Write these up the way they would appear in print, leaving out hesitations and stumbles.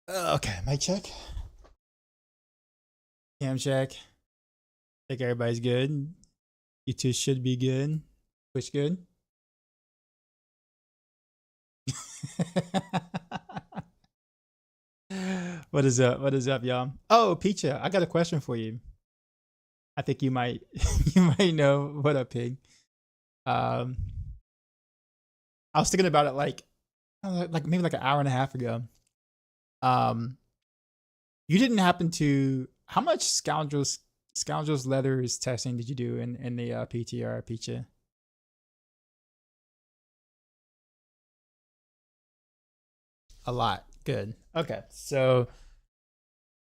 Okay, mic check. Cam check. Think everybody's good. You two should be good. Twitch good. What is up? What is up, y'all? Oh, Peacha, I got a question for you. I think you might you might know. What up, pig? Um, I was thinking about it like maybe like an hour and a half ago. Um, you didn't happen to how much scoundrels leathers testing did you do in the PTR, Peacha? A lot. Good. Okay. So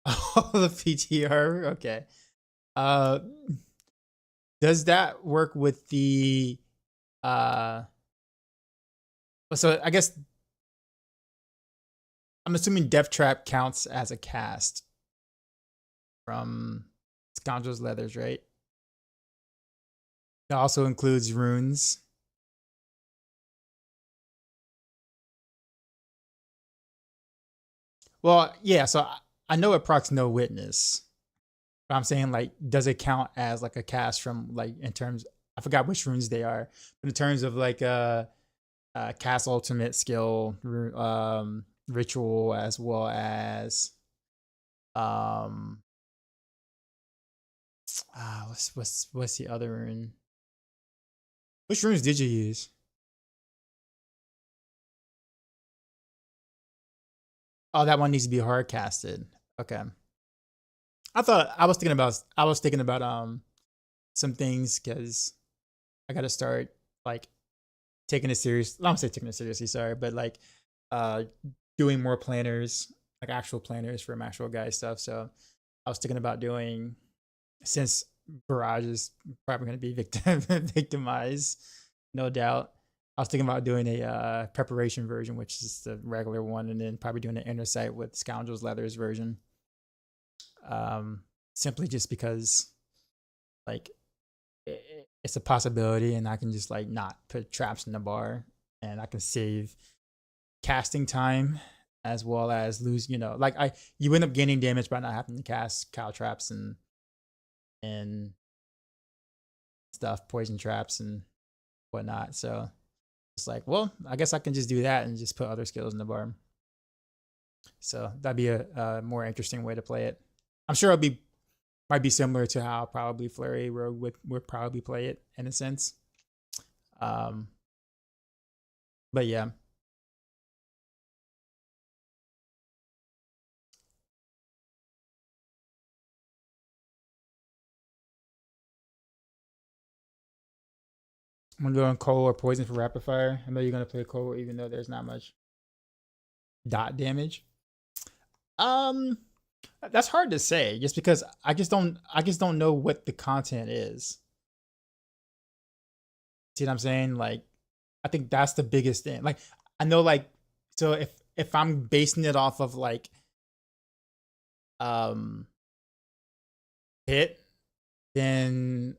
oh, the PTR. Okay. Uh does that work with the uh so I guess I'm assuming Death Trap counts as a cast from Scoundrel's Leathers, right? It also includes runes. Well, yeah, so I know it procs no witness. But I'm saying like does it count as like a cast from like in terms I forgot which runes they are, but in terms of like cast ultimate skill ritual as well as um what's the other rune? Which runes did you use? Oh, that one needs to be hard casted. Okay. I was thinking about some things because I gotta start like taking it serious. I don't say taking it seriously, sorry, but like uh doing more planners, like actual planners for Maxroll guy stuff. So I was thinking about doing since Barrage is probably going to be victimized, no doubt. I was thinking about doing a preparation version, which is the regular one, and then probably doing an inner sight with Scoundrels Leathers version. Simply just because, like, it's a possibility, and I can just like not put traps in the bar, and I can save casting time as well as lose. Like you end up gaining damage by not having to cast cow traps and stuff, poison traps and whatnot. So it's like, well, I guess I can just do that and just put other skills in the bar. So that'd be a more interesting way to play it. I'm sure it'll be might be similar to how probably Flurry Rogue would probably play it in a sense. Um, but yeah, I'm gonna go on coal or poison for rapid fire. I know you're gonna play coal even though there's not much dot damage. Um, that's hard to say just because I just don't know what the content is. See what I'm saying? Like, I think that's the biggest thing. Like, I know, like, so if I'm basing it off of like um hit, then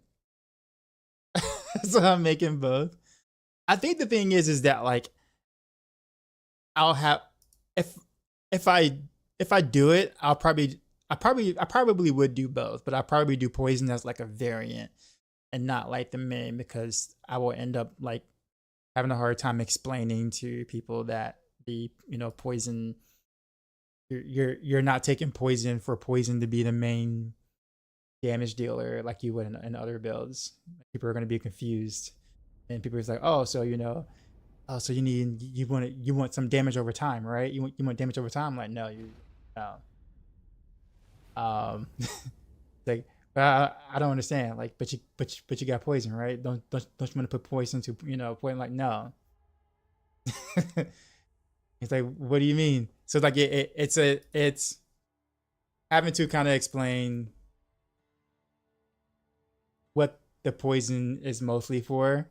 so I'm making both. I think the thing is that like I'll have if if I if I do it, I probably would do both, but I probably do poison as like a variant and not like the main because I will end up like having a hard time explaining to people that the poison you're not taking poison for poison to be the main damage dealer like you would in other builds. People are going to be confused, and people are like, oh, so oh, so you want some damage over time, right? You want damage over time? Like, no, no. Like, I don't understand. Like, but you got poison, right? Don't you want to put poison to poison? Like, no. It's like, what do you mean? So like it's having to kind of explain what the poison is mostly for.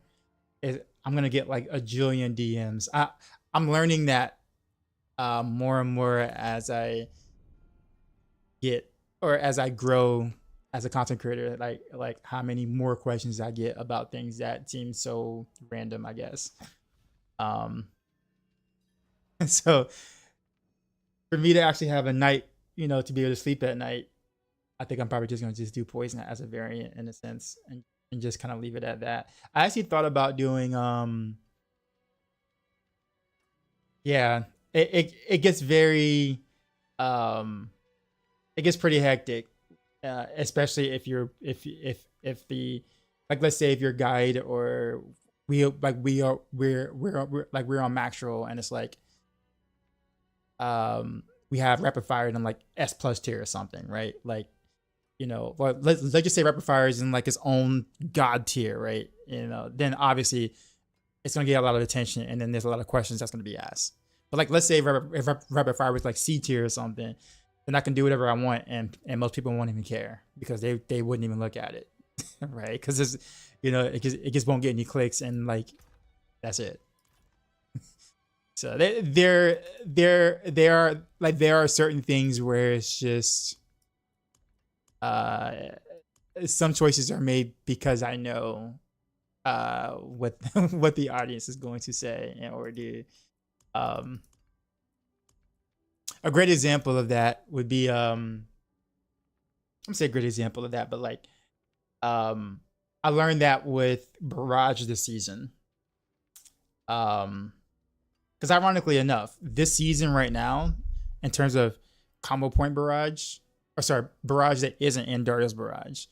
I'm gonna get like a jillion DMs. I'm learning that more and more as I get or as I grow as a content creator. Like how many more questions I get about things that seem so random, I guess. Um, so for me to actually have a night, you know, to be able to sleep at night, I think I'm probably just gonna just do poison as a variant in a sense, and just kind of leave it at that. I actually thought about doing yeah, it gets very it gets pretty hectic, especially if you're if the, like, let's say if your guide or we're on Maxroll and it's like we have rapid fire in like S plus tier or something, right? Like, you know, well, let's just say rapid fire is in like its own god tier, right? You know, then obviously it's gonna get a lot of attention, and then there's a lot of questions that's gonna be asked. But like, let's say if rapid fire was like C tier or something, then I can do whatever I want, and most people won't even care because they wouldn't even look at it, right? Because it's, you know, it just won't get any clicks, and like that's it. So there are certain things where it's just some choices are made because I know what what the audience is going to say or do. A great example of that would be I'm gonna say a great example of that, but like I learned that with Barrage this season. Because ironically enough, this season right now, in terms of combo point Barrage, or sorry, Barrage that isn't in Dario's Barrage,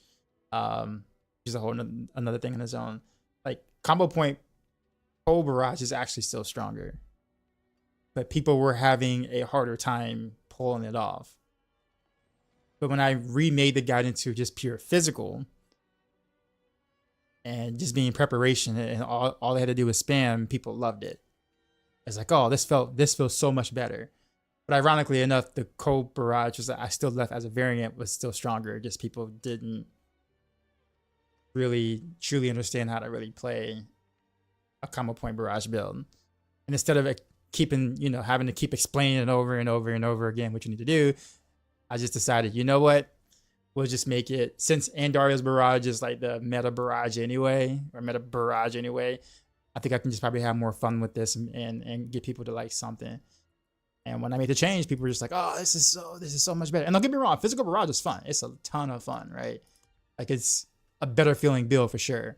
which is a whole another thing on its own. Like, combo point whole Barrage is actually still stronger, but people were having a harder time pulling it off. But when I remade the guide into just pure physical and just being preparation, and all they had to do was spam, people loved it. It's like, oh, this feels so much better. But ironically enough, the cold Barrage was, I still left as a variant, was still stronger. Just people didn't really truly understand how to really play a combo point Barrage build. And instead of keeping, you know, having to keep explaining it over and over and over again what you need to do, I just decided, you know what? We'll just make it, since Andario's Barrage is like the meta Barrage anyway, or meta Barrage anyway, I think I can just probably have more fun with this and get people to like something. And when I made the change, people were just like, oh, this is so much better. And don't get me wrong, physical Barrage is fun. It's a ton of fun, right? Like, it's a better feeling build for sure.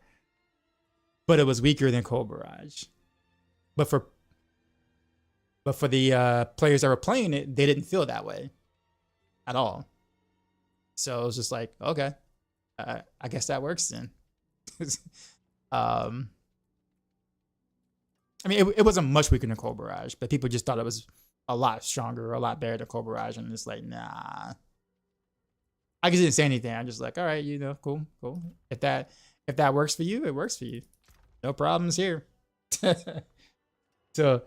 But it was weaker than cold Barrage. But for the players that were playing it, they didn't feel that way at all. So it was just like, okay, I guess that works then. I mean, it wasn't much weaker than cold Barrage, but people just thought it was a lot stronger, a lot better than cold Barrage, and it's like, nah. I just didn't say anything. I'm just like, all right, you know, cool. If that works for you, it works for you. No problems here. So,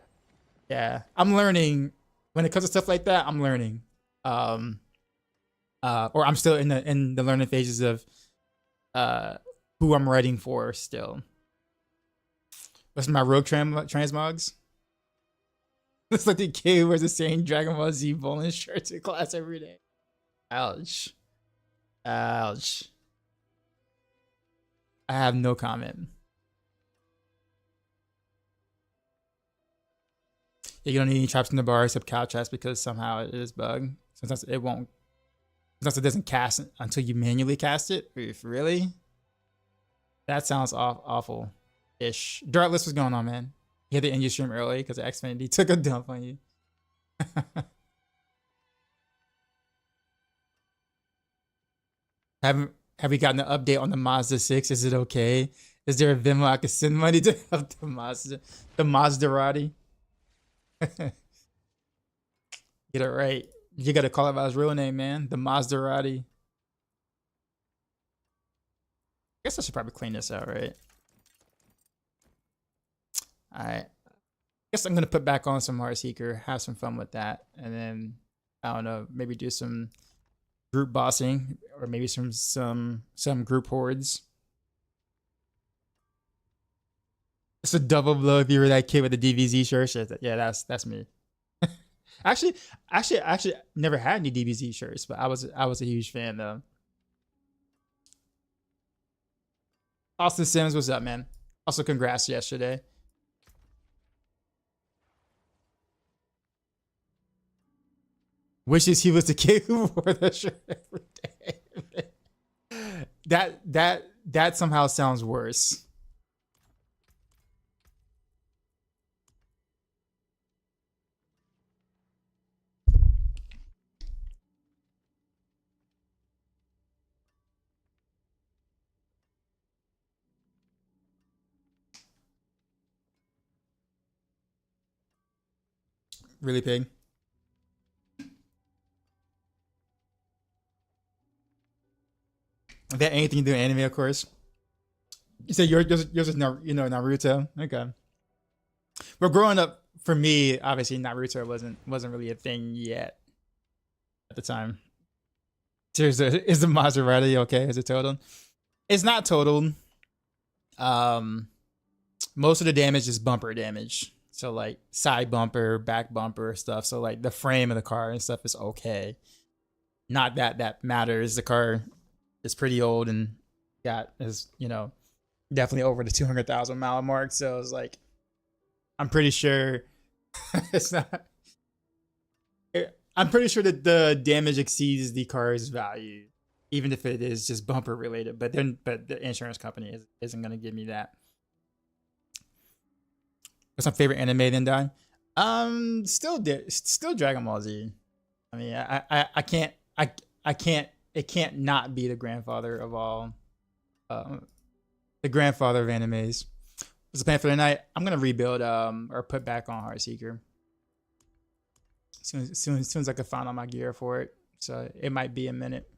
yeah, I'm learning when it comes to stuff like that. I'm learning, or I'm still in the learning phases of who I'm writing for still. What's my rogue transmogs? Looks like the kid who wears the same Dragon Ball Z bowling shirt to class every day. Ouch. Ouch. I have no comment. Yeah, you don't need any traps in the bar except cow traps because somehow it is bugged. Sometimes it won't. Sometimes it doesn't cast until you manually cast it. If really? That sounds awful-ish. Dartless, what's going on, man? You had to end your stream early because Xfinity took a dump on you. Have we gotten an update on the Mazda 6? Is it okay? Is there a Venmo I can send money to help the Maserati? Get it right. You gotta call it by his real name, man. The Maserati. I guess I should probably clean this out, right? Alright. Guess I'm gonna put back on some Heartseeker, have some fun with that, and then I don't know, maybe do some group bossing or maybe some group hordes. It's a double blow if you were that kid with the DBZ shirt. Yeah, that's me. actually never had any DBZ shirts, but I was a huge fan though. Austin Sims, what's up, man? Also, congrats yesterday. Wishes he was the kid who wore the shirt every day. That somehow sounds worse. Really, Pig? Is that anything to do with anime, of course? You said yours is Naruto. Okay. But growing up, for me, obviously Naruto wasn't really a thing yet at the time. Is the Maserati okay? Is it totaled? It's not totaled. Most of the damage is bumper damage. So like side bumper, back bumper stuff. So like the frame of the car and stuff is okay. Not that matters. The car is pretty old and is definitely over the 200,000 mile mark. So it's like, I'm pretty sure it's not. I'm pretty sure that the damage exceeds the car's value, even if it is just bumper related. But the insurance company isn't going to give me that. What's my favorite anime then, Don? Still Dragon Ball Z. I mean, I can't. It can't not be the grandfather of all, the grandfather of animes. What's the plan for the night? I'm gonna rebuild or put back on Heartseeker. Soon as I can find all my gear for it. So it might be a minute.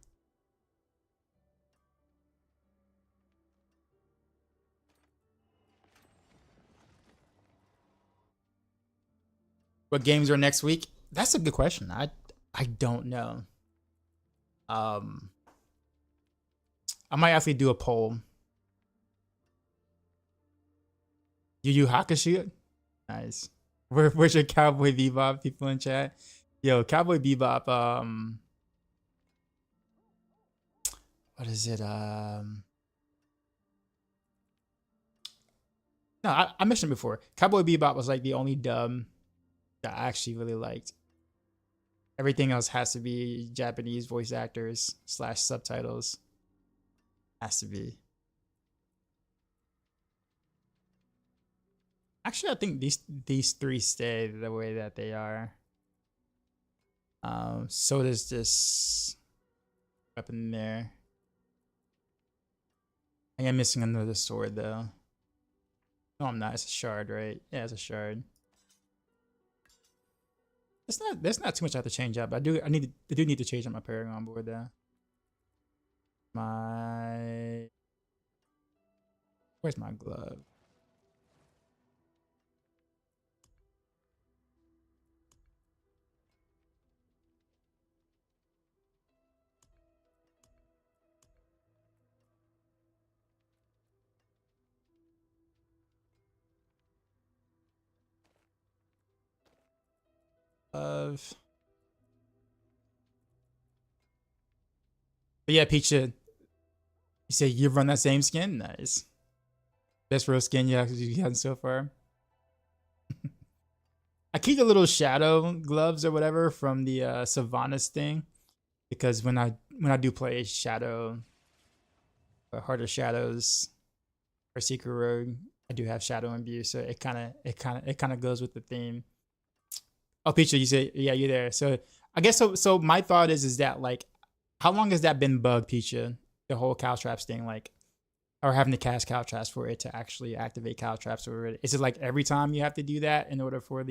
What games are next week? That's a good question. I don't know. I might actually do a poll. Yu Hakusho? Nice. Where's your Cowboy Bebop people in chat? Yo, Cowboy Bebop, what is it? No, I mentioned it before. Cowboy Bebop was like the only dub that I actually really liked. Everything else has to be Japanese voice actors / subtitles. Has to be. Actually, I think these three stay the way that they are. So does this weapon there. I think I'm missing another sword though. No, I'm not. It's a shard, right? Yeah, it's a shard. There's not too much I have to change up. I do need to change up my Paragon board though. Where's my glove? But yeah, Peach, you say you run that same skin? Nice. Best real skin you have so far. I keep the little shadow gloves or whatever from the Sylvanas thing, because when I do play shadow, harder shadows or Secret Rogue, I do have shadow imbue, so it kind of goes with the theme. Oh, Peach, you say yeah, you're there. So I guess so. So my thought is that like, how long has that been bugged, Peacha? The whole cow traps thing, like, or having to cast cow traps for it to actually activate cow traps, or is it like every time you have to do that in order for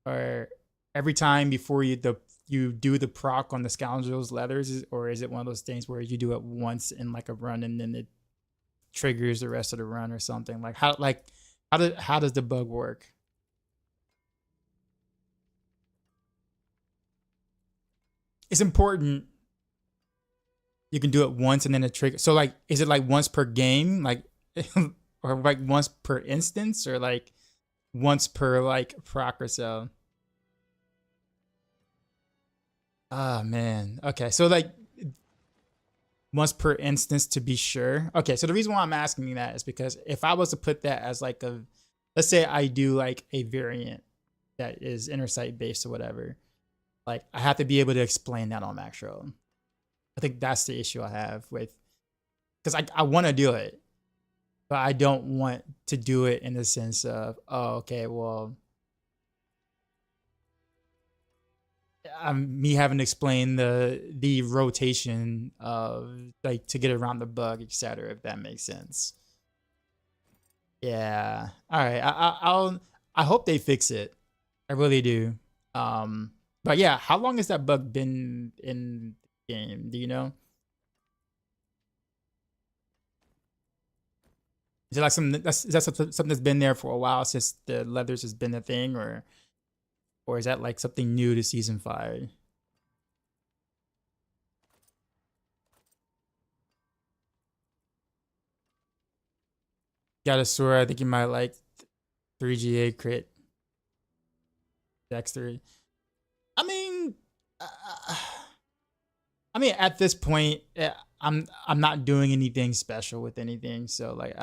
or every time before you do the proc on the scoundrels leathers, or is it one of those things where you do it once in like a run and then it triggers the rest of the run or something? Like how does the bug work? It's important. You can do it once and then it trigger. So like, is it like once per game, like, or like once per instance, or like once per like proc or so? Oh man. Okay, so like once per instance to be sure. Okay, so the reason why I'm asking that is because if I was to put that as like let's say I do like a variant that is inner sight based or whatever, Like I have to be able to explain that on Maxroll. I think that's the issue I have with, because I want to do it, but I don't want to do it in the sense of, oh, okay, well, me having to explain the rotation of like to get around the bug, etc. If that makes sense. Yeah. All right. I hope they fix it. I really do. But yeah, how long has that bug been in the game? Do you know? Is it like something something that's been there for a while since the leathers has been a thing, or is that like something new to season 5? Got a sword. I think you might like 3GA crit. Dex 3. I mean, uh, at this point, I'm not doing anything special with anything. So like,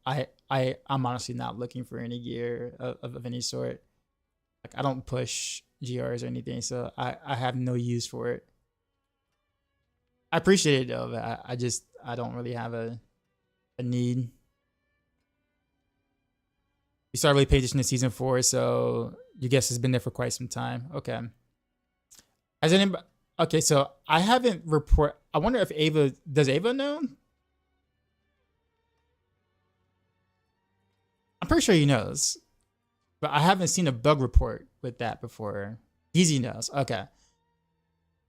I'm honestly not looking for any gear of any sort. Like I don't push GRs or anything, so I have no use for it. I appreciate it though, but I don't really have a need. You started really paying attention to season 4, so your guess has been there for quite some time. Okay. Has anybody? Okay, so I haven't report. I wonder if Ava does. Ava know? I'm pretty sure he knows, but I haven't seen a bug report with that before. Easy knows. Okay.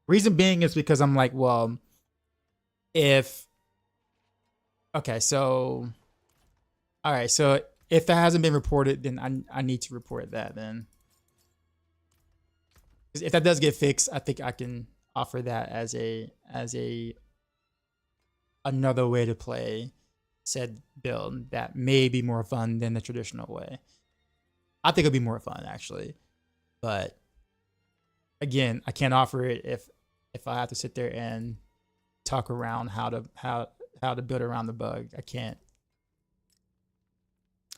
Reason being is because I'm like, well, if. Okay, so. All right, so if that hasn't been reported, then I need to report that then. If that does get fixed, I think I can offer that as another way to play said build that may be more fun than the traditional way. I think it'll be more fun actually, but again, I can't offer it if I have to sit there and talk around how to build around the bug. I can't.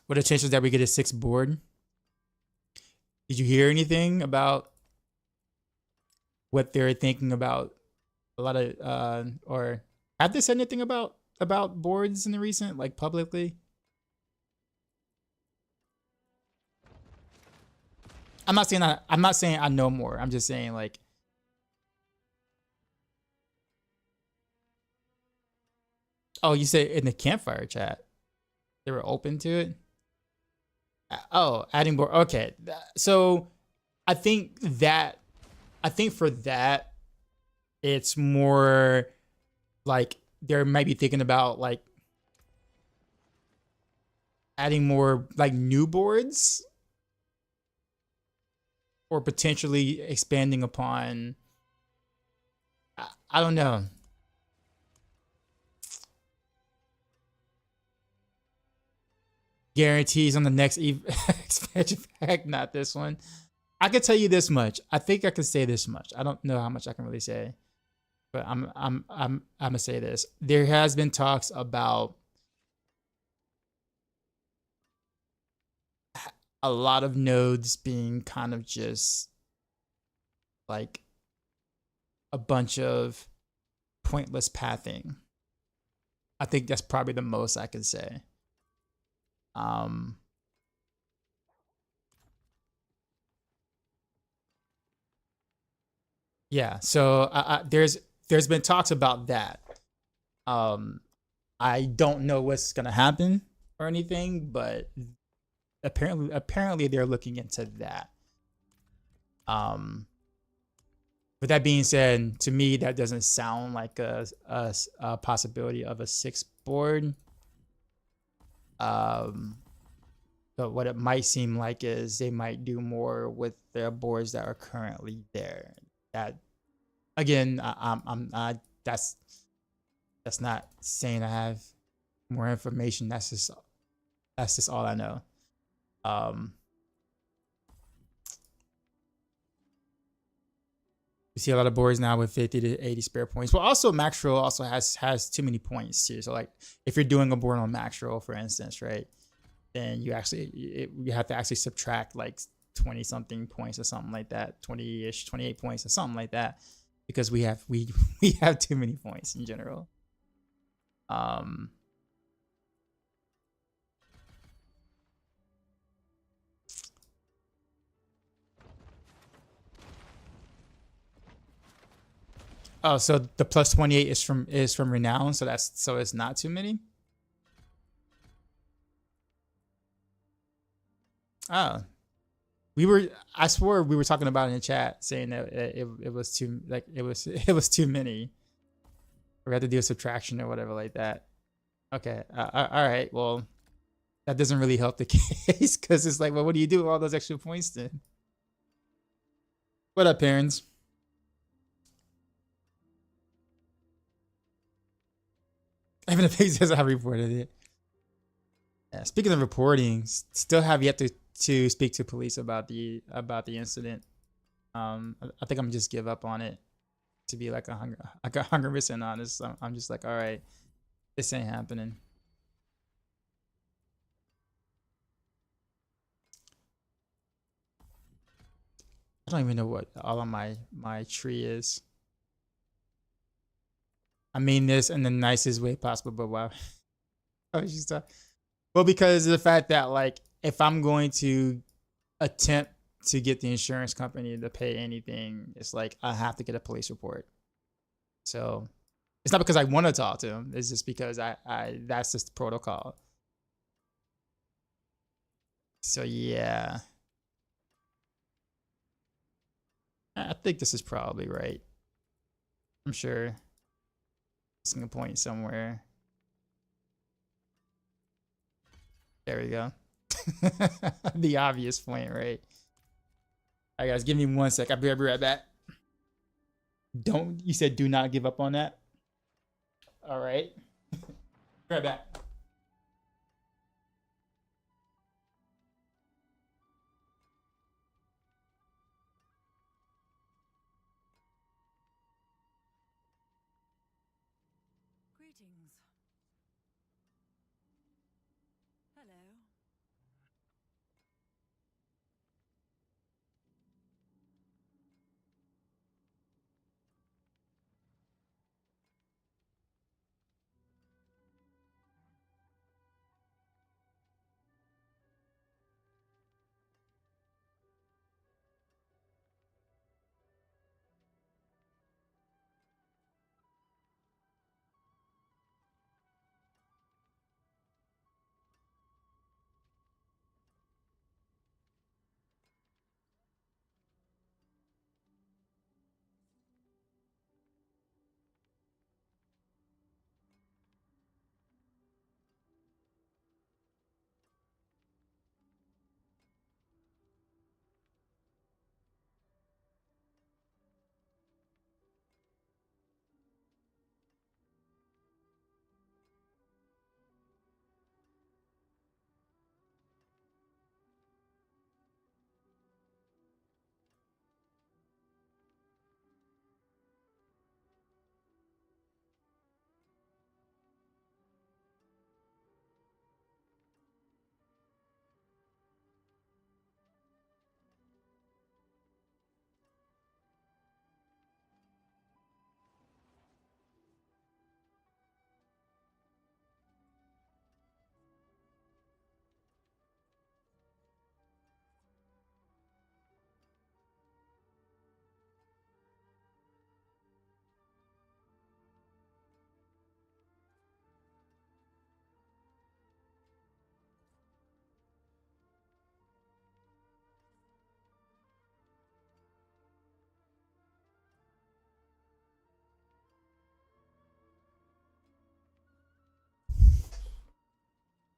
What are the chances that we get a 6th board? Did you hear anything about what they're thinking about? A lot of or have they said anything about boards in the recent, like publicly? I'm not saying I know more. I'm just saying like, oh, you said in the campfire chat they were open to it. Oh, adding board. Okay, so I think for that, it's more like they might be thinking about like adding more like new boards or potentially expanding upon. I don't know. Guarantees on the next expansion pack, not this one. I can tell you this much. I think I can say this much. I don't know how much I can really say, but I'm gonna say this. There has been talks about a lot of nodes being kind of just like a bunch of pointless pathing. I think that's probably the most I can say. Yeah, so there's been talks about that. I don't know what's gonna happen or anything, but apparently they're looking into that. With that being said, to me that doesn't sound like a possibility of a 6th board. But what it might seem like is they might do more with their boards that are currently there. That again, that's not saying I have more information. That's just all I know. We see a lot of boards now with 50 to 80 spare points. Well, also Maxroll also has too many points too. So like if you're doing a board on Maxroll, for instance, right, then you have to actually subtract like 20 something points or something like that, 20-ish, 28 points or something like that, because we have we have too many points in general. Oh, so the plus 28 is from renown, so it's not too many. Oh, I swore we were talking about it in the chat, saying that it was too, like, it was too many. We had to do a subtraction or whatever like that. Okay, all right. Well, that doesn't really help the case, because it's like, well, what do you do with all those extra points then? What up, parents? Even if he says I reported it. Yeah, speaking of reporting, still have yet to speak to police about the incident. I think I'm just give up on it, to be like 100% honest. I'm just like, all right, this ain't happening. I don't even know what all of my tree is. I mean this in the nicest way possible, but wow. Oh, she's tough. Well, because of the fact that, like, if I'm going to attempt to get the insurance company to pay anything, it's like I have to get a police report. So it's not because I want to talk to him. It's just because I that's just the protocol. So yeah, I think this is probably right. I'm sure. Missing a point somewhere. There we go. The obvious point, right? All right, guys, give me 1 sec. I'll be right back. You said do not give up on that? All right. Be right back. Greetings. Hello.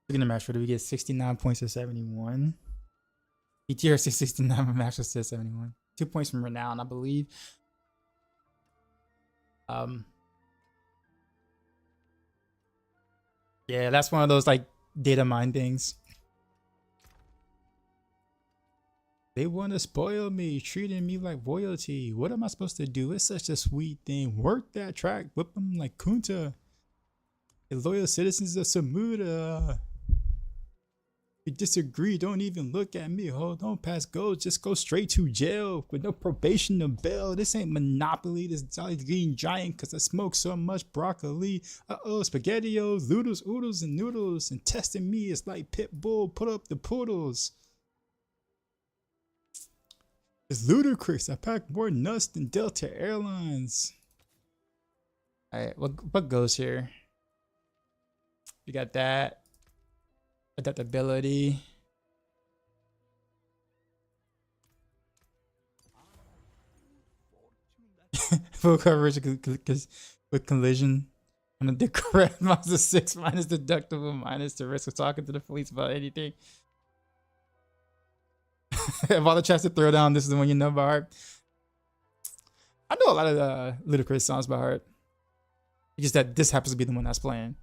Looking at match, do we get 69 points to 71? ETR 69 match to 71. 2 points from renown, I believe. Yeah, that's one of those like data mine things. They want to spoil me, treating me like royalty. What am I supposed to do? It's such a sweet thing. Work that track, whip them like Kunta. The loyal citizens of Samuda. You disagree, don't even look at me, ho. Don't pass go, just go straight to jail with no probation or bail. This ain't Monopoly, this Jolly Green Giant, cause I smoke so much broccoli. SpaghettiOs, noodles, oodles, and noodles. And testing me is like Pitbull, put up the poodles. It's ludicrous, I pack more nuts than Delta Airlines. Alright, what goes here? We got that. Adaptability. Full coverage with collision. On the correct -6 minus deductible minus the risk of talking to the police about anything. Of all the tracks to throw down, this is the one you know by heart. I know a lot of ludicrous songs by heart. It's just that this happens to be the one that's playing.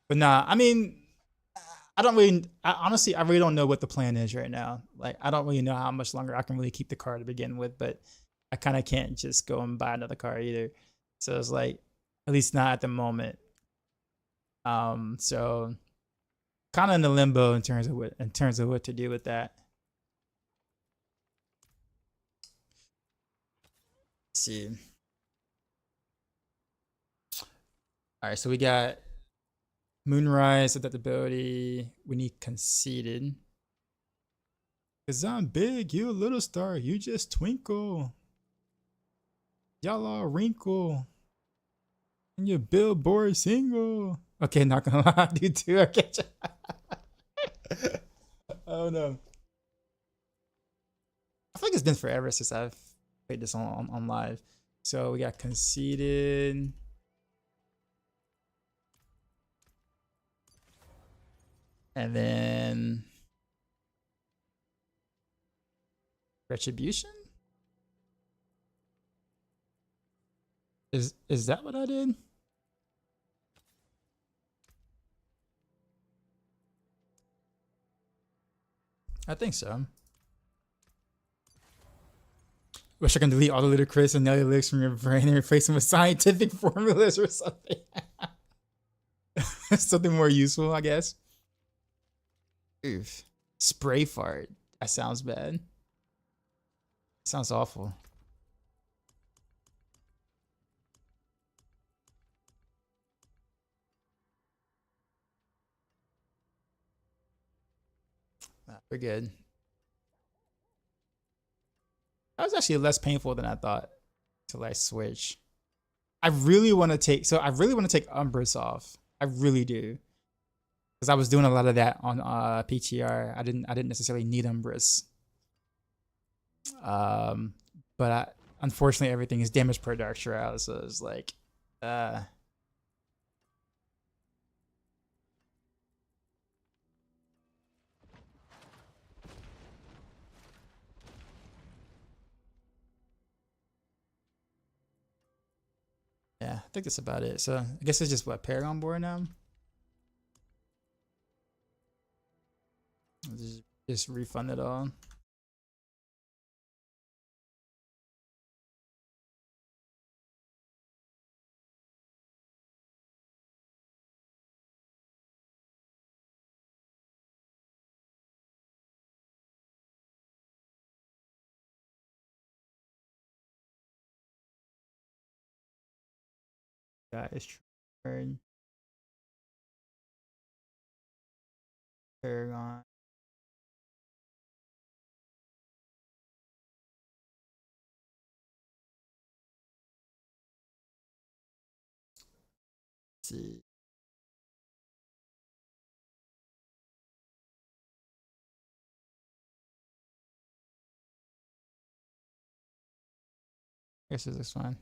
But nah, I mean, honestly, I really don't know what the plan is right now. Like, I don't really know how much longer I can really keep the car to begin with, but I kind of can't just go and buy another car either. So it's like, at least not at the moment. So kind of in the limbo in terms of what to do with that. Let's see. All right, so we got Moonrise, adaptability. We need conceited. Cause I'm big, you a little star, you just twinkle. Y'all all wrinkle. And your billboard single. Okay, not gonna lie, I do too. Okay. Oh no. I think it's been forever since I've played this on live. So we got conceited. And then retribution? Is that what I did? I think so. Wish I can delete all the ludicrous and Nelly lyrics from your brain and replace them with scientific formulas or something. Something more useful, I guess. Oof. Spray fart. That sounds bad. Sounds awful. We're good. That was actually less painful than I thought to like switch. I really want to take Umbrus off. I really do. Because I was doing a lot of that on PTR. I didn't necessarily need Umbrus. But unfortunately everything is damage per Dark Shroud, so it's like yeah, I think that's about it. So I guess it's just what, Paragon board now? Just refund it all. Guys, Paragon. Let's see. I guess this looks fine.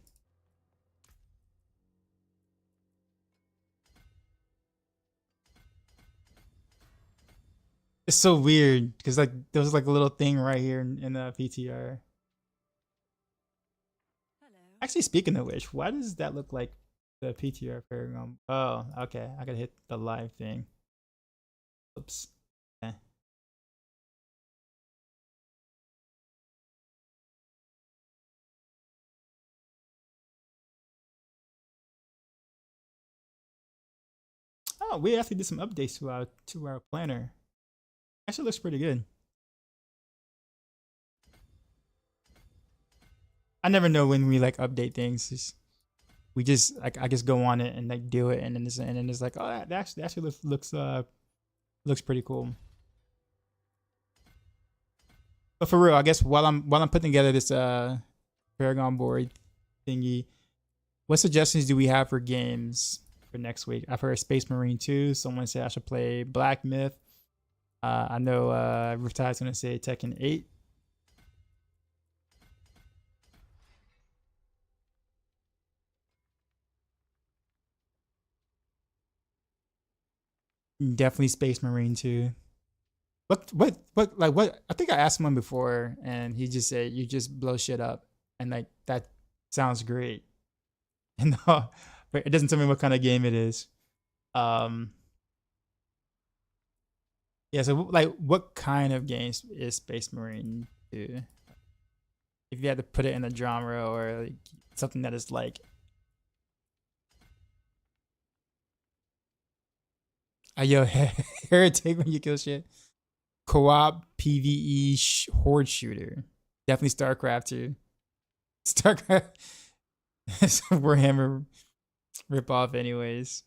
It's so weird because like there was like a little thing right here in the PTR. Hello. Actually, speaking of which, why does that look like the PTR Paragon? Oh, okay. I gotta hit the live thing. Oops. Okay. Oh, we actually did some updates to our planner. Actually looks pretty good. I never know when we like update things. We just like I just go on it and like do it, and then it's like, oh, that actually looks pretty cool. But for real, I guess while I'm putting together this Paragon board thingy, what suggestions do we have for games for next week? I've heard Space Marine 2. Someone said I should play Black Myth. I know Riptide's gonna say Tekken 8. Definitely Space Marine 2. What I think I asked someone before and he just said you just blow shit up, and like that sounds great. And but it doesn't tell me what kind of game it is. Yeah, so like what kind of games is Space Marine 2? If you had to put it in a genre or like something that is like yo, heretic when you kill shit. Co-op PvE horde shooter. Definitely StarCraft 2. StarCraft is a Warhammer ripoff anyways.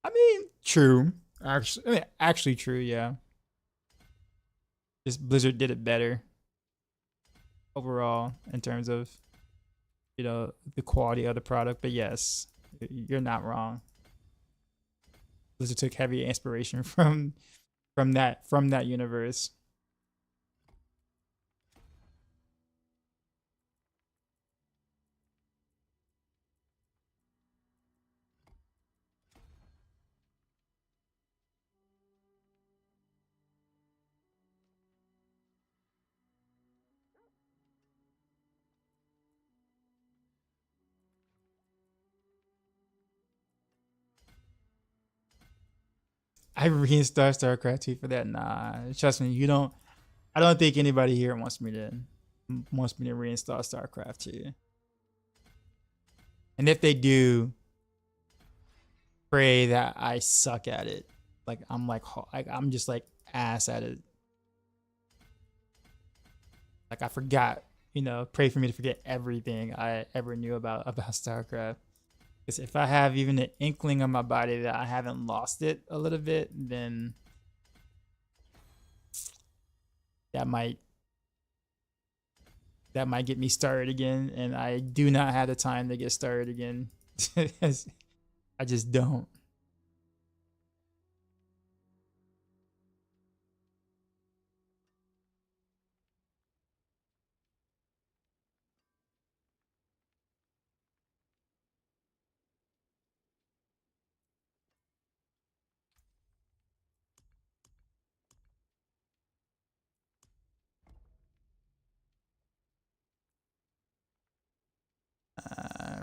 I mean, true. Actually true, yeah. Just Blizzard did it better overall in terms of, you know, the quality of the product. But yes, you're not wrong. Blizzard took heavy inspiration from that universe. I reinstalled StarCraft 2 for that. Nah, trust me, you don't. I don't think anybody here wants me to reinstall StarCraft 2. And if they do, pray that I suck at it. Like I'm just like ass at it. Like I forgot, you know, pray for me to forget everything I ever knew about StarCraft. Because if I have even an inkling of my body that I haven't lost it a little bit, then that might get me started again, and I do not have the time to get started again. I just don't.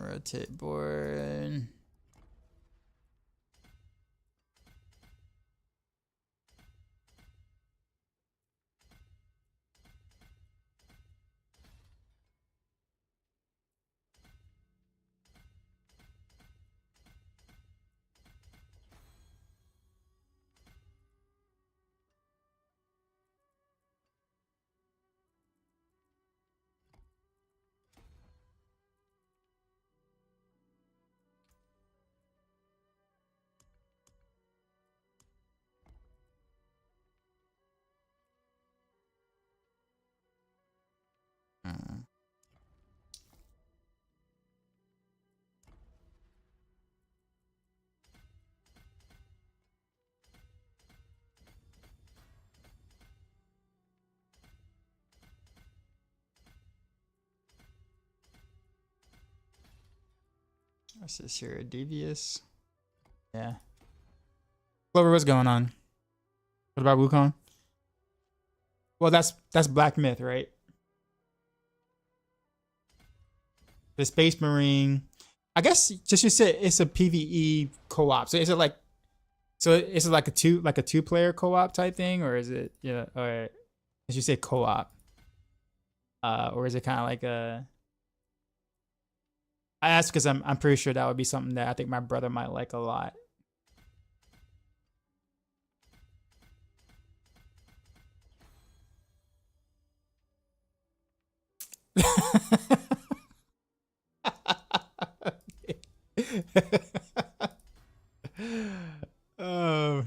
Rotate board. What's this here? Devious. Yeah. Clover, what's going on? What about Wukong? Well, that's Black Myth, right? The Space Marine. I guess just you said it's a PvE co-op. So is it like a two player co-op type thing, or is it, you know, or as you say co-op? Or is it kind of like a, I ask because I'm pretty sure that would be something that I think my brother might like a lot. Oh.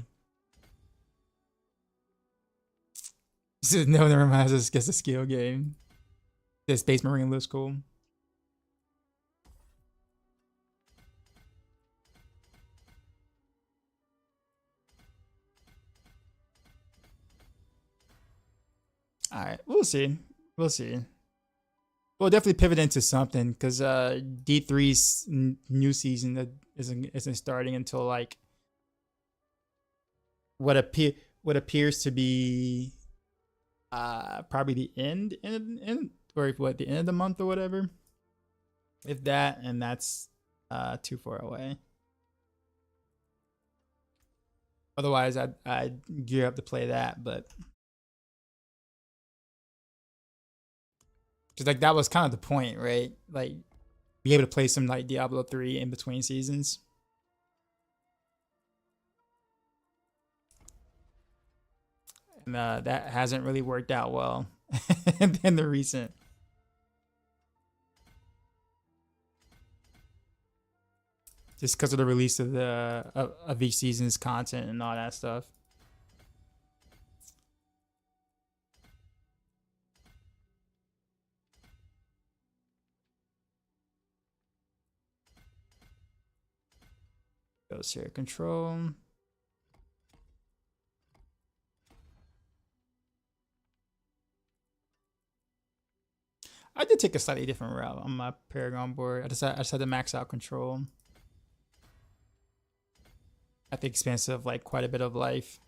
So no, never mind. It's just a skill game. The Space Marine looks cool. All right, we'll see. We'll see. We'll definitely pivot into something because D3's new season that isn't starting until like what appears to be probably the end or what the end of the month or whatever. If that, and that's too far away. Otherwise, I'd gear up to play that, but because like that was kind of the point, right? Like be able to play some like Diablo 3 in between seasons. And that hasn't really worked out well in the recent. Just because of the release of the of each season's content and all that stuff. Goes here, control. I did take a slightly different route on my Paragon board. I just had to max out control at the expense of like quite a bit of life.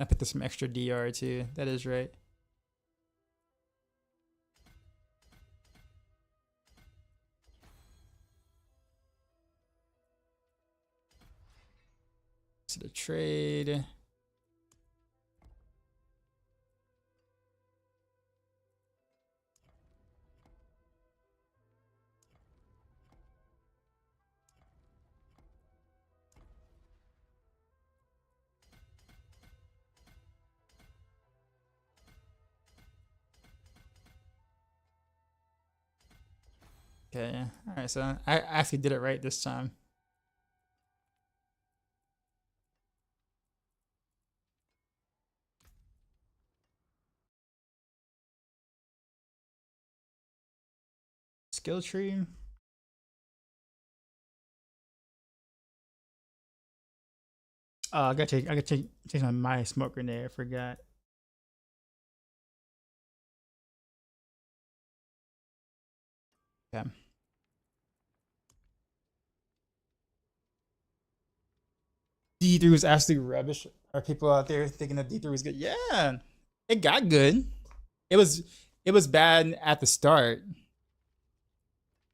I picked up some extra DR too. That is right. To the trade. Okay, all right, so I actually did it right this time. Skill tree. Oh, I gotta change my smoke grenade. I forgot. Okay. D3 was actually rubbish. Are people out there thinking that D3 was good? Yeah, it got good. It was bad at the start.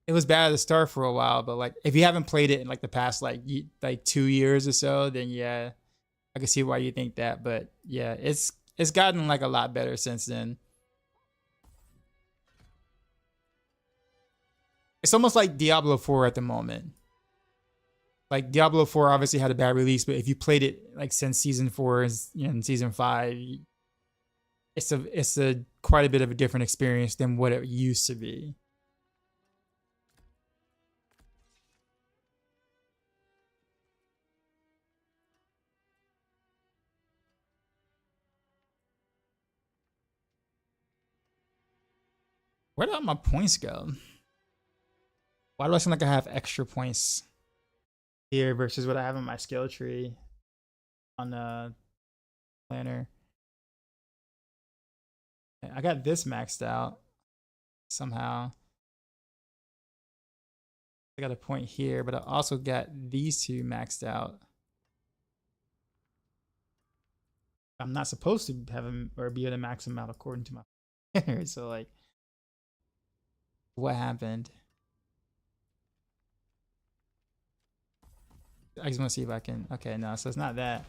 It was bad at the start for a while, but like if you haven't played it in like the past like 2 years or so, then yeah, I can see why you think that. But yeah, it's gotten like a lot better since then. It's almost like Diablo 4 at the moment. Like Diablo 4 obviously had a bad release, but if you played it like since season 4 and season 5, it's a quite a bit of a different experience than what it used to be. Where did my points go? Why do I seem like I have extra points here versus what I have in my skill tree on the planner? I got this maxed out somehow. I got a point here, but I also got these two maxed out. I'm not supposed to have them or be able to max them out according to my planner. So like, what happened? I just want to see if I can. Okay, no, so it's not that.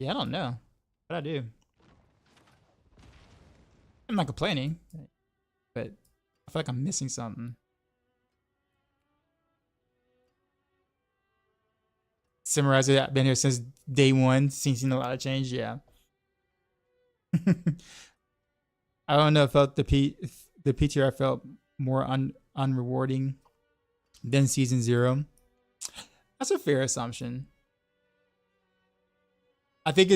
Yeah, I don't know what I do. I'm not complaining, but I feel like I'm missing something. Summarizer, I've been here since day one, seen a lot of change. Yeah. I don't know. Felt the PTR felt more unrewarding than season 0. That's a fair assumption. I think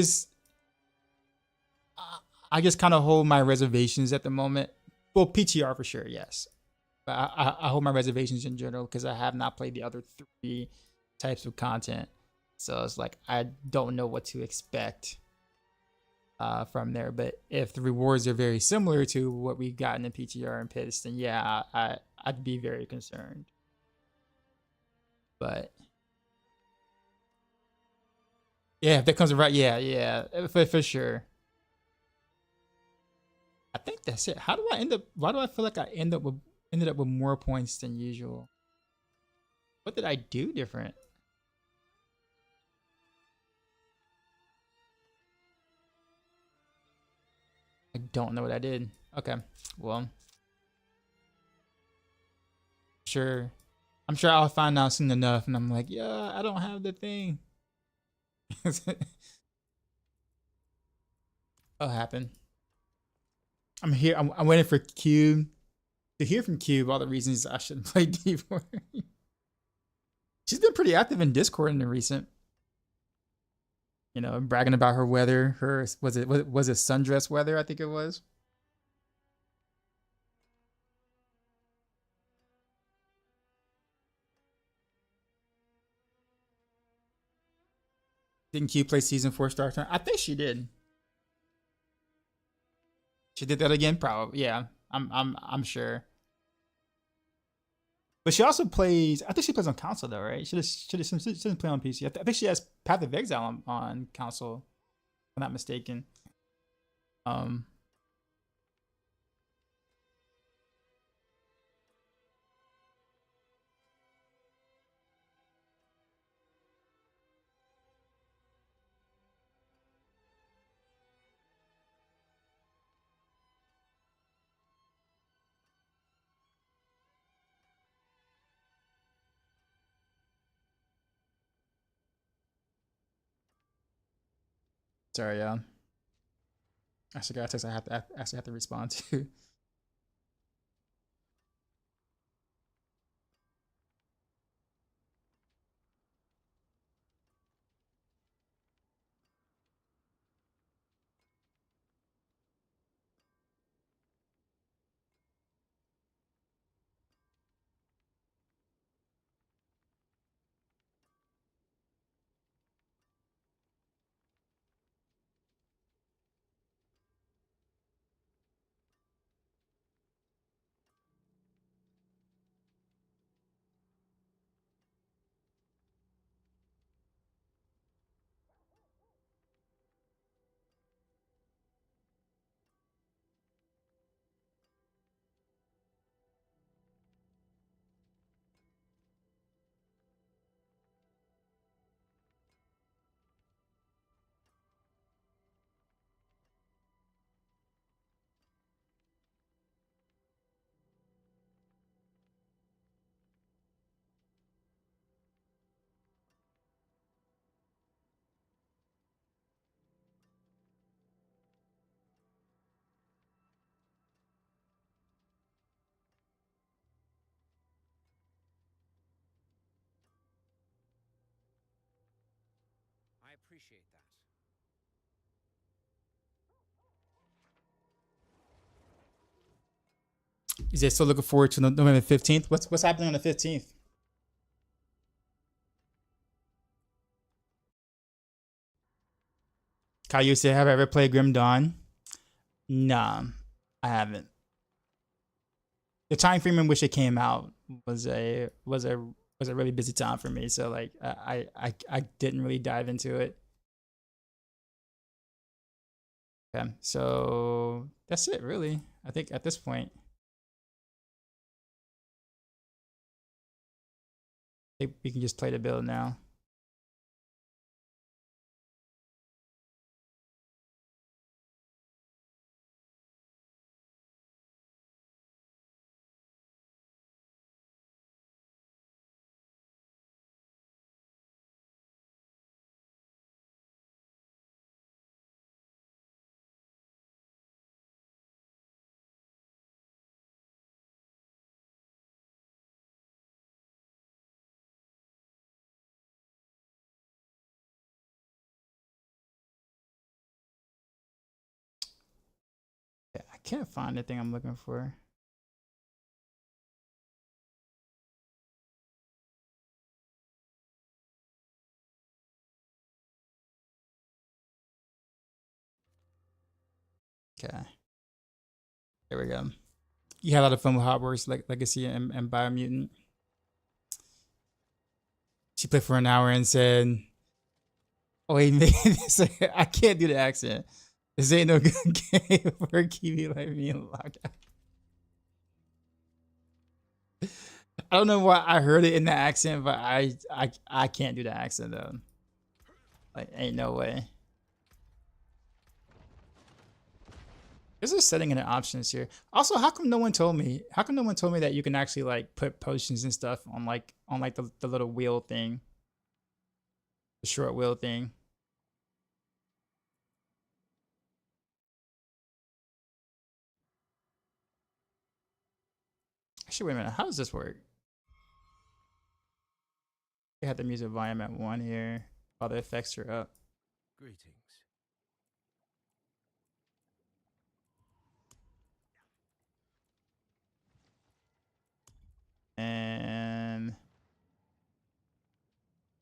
I just kind of hold my reservations at the moment. Well, PTR for sure, yes. But I hold my reservations in general because I have not played the other 3 types of content. So it's like I don't know what to expect from there. But if the rewards are very similar to what we got in the PTR and pits, then yeah, I'd be very concerned. But yeah, if that comes around, yeah, for sure. I think that's it. How do I end up? Why do I feel like I ended up with more points than usual? What did I do different? I don't know what I did. Okay, well, sure. I'm sure I'll find out soon enough, and I'm like, yeah, I don't have the thing. That'll happen. I'm here. I'm waiting for Cube to hear from Cube all the reasons I shouldn't play D4. She's been pretty active in Discord in the recent. You know, bragging about her weather. Her was it sundress weather? I think it was. Didn't Q play season 4 Star Turn? I think she did. She did that again, probably. Yeah, I'm sure. But she also plays. I think she plays on console though, right? She doesn't play on PC. I think she has Path of Exile on console. If I'm not mistaken. Um. Sorry, yeah. I actually got a text. I have to respond to. I appreciate that. Is they still looking forward to November 15th? What's happening on the 15th? Caillou said, "Have I ever played Grim Dawn?" Nah, I haven't. The time frame in which it came out was a really busy time for me. So like I didn't really dive into it. Okay, so that's it really. I think at this point, I think we can just play the build now. can't find anything I'm looking for. Okay. There we go. You had a lot of fun with Hogwarts Legacy and Biomutant. She played for an hour and said, "Oh wait, I can't do the accent. This ain't no good game for a Kiwi like me in lockdown." I don't know why I heard it in the accent, but I can't do the accent though. Like, ain't no way. There's a setting in the options here. Also, how come no one told me? How come no one told me that you can actually like put potions and stuff on the little wheel thing, the short wheel thing? Actually, wait a minute. How does this work? We have the music volume at 1 here. While the effects are up. Greetings. And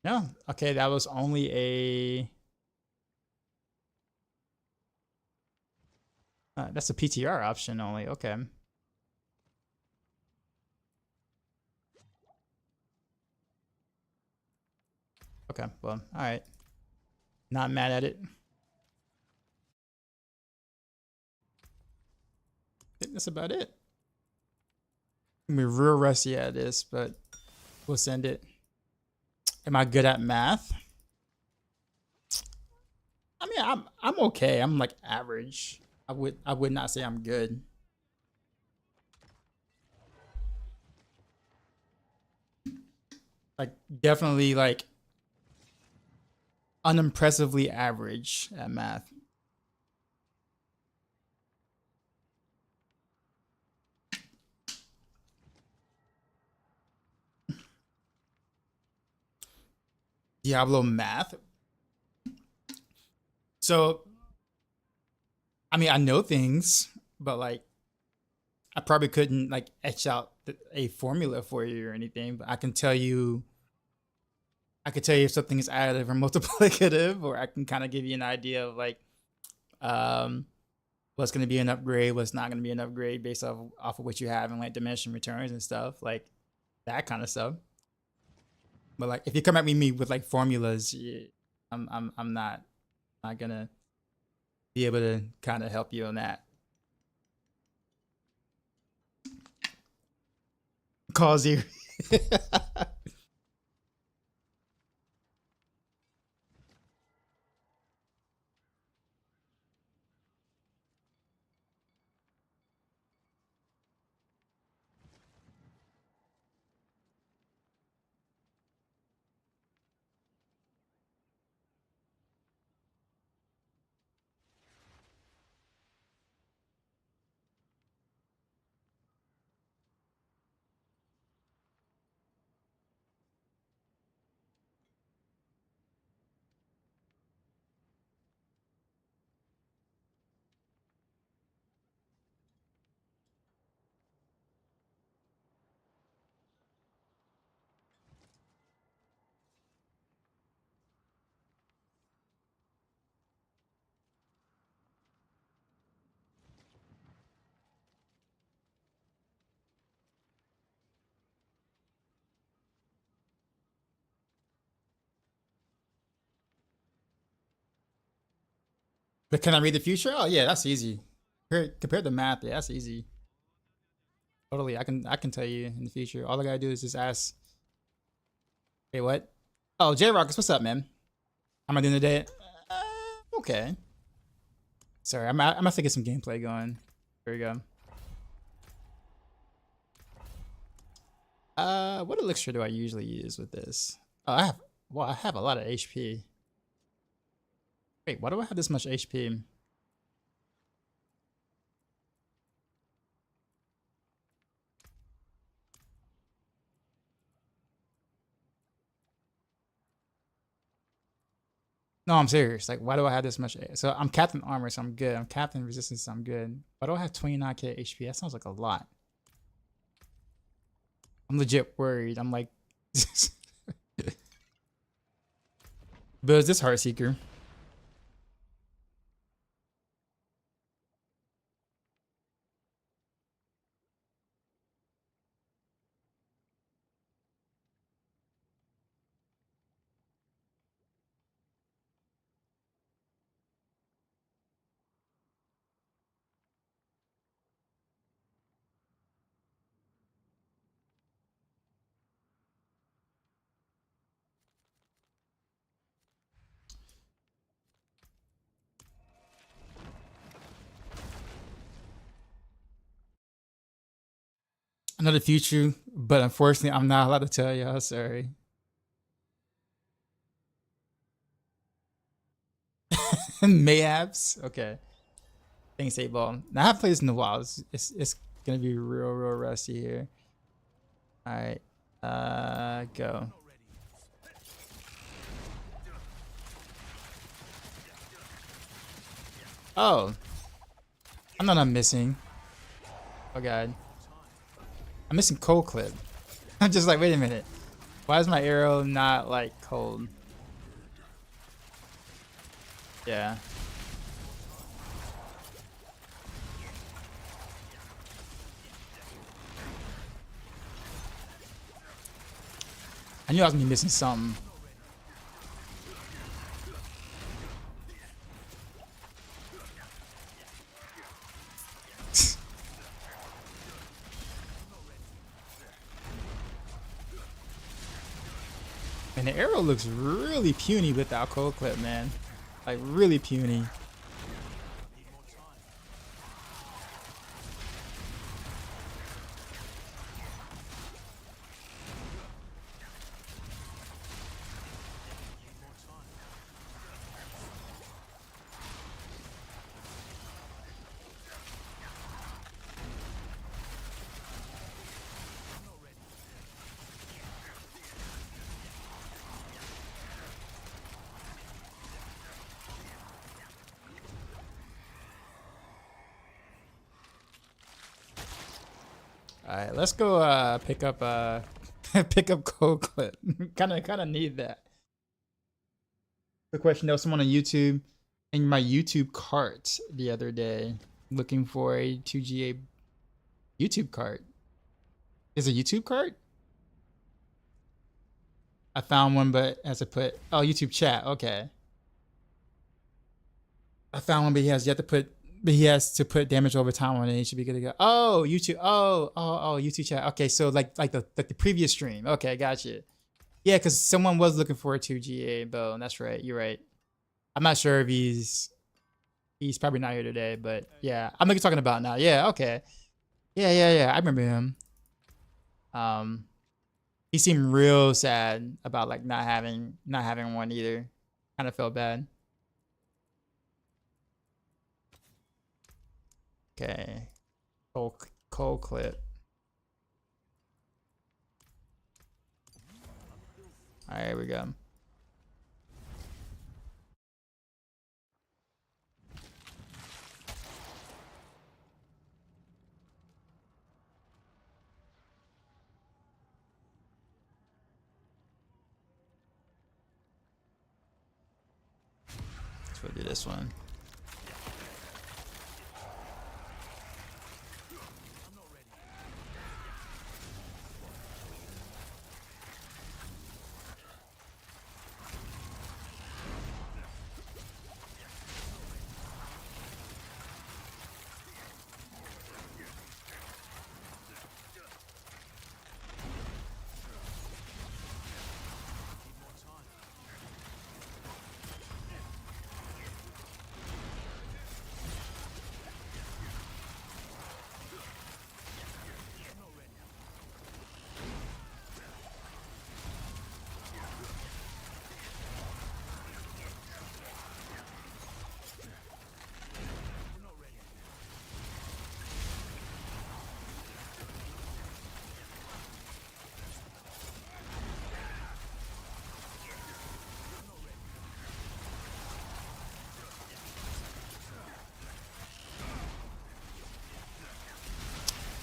no, okay, that was only a. That's a PTR option only. Okay. Okay. Well, all right. Not mad at it. I think that's about it. I'm gonna be real rusty at this, but we'll send it. Am I good at math? I mean, I'm okay. I'm like average. I would not say I'm good. Like definitely like unimpressively average at math. Diablo math. So, I mean, I know things, but like, I probably couldn't like etch out a formula for you or anything. But I can tell you, if something is additive or multiplicative, or I can kind of give you an idea of like, what's going to be an upgrade, what's not going to be an upgrade based off of what you have in like diminishing returns and stuff, like that kind of stuff. But like, if you come at me with like formulas, I'm not gonna be able to kind of help you on that. Cause you. But can I read the future? Oh yeah, that's easy. Compared to math, yeah, that's easy. Totally, I can tell you in the future. All I gotta do is just ask. Wait, what? Oh, J Rockets, what's up, man? How am I doing today? Okay. Sorry, I'm have to get some gameplay going. There we go. What elixir do I usually use with this? Oh, I have a lot of HP. Wait, why do I have this much HP? No, I'm serious. Like, why do I have this much? So I'm Captain Armor, so I'm good. I'm Captain Resistance, so I'm good. Why do I have 29k HP? That sounds like a lot. I'm legit worried. I'm like, but is this Heartseeker? I know the future, but unfortunately, I'm not allowed to tell y'all. Sorry. Mayhaps. Okay. Thanks, 8 Ball. Now I haven't played this in a while. It's gonna be real rusty here. All right. Go. Oh. I'm missing. Oh god. I'm missing cold clip. I'm just like, wait a minute. Why is my arrow not like cold? Yeah. I knew I was gonna be missing something. And the arrow looks really puny without cold clip, man. Like really puny. All right, let's go pick up pick up cold clip. kind of need that. The question, there was someone on YouTube in my YouTube cart the other day looking for a 2GA YouTube cart. Is a YouTube cart? I found one, but as I put, oh, YouTube chat. Okay. I found one, but he has yet to put, but he has to put damage over time on it. He should be good to go. Oh, YouTube. Oh, YouTube chat. Okay, so like the previous stream. Okay, gotcha. Yeah, because someone was looking for a 2GA bow. That's right. You're right. I'm not sure if he's probably not here today, but yeah, I'm like talking about now. Yeah, okay. Yeah. I remember him. He seemed real sad about like not having one either. Kind of felt bad. Okay. Cold clip. All right, here we go. Let's do this one.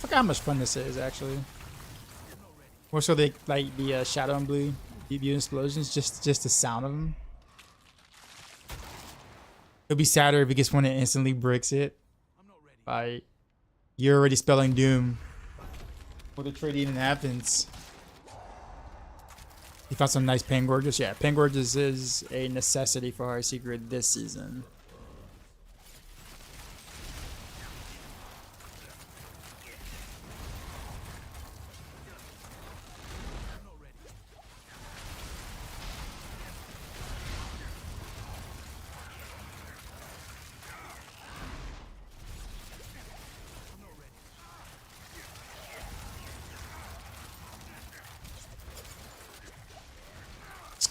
Look how much fun this is actually. More so they like the shadow and blue deep view explosions, just the sound of them. It'll be sadder if it gets one that instantly breaks it. By you're already spelling doom before the trade even happens. You found some nice Pangorges? Yeah, Pangorges is a necessity for Heartseeker this season.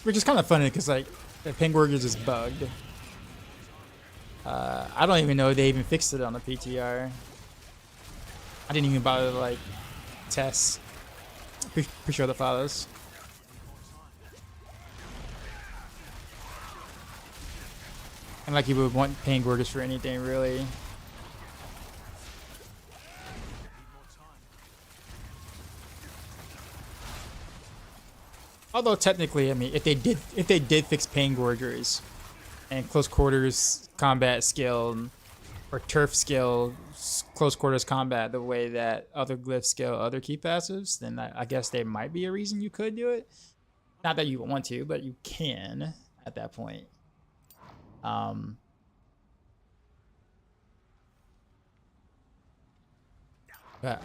Which is kind of funny because like the Pangorges is bugged. I don't even know if they even fixed it on the PTR. I didn't even bother to like test. Pretty sure the follows. And like you would want Pangorges for anything really. Although technically, I mean, if they did fix Pangorgers and close quarters combat skill or turf skill close quarters combat the way that other glyphs skill other key passives, then I guess there might be a reason you could do it. Not that you want to, but you can at that point. But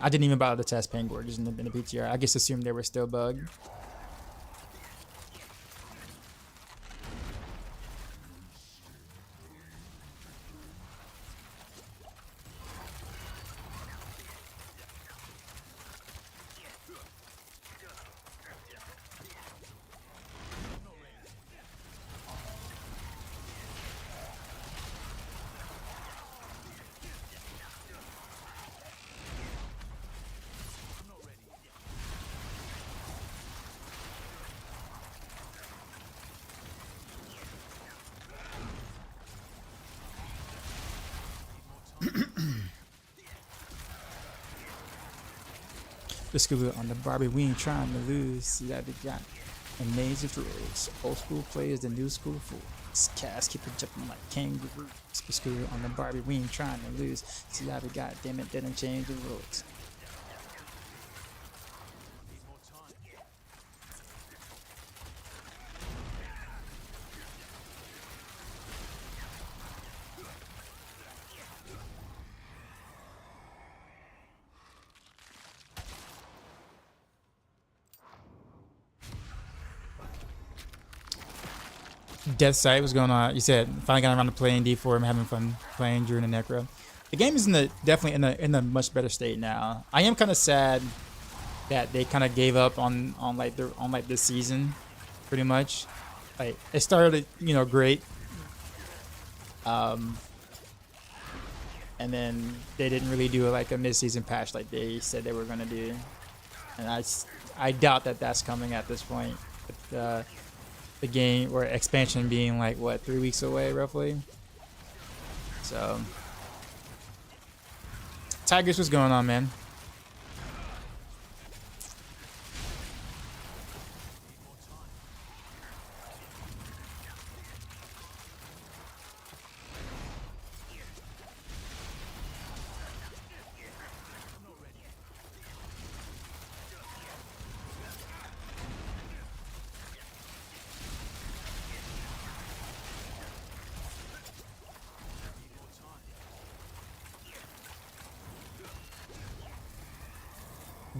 I didn't even bother to test Pangorgers in the PTR. I just assumed they were still bugged. The school on the Barbie, we ain't trying to lose. See that we got amazing Druids. Old school players, the new school fools. Cast keep it jumping like kangaroos. The school on the Barbie, we ain't trying to lose. See how we got, damn it, didn't change the rules. Death Sight was going on. You said finally got around to playing D4. I'm having fun playing Druid and Necro. The game is definitely in a much better state now. I am kind of sad that they kind of gave up on this season, pretty much. Like it started, great, and then they didn't really do like a mid-season patch like they said they were gonna do, and I doubt that that's coming at this point. But, the game or expansion being like what 3 weeks away roughly. So Tigers, what's going on, man?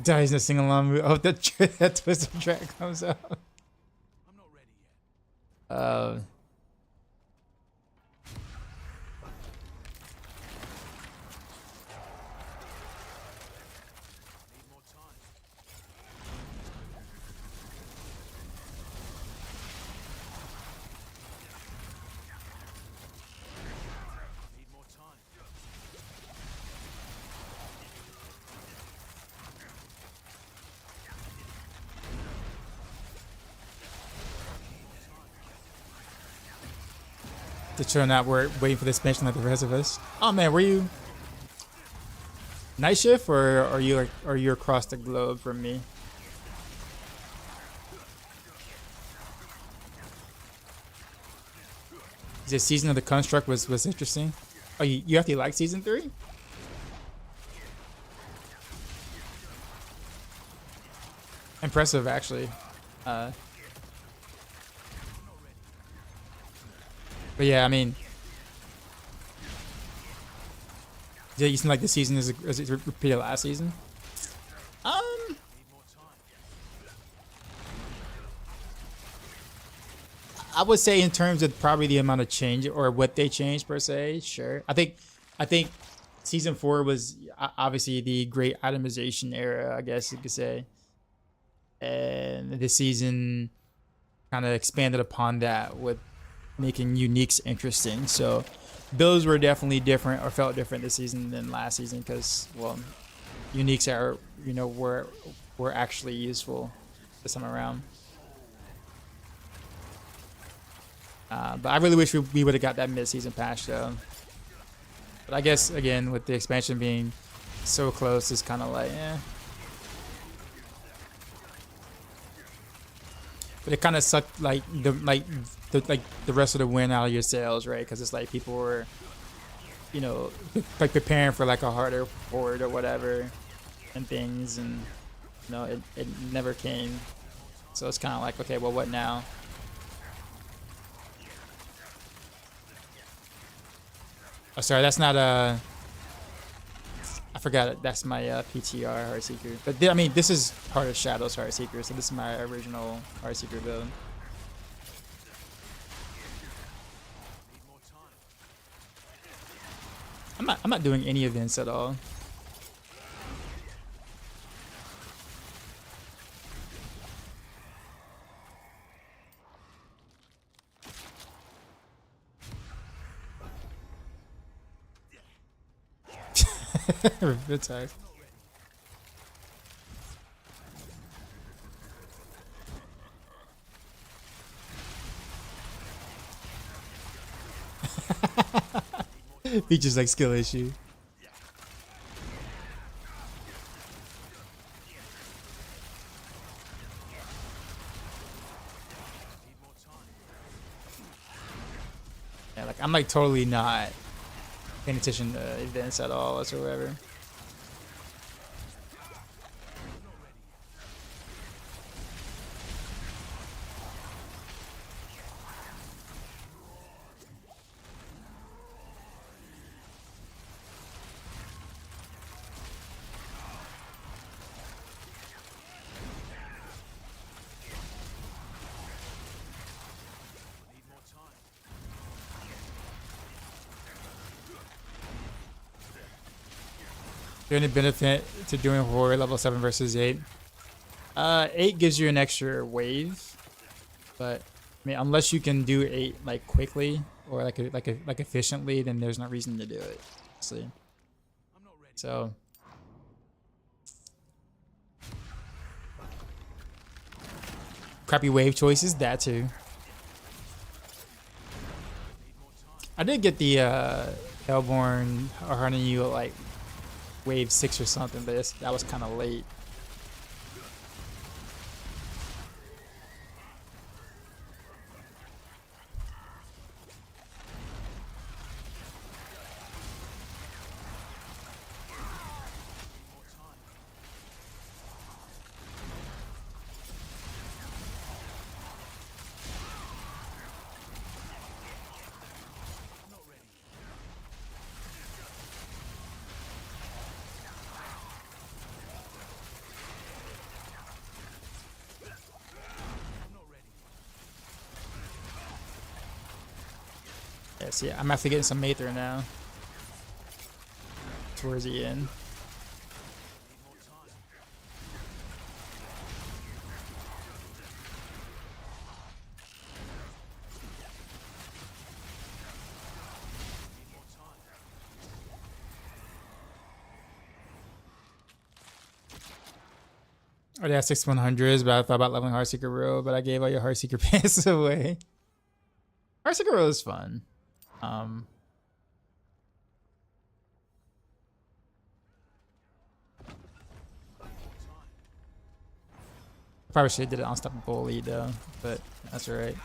Dies in a single long move. Oh, that twisted track comes out. I'm not ready yet. The children not waiting for the expansion like the rest of us. Oh man, were you? Night shift, or are you across the globe from me? The season of the construct was interesting. Oh, you actually like season 3? Impressive, actually. But yeah, I mean, yeah, you seem like the season is repeated last season. I would say in terms of probably the amount of change or what they changed per se. Sure, I think season 4 was obviously the great itemization era, I guess you could say, and this season kind of expanded upon that with making uniques interesting. So those were definitely different, or felt different this season than last season, because well, uniques are were actually useful this time around. But I really wish we would have got that mid-season patch though. But I guess again, with the expansion being so close, it's kind of like, eh. But it kind of sucked like the rest of the win out of your sales, right? Because it's like people were, like preparing for like a harder horde or whatever, and things, and it never came. So it's kind of like, okay, well, what now? Oh, sorry, that's not I forgot it. That's my PTR Heartseeker. But I mean, this is Heart of Shadows Heartseeker, so this is my original Heartseeker build. I'm not doing any events at all. Good time. Features like skill issue. Yeah, like I'm like totally not paying attention to events at all whatsoever. There any benefit to doing Horde level 7 versus 8? 8 gives you an extra wave, but I mean, unless you can do 8 like quickly or like efficiently, then there's no reason to do it. See, so crappy wave choices, that too. I did get the Hellborn hardening you at like wave 6 or something, but that was kind of late. Yeah, see, I'm actually getting some Mather now. Towards the end. Oh, yeah, 6100s, but I thought about leveling Heartseeker Road, but I gave all your Heartseeker pants away. Heartseeker Road is fun. Probably should have did an unstoppable lead though, but that's alright.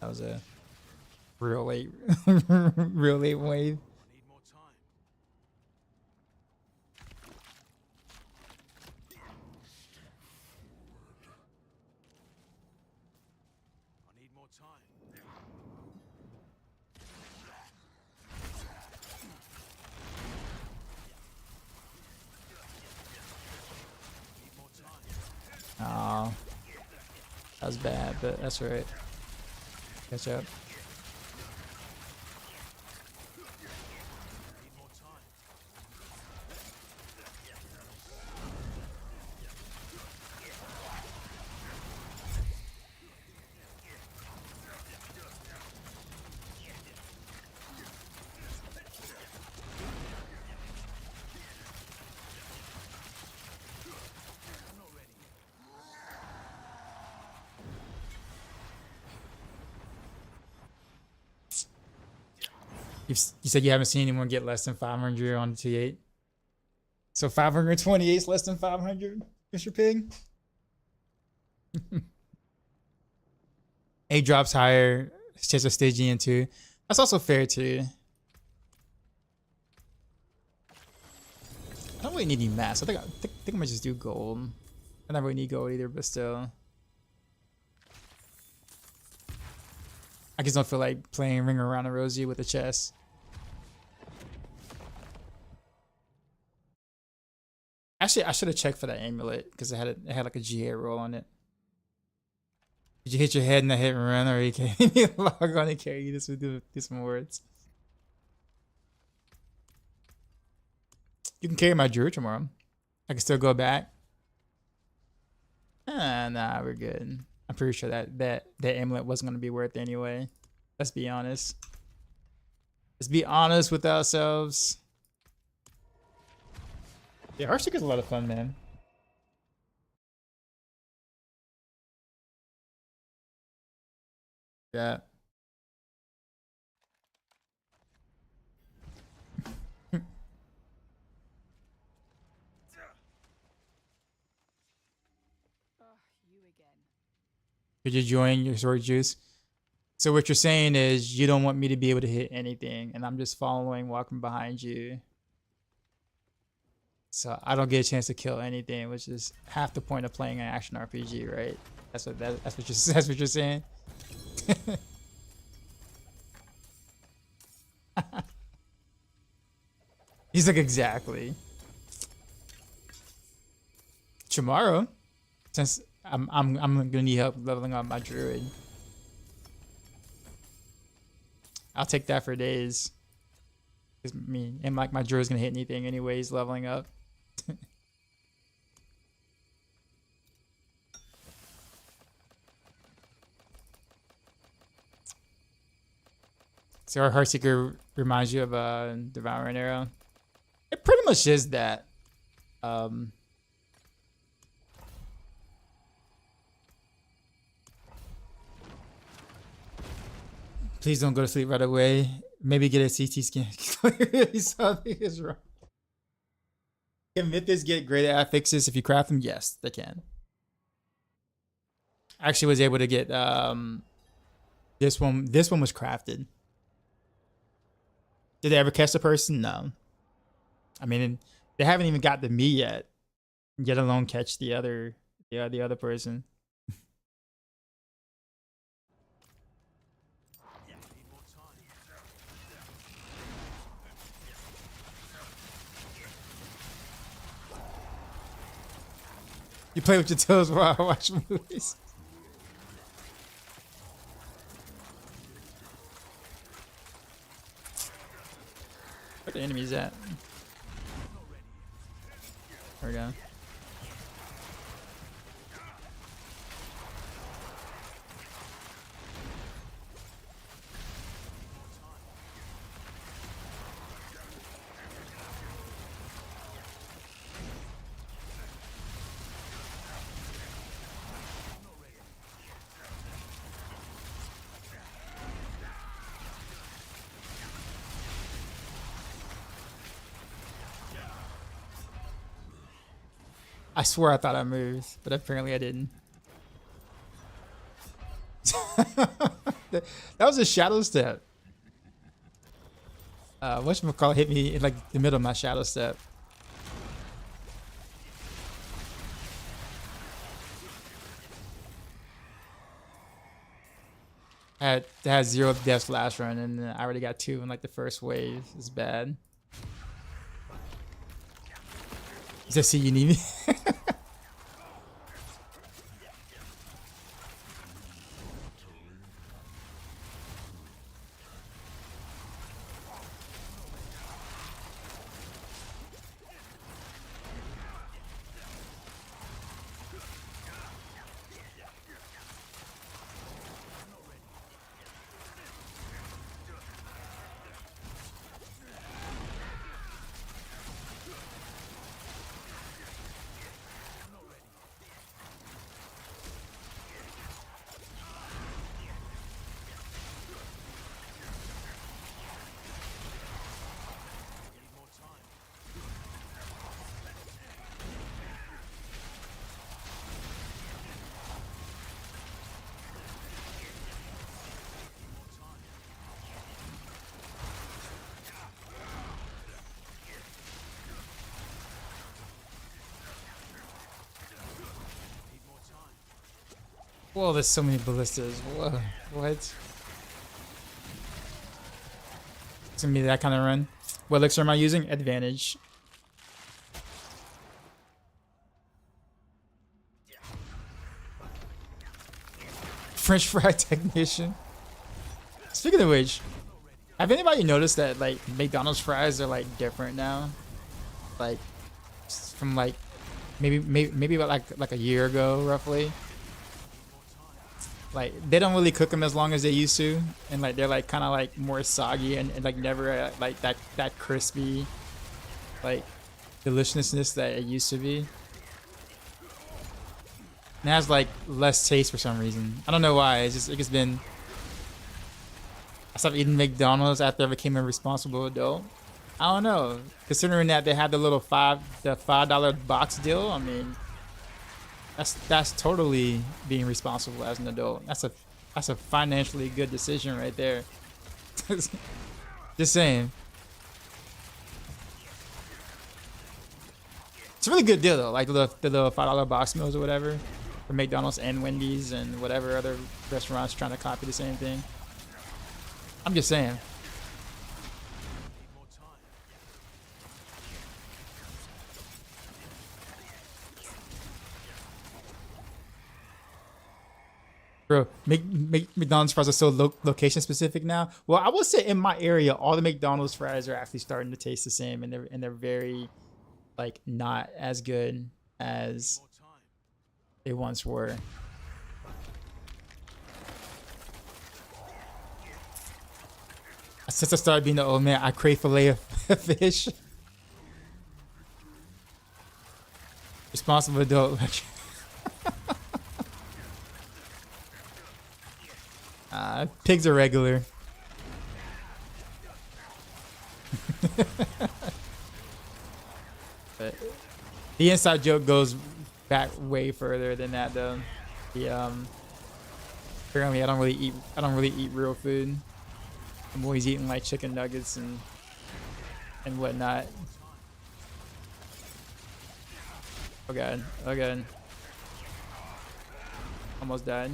That was a real late, real late wave. Oh, that was bad, but that's alright. Catch up. You said you haven't seen anyone get less than 500 on the T8. So 528 is less than 500, Mr. Pig? A drops higher, it's just a Stygian too. That's also fair too. I don't really need any mass. I think I might just do gold. I don't really need gold either, but still. I just don't feel like playing Ring Around a Rosie with a chest. Actually, I should have checked for that amulet because it had like a GA roll on it. Did you hit your head in the hit and run, or you can log on and carry you? This would do some words. You can carry my Druid tomorrow. I can still go back. Nah, we're good. I'm pretty sure that amulet wasn't gonna be worth it anyway. Let's be honest. Let's be honest with ourselves. Yeah, Heartseeker's a lot of fun, man. Yeah. You again. Could you join your sword juice? So what you're saying is you don't want me to be able to hit anything, and I'm just following, walking behind you. So I don't get a chance to kill anything, which is half the point of playing an action RPG, right? That's what you're saying. He's like, exactly. Tomorrow, since I'm gonna need help leveling up my Druid. I'll take that for days. Cause and like my Druid's gonna hit anything anyways, leveling up. So our Heartseeker reminds you of a Devouring Arrow. It pretty much is that. Please don't go to sleep right away. Maybe get a CT scan. Clearly something is wrong. Can Mythos get great affixes if you craft them? Yes, they can. I actually was able to get this one. This one was crafted. Did they ever catch the person? No. I mean, they haven't even got to me yet. Let alone catch the other person. You play with your toes while I watch movies. Where the enemies at? There we go. I swear I thought I moved, but apparently I didn't. That was a shadow step. Whatchamacallit hit me in like the middle of my shadow step. I had 0 deaths last run, and I already got 2 in like the first wave. It's bad. Just see you need me. Whoa, there's so many ballistas. Whoa, what? It's gonna be that kind of run. What elixir am I using? Advantage. French fry technician. Speaking of which, have anybody noticed that like McDonald's fries are like different now? Like from like maybe about like a year ago roughly. Like they don't really cook them as long as they used to, and like they're like kind of like more soggy and like never like that crispy like deliciousness that it used to be. And it has like less taste for some reason. I don't know why. It's just been. I stopped eating McDonald's after I became a responsible adult. I don't know. Considering that they had the little $5 box deal, I mean. That's totally being responsible as an adult. That's a financially good decision right there. Just saying. It's a really good deal though, like the little $5 box meals or whatever for McDonald's and Wendy's and whatever other restaurants trying to copy the same thing. I'm just saying. Bro, McDonald's fries are so location specific now. Well, I will say in my area, all the McDonald's fries are actually starting to taste the same, and they're very, like, not as good as they once were. Since I started being the old man, I crave filet of fish. Responsible adult. Pigs are regular. But the inside joke goes back way further than that, though. The apparently I don't really eat real food. I'm always eating like chicken nuggets and whatnot. Oh god. Oh god. Almost died.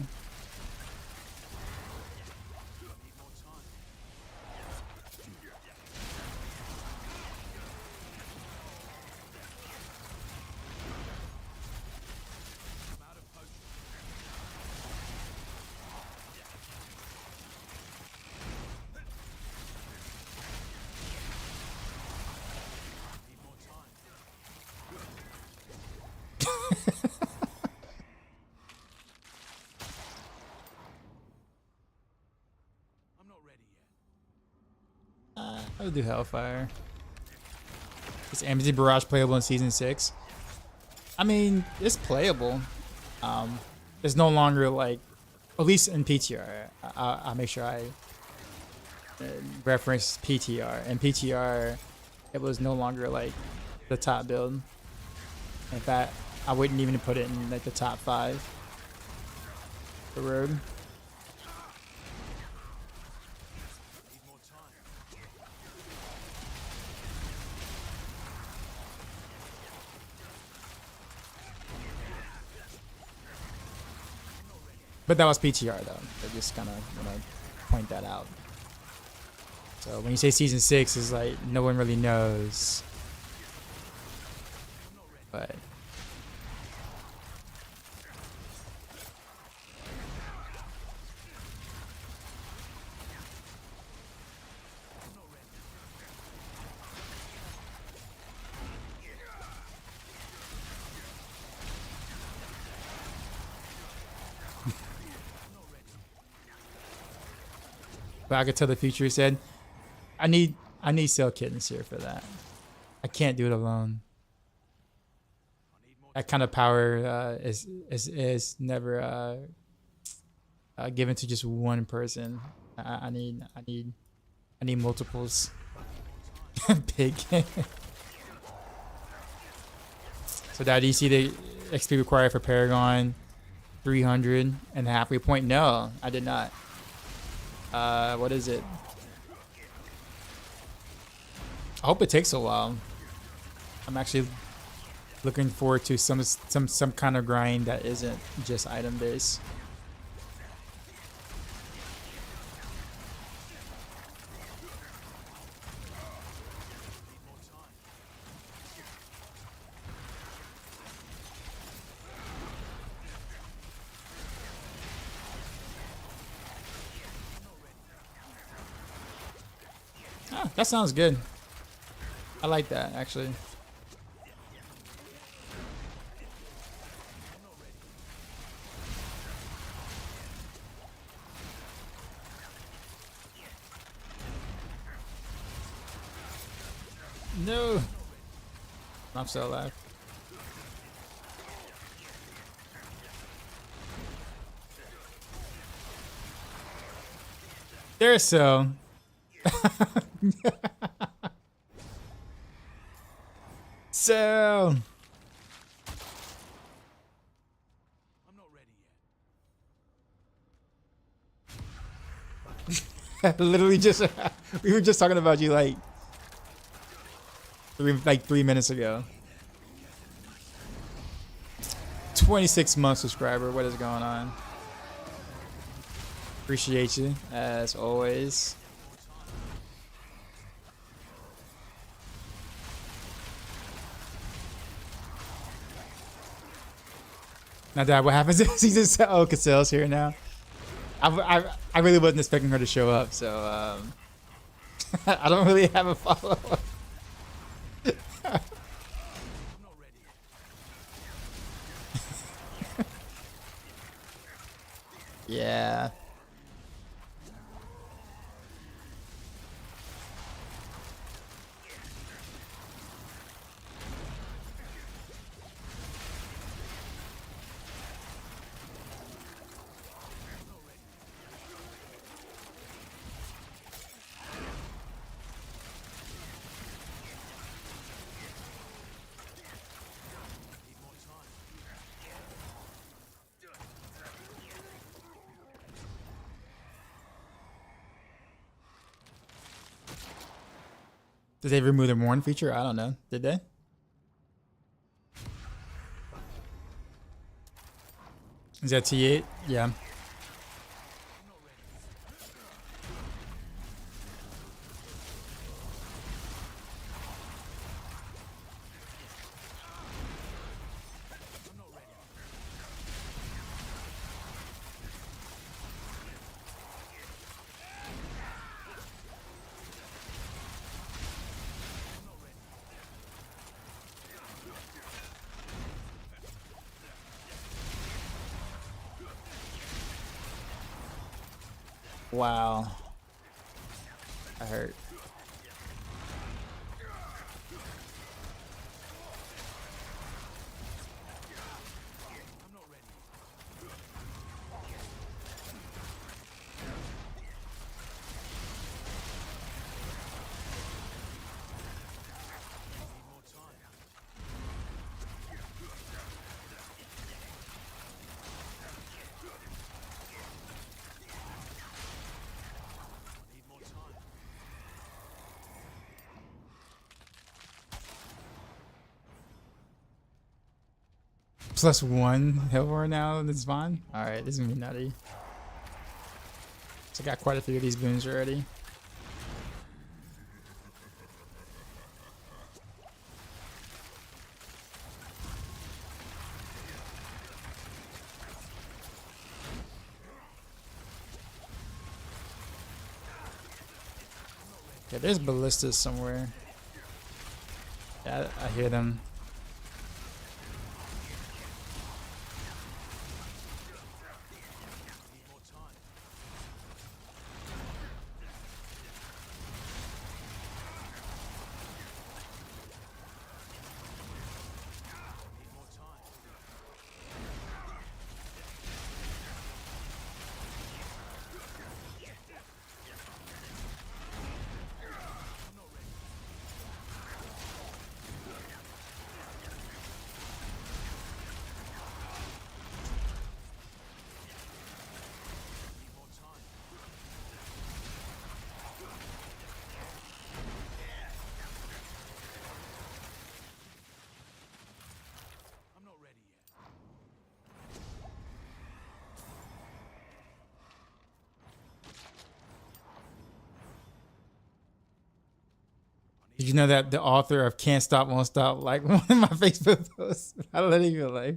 I'll do Hellfire. Is Amnesty Barrage playable in Season 6? I mean, it's playable. It's no longer like, at least in PTR. I'll make sure I reference PTR. In PTR, it was no longer like the top build. In fact, I wouldn't even put it in like the top 5. The road. But that was PTR though. I just kind of want to point that out. So when you say Season 6, is like no one really knows. But I could tell the future. He said, I need Cell Kittens here for that. I can't do it alone. That kind of power is never given to just one person. I need multiples. Big. So Dad, do you see the XP required for Paragon? 300 and a halfway point? No, I did not. What is it? I hope it takes a while. I'm actually looking forward to some kind of grind that isn't just item based. Ah, that sounds good. I like that actually. No, I'm still alive. There's so. So. I'm not ready yet. Literally just we were just talking about you like 3 minutes ago. 26-month subscriber. What is going on? Appreciate you as always. Now, Dad, what happens if Season 7? Oh, Cassell's here now. I really wasn't expecting her to show up, so I don't really have a follow-up. Yeah. Did they remove the Mourn feature? I don't know. Did they? Is that T8? Yeah. Wow. I hurt. +1 health bar now in this Vaughn. Alright, this is gonna be nutty. So I got quite a few of these boons already. Yeah, there's ballistas somewhere. Yeah, I hear them. Did you know that the author of Can't Stop, Won't Stop, like one of my Facebook posts? I let it go like.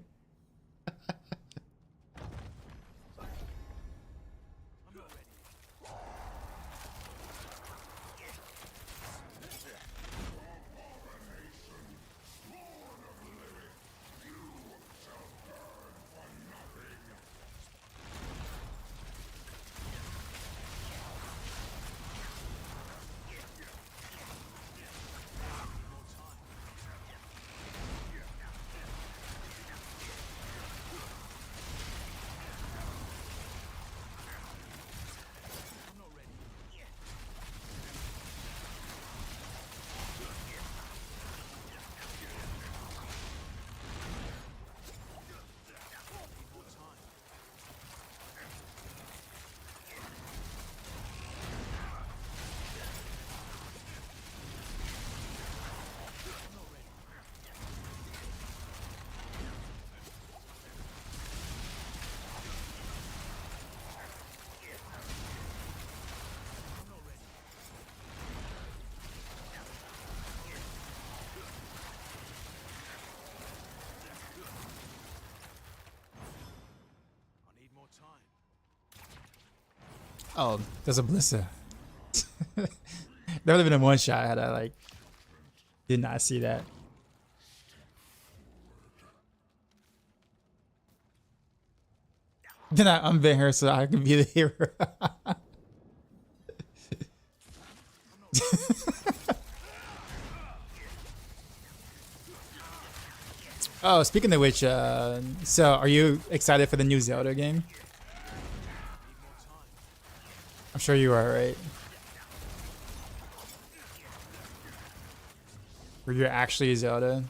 Oh, there's a Blissa. That would have been a one shot had I like did not see that. Then I unban her so I can be the hero. Oh, speaking of which, so are you excited for the new Zelda game? I'm sure you are, right? Where you're actually Zelda.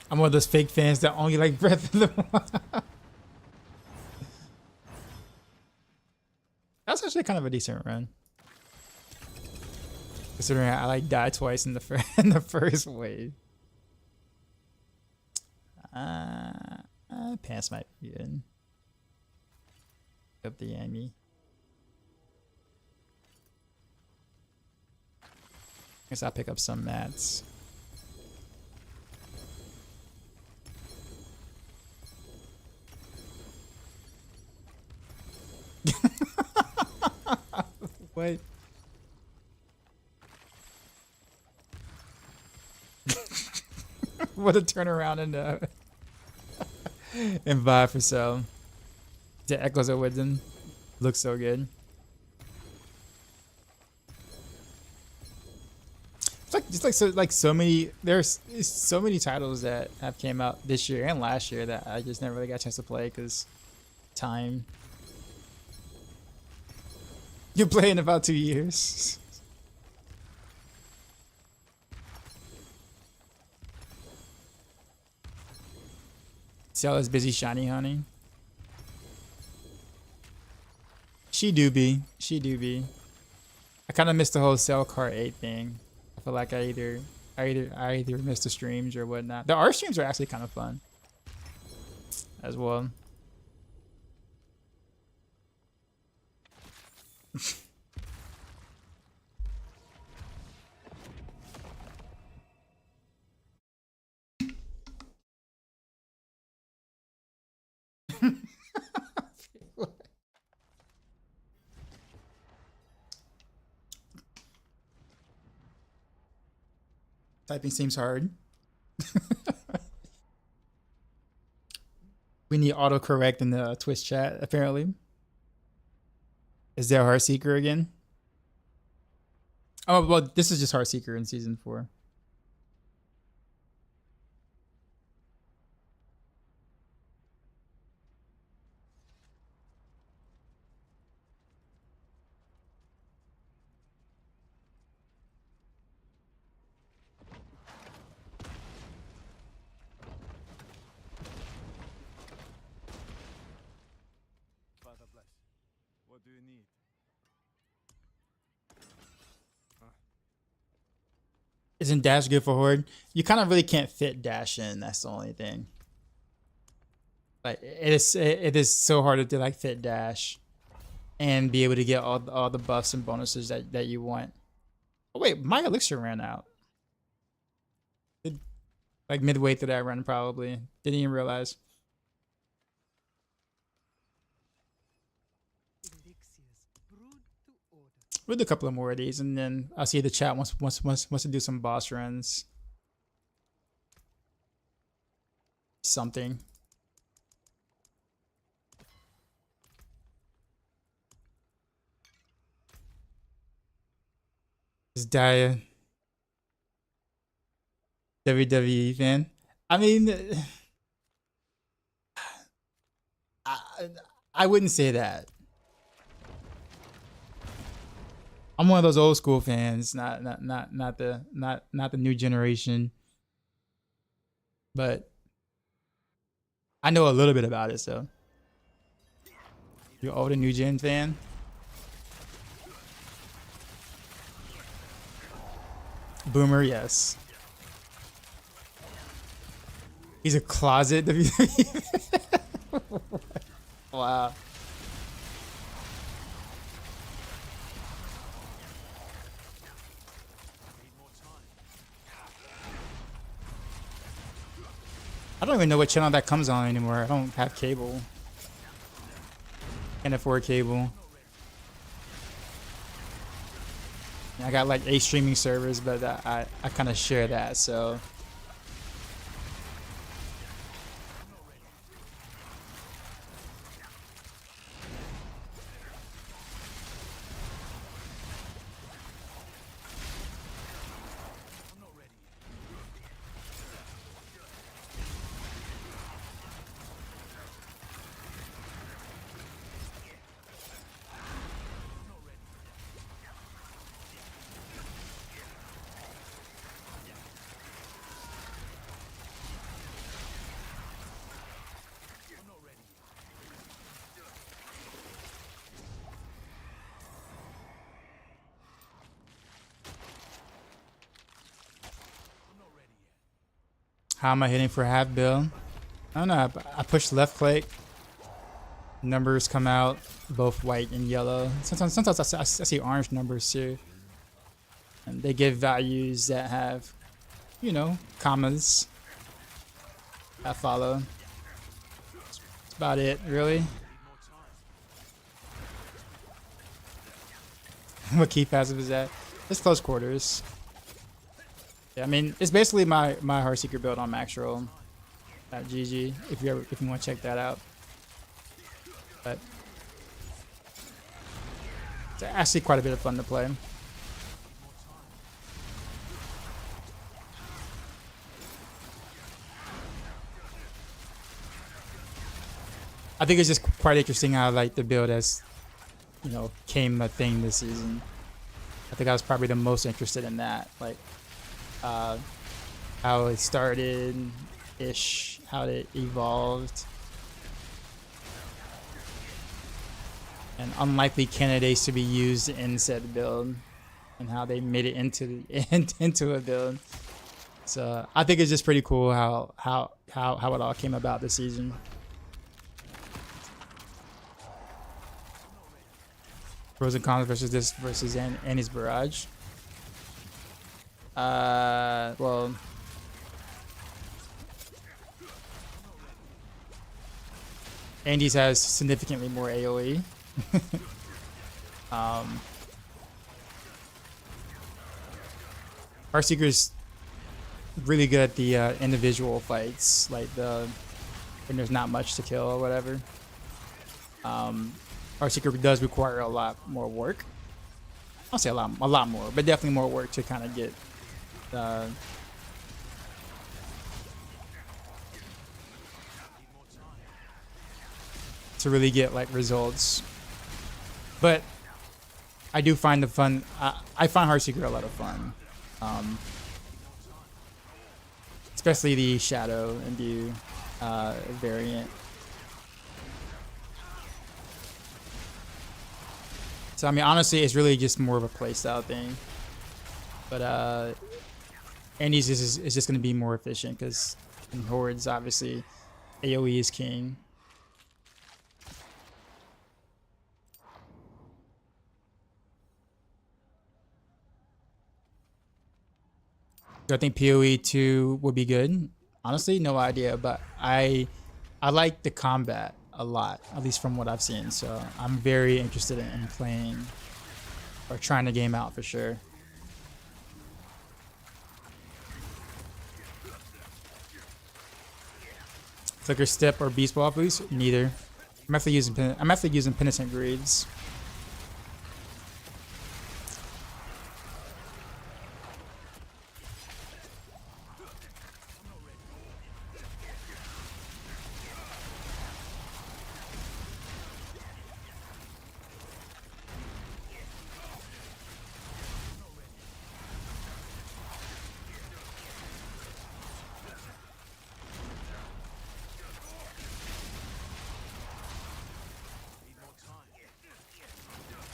I'm one of those fake fans that only like Breath of the Wild. That's actually kind of a decent run, considering I like died twice in the in the first wave. Pants might be good. Up the Amy. Guess I'll pick up some mats. What? What a turnaround and vibe for so. The Echoes of Wisdom looks so good. It's like so many. There's so many titles that have came out this year and last year that I just never really got a chance to play because time. You'll play in about 2 years. See all this busy shiny honey. She do be. I kind of missed the whole Cell Cart 8 thing. I feel like I either missed the streams or whatnot. The art streams are actually kind of fun as well. Typing seems hard. We need autocorrect in the Twitch chat, apparently. Is there Heartseeker again? Oh, well, this is just Heartseeker in season 4. Isn't dash good for Horde? You kind of really can't fit dash in. That's the only thing. Like it is so hard to do, like fit dash and be able to get all the buffs and bonuses that you want. Oh wait, my elixir ran out. Like midway through that run, probably didn't even realize. We'll do a couple of more of these, and then I'll see the chat wants to do some boss runs. Something. Is Daya WWE fan? I mean, I wouldn't say that. I'm one of those old school fans, not the new generation. But I know a little bit about it, so. You're old and new gen fan? Boomer, yes. He's a closet WWE. Wow. I don't even know what channel that comes on anymore. I don't have cable. Can't afford cable. I got like 8 streaming servers, but I kind of share that, so. How am I hitting for half build? I don't know. I push left click. Numbers come out both white and yellow. Sometimes I see orange numbers too. And they give values that have, you know, commas that follow. That's about it, really. What key passive is that? It's close quarters. Yeah, I mean, it's basically my Heartseeker build on Maxroll at GG. If you want to check that out. But it's actually quite a bit of fun to play. I think it's just quite interesting how like the build has, you know, came a thing this season. I think I was probably the most interested in that, like how it started, ish, how it evolved, and unlikely candidates to be used in said build, and how they made it into a build. So I think it's just pretty cool how it all came about this season. Pros and cons versus Annie's Barrage. Well, Andy's has significantly more AoE. Heartseeker's really good at the individual fights, like when there's not much to kill or whatever. Heartseeker does require a lot more work. I'll say a lot more, but definitely more work to kind of get to really get like results. But I do find the fun. I find Heartseeker a lot of fun, especially the Shadow Imbue variant. So I mean, honestly, it's really just more of a playstyle thing. But Andy's is just going to be more efficient because in Hordes, obviously, AoE is king. Do I think PoE 2 would be good? Honestly, no idea, but I like the combat a lot, at least from what I've seen. So I'm very interested in playing or trying to game out for sure. Flicker Step or Beast Ball boost? Neither. I'm actually using Penitent Greaves.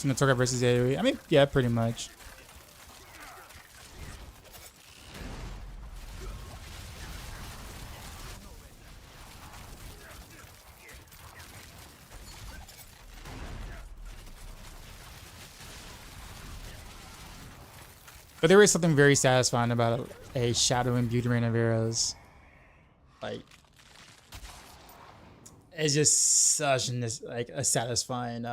Minotaur versus AoE. I mean, yeah, pretty much. But there is something very satisfying about a Shadow Imbued Rain of Arrows. Like, it's just such like a satisfying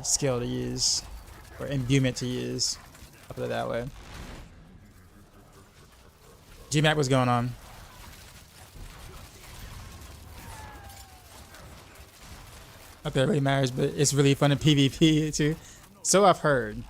skill to use, or imbuement to use. I'll put it that way. GMAC, what's going on? Not that it really matters, but it's really fun in PvP too. So I've heard.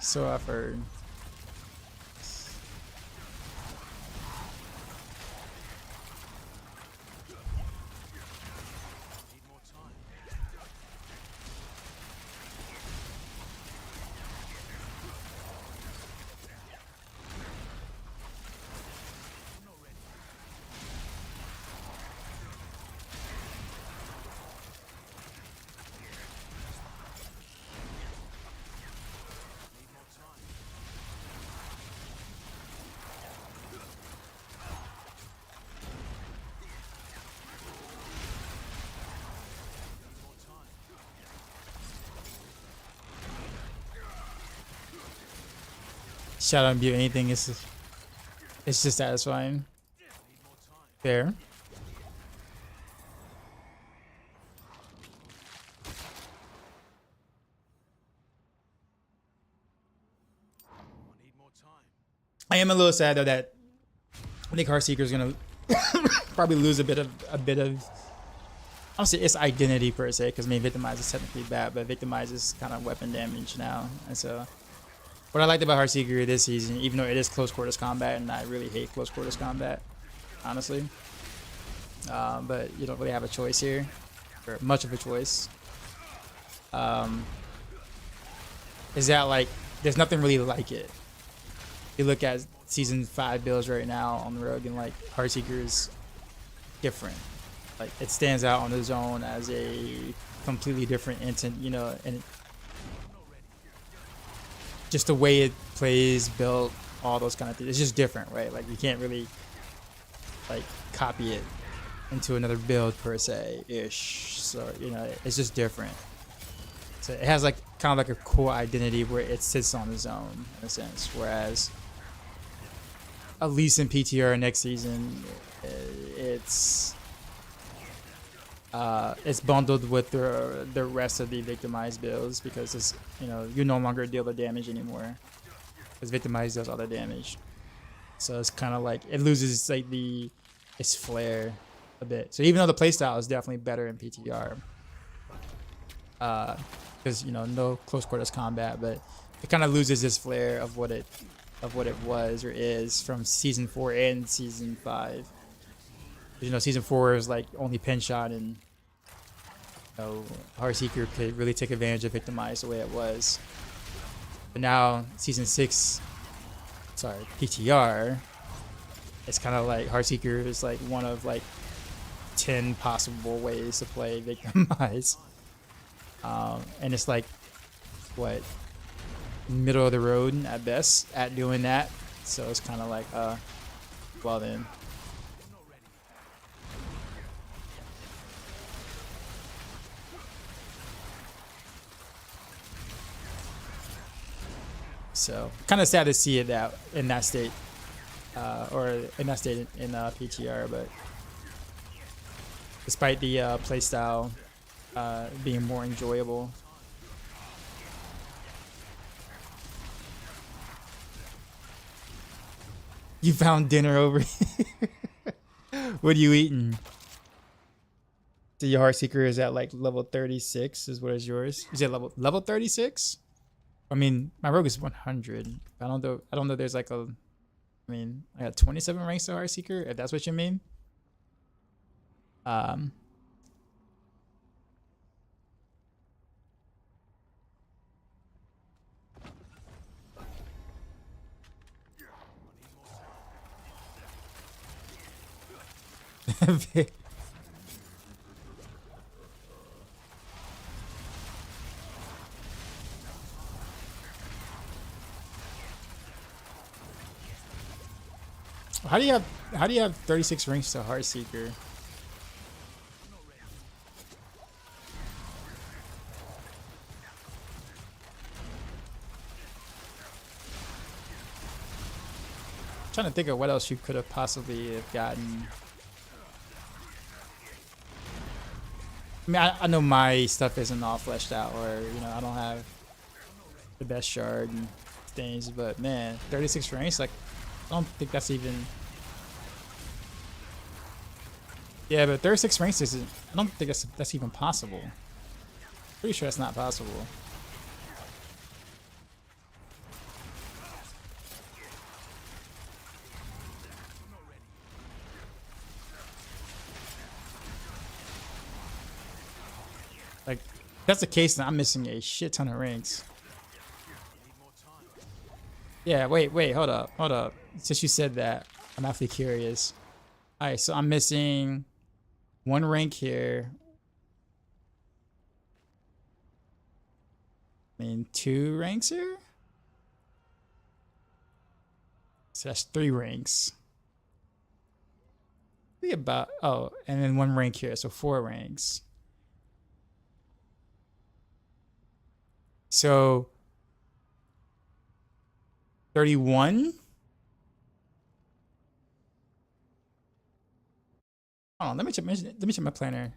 Shout out and view anything is it's just satisfying. Fair. I am a little sad though that I think Heartseeker is gonna probably lose a bit of I don't say its identity per se, because I mean Victimize is technically bad, but Victimize is kind of weapon damage now. And so what I liked about Heartseeker this season, even though it is close quarters combat, and I really hate close quarters combat, honestly. But you don't really have a choice here, or much of a choice. Is that like there's nothing really like it. You look at season 5 builds right now on the rogue, and like Heartseeker is different. Like it stands out on its own as a completely different intent, you know, and just the way it plays, built, all those kind of things. It's just different, right? Like you can't really like copy it into another build per se ish. So you know, it's just different. So it has like kind of like a cool identity where it sits on its own in a sense, whereas at least in PTR next season, it's bundled with the rest of the Victimized builds, because it's, you know, you no longer deal the damage anymore, because Victimized does all the damage. So it's kind of like it loses like its flair a bit. So even though the playstyle is definitely better in PTR, because you know no close quarters combat, but it kind of loses its flair of what it was or is from season 4 and season 5. You know, season 4 is like only pin shot, and you know, Heartseeker could really take advantage of Victimize the way it was. But now season 6, sorry, PTR, it's kind of like Heartseeker is like one of like 10 possible ways to play Victimize, and it's like what, middle of the road at best at doing that. So it's kind of like well then. So kind of sad to see it that in that state, or in that state in PTR. But despite the playstyle being more enjoyable, you found dinner over here. What are you eating? So your Heartseeker is at like level 36 is what is yours? Is it level 36? I mean, my rogue is 100. I don't know there's like a, I mean, I got 27 ranks to Heartseeker, if that's what you mean. How do you have 36 ranks to Heartseeker? Trying to think of what else you could have possibly have gotten. I mean, I know my stuff isn't all fleshed out, or you know, I don't have the best shard and things, but man, 36 ranks, like I don't think that's even. Yeah, but 36 ranks isn't. I don't think that's even possible. Pretty sure that's not possible. Like, if that's the case, then I'm missing a shit ton of ranks. Yeah, wait, hold up. Since you said that, I'm actually curious. Alright, so I'm missing 1 rank here. I mean, 2 ranks here? So that's 3 ranks. Be about, oh, and then 1 rank here, so 4 ranks. So 31? Hold on, let me check my planner.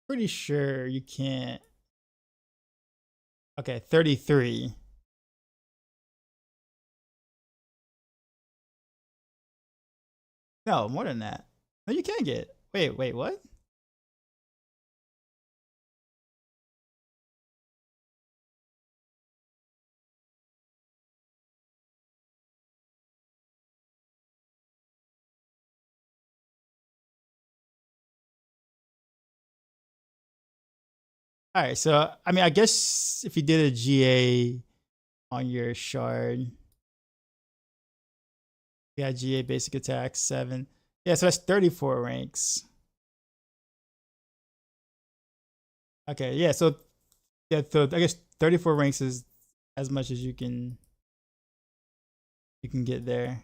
Pretty sure you can't. Okay, 33. No, more than that. No, you can get. Wait, what? All right, so I mean, I guess if you did a GA on your shard, yeah, GA basic attack 7. Yeah, so that's 34 ranks. Okay, yeah, so I guess 34 ranks is as much as you can get there.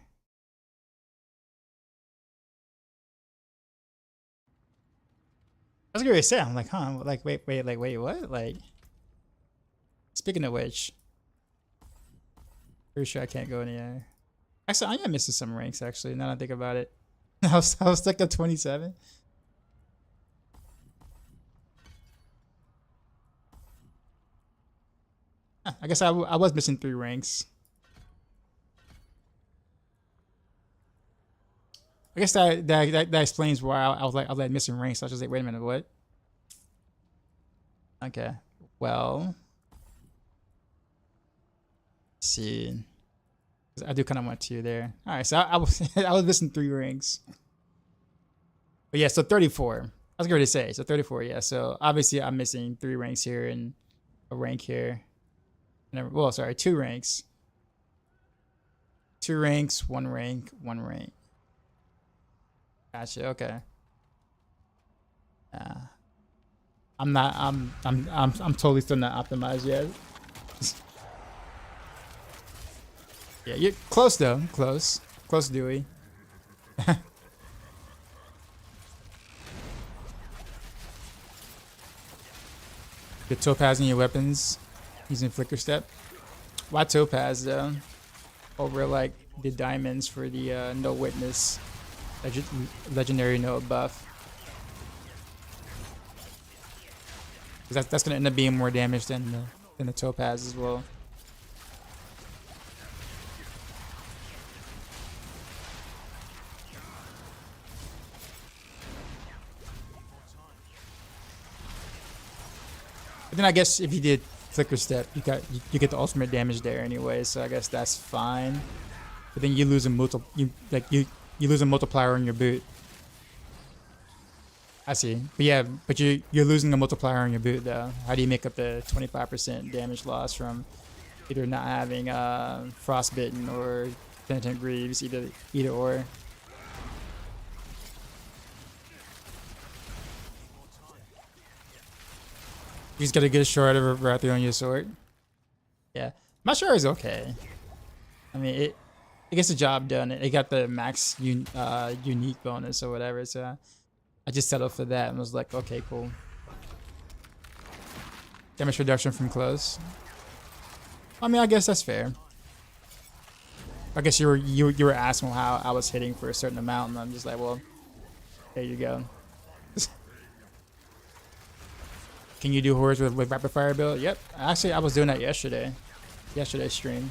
I was gonna say, I'm like, huh? Like, wait, what? Like, speaking of which, pretty sure I can't go anywhere. Actually, I am missing some ranks. Actually, now that I think about it, I was stuck at 27. I guess I was missing 3 ranks. I guess that explains why I was like missing ranks. So I was just like, wait a minute, what? Okay, well, let's see, I do kind of want to there. All right, so I was I was missing 3 ranks. But yeah, so 34. I was going to say, so 34. Yeah, so obviously I'm missing 3 ranks here and a rank here. And well, sorry, 2 ranks. 2 ranks, 1 rank, 1 rank. Gotcha. Okay. I'm totally still not optimized yet. Yeah, you're close though. Close, Dewey. Get topaz in your weapons using flicker step. Why topaz though? Over like the diamonds for the no witness legendary no buff. That's gonna end up being more damage than the topaz as well. But then I guess if you did flicker step, you get the ultimate damage there anyway, so I guess that's fine. But then you lose a you lose a multiplier in your boot. I see. But yeah, but you're losing a multiplier on your boot though. How do you make up the 25% damage loss from either not having frostbitten or penitent greaves, either or? You just got a good short of a Rathiel on your sword. Yeah, my short is okay. I mean, it gets the job done. It got the max unique bonus or whatever, so I just settled for that and was like, okay, cool. Damage reduction from close. I mean, I guess that's fair. I guess you were asking how I was hitting for a certain amount, and I'm just like, well, there you go. Can you do hordes with rapid fire build? Yep. Actually, I was doing that yesterday. Yesterday's stream.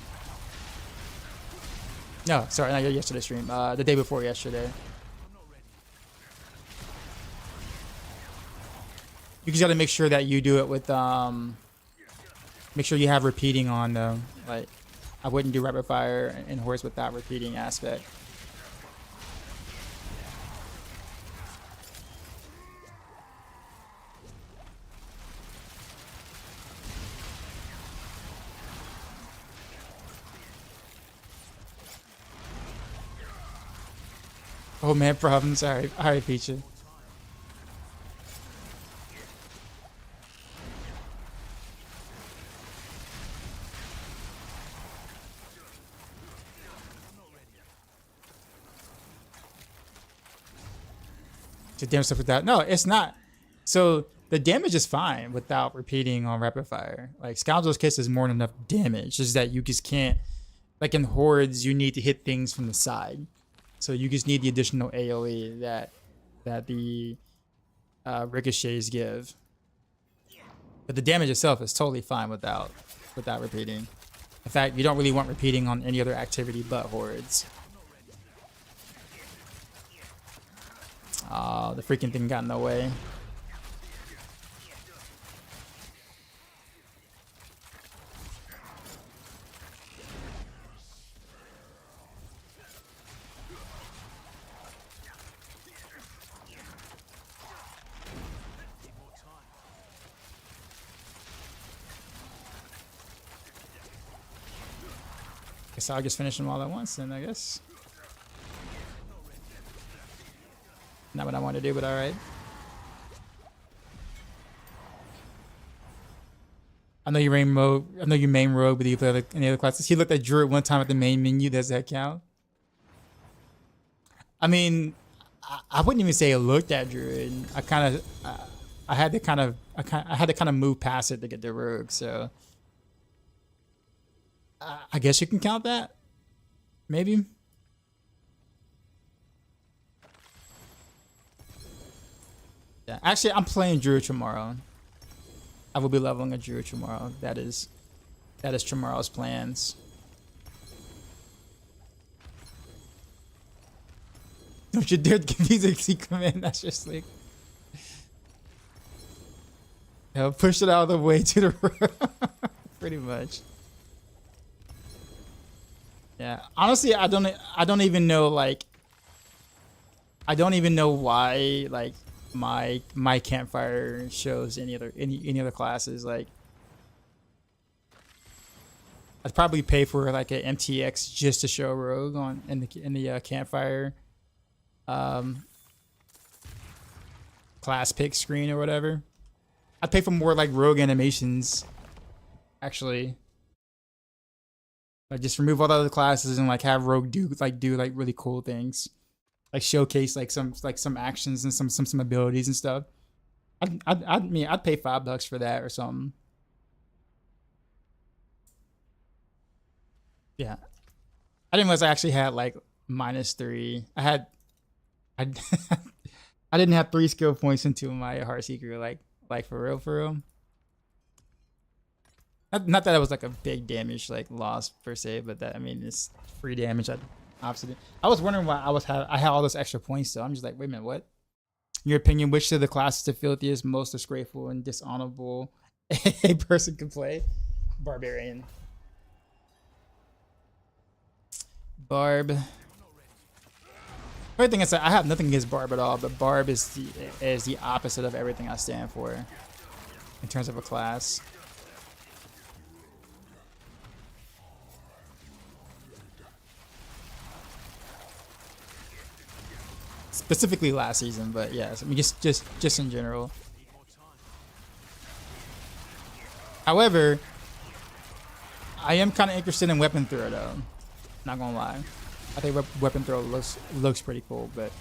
No, sorry, not yesterday's stream. The day before yesterday. You just got to make sure that you do it with make sure you have repeating on though. Like, I wouldn't do rapid fire in hordes without repeating aspect. Oh man, problem. Sorry, Peachy. To damage stuff with that. No, it's not. So the damage is fine without repeating on rapid fire. Like Scoundrel's Kiss is more than enough damage. Just that you just can't like in Hordes, you need to hit things from the side. So you just need the additional AoE that the ricochets give. But the damage itself is totally fine without repeating. In fact, you don't really want repeating on any other activity but Hordes. Oh, the freaking thing got in the way. Guess I'll just finish them all at once then, I guess. Not what I want to do, but alright. I know you main rogue, but you play any other classes. He looked at Druid one time at the main menu. Does that count? I mean, I wouldn't even say I looked at Druid. I had to kind of move past it to get the rogue. So I guess you can count that. Maybe. Yeah, actually, I'm playing Druid tomorrow. I will be leveling a Druid tomorrow. That is tomorrow's plans. Don't you dare give me the command. That's just like, push it out of the way to the right. Pretty much. Yeah, honestly, I don't even know, like, I don't even know why, like, my campfire shows any other classes. Like, I'd probably pay for like an MTX just to show rogue on in the campfire class pick screen or whatever. I'd pay for more like rogue animations, actually. Like, just remove all the other classes and like have rogue do really cool things. Like showcase like some actions and some abilities and stuff. I'd pay $5 for that or something. Yeah, I didn't realize I actually had like -3. I didn't have 3 skill points into my Heartseeker. Like for real. Not that it was like a big damage like loss per se, but that, I mean, it's free damage. Obviously, I was wondering why I had all those extra points. So I'm just like, wait a minute, what? In your opinion, which of the classes the filthiest, most disgraceful, and dishonorable a person can play? Barbarian. Barb. Only thing is, I have nothing against Barb at all, but Barb is the opposite of everything I stand for in terms of a class. Specifically last season, but yes, I mean just in general. However, I am kind of interested in weapon throw though. Not gonna lie, I think weapon throw looks pretty cool, but.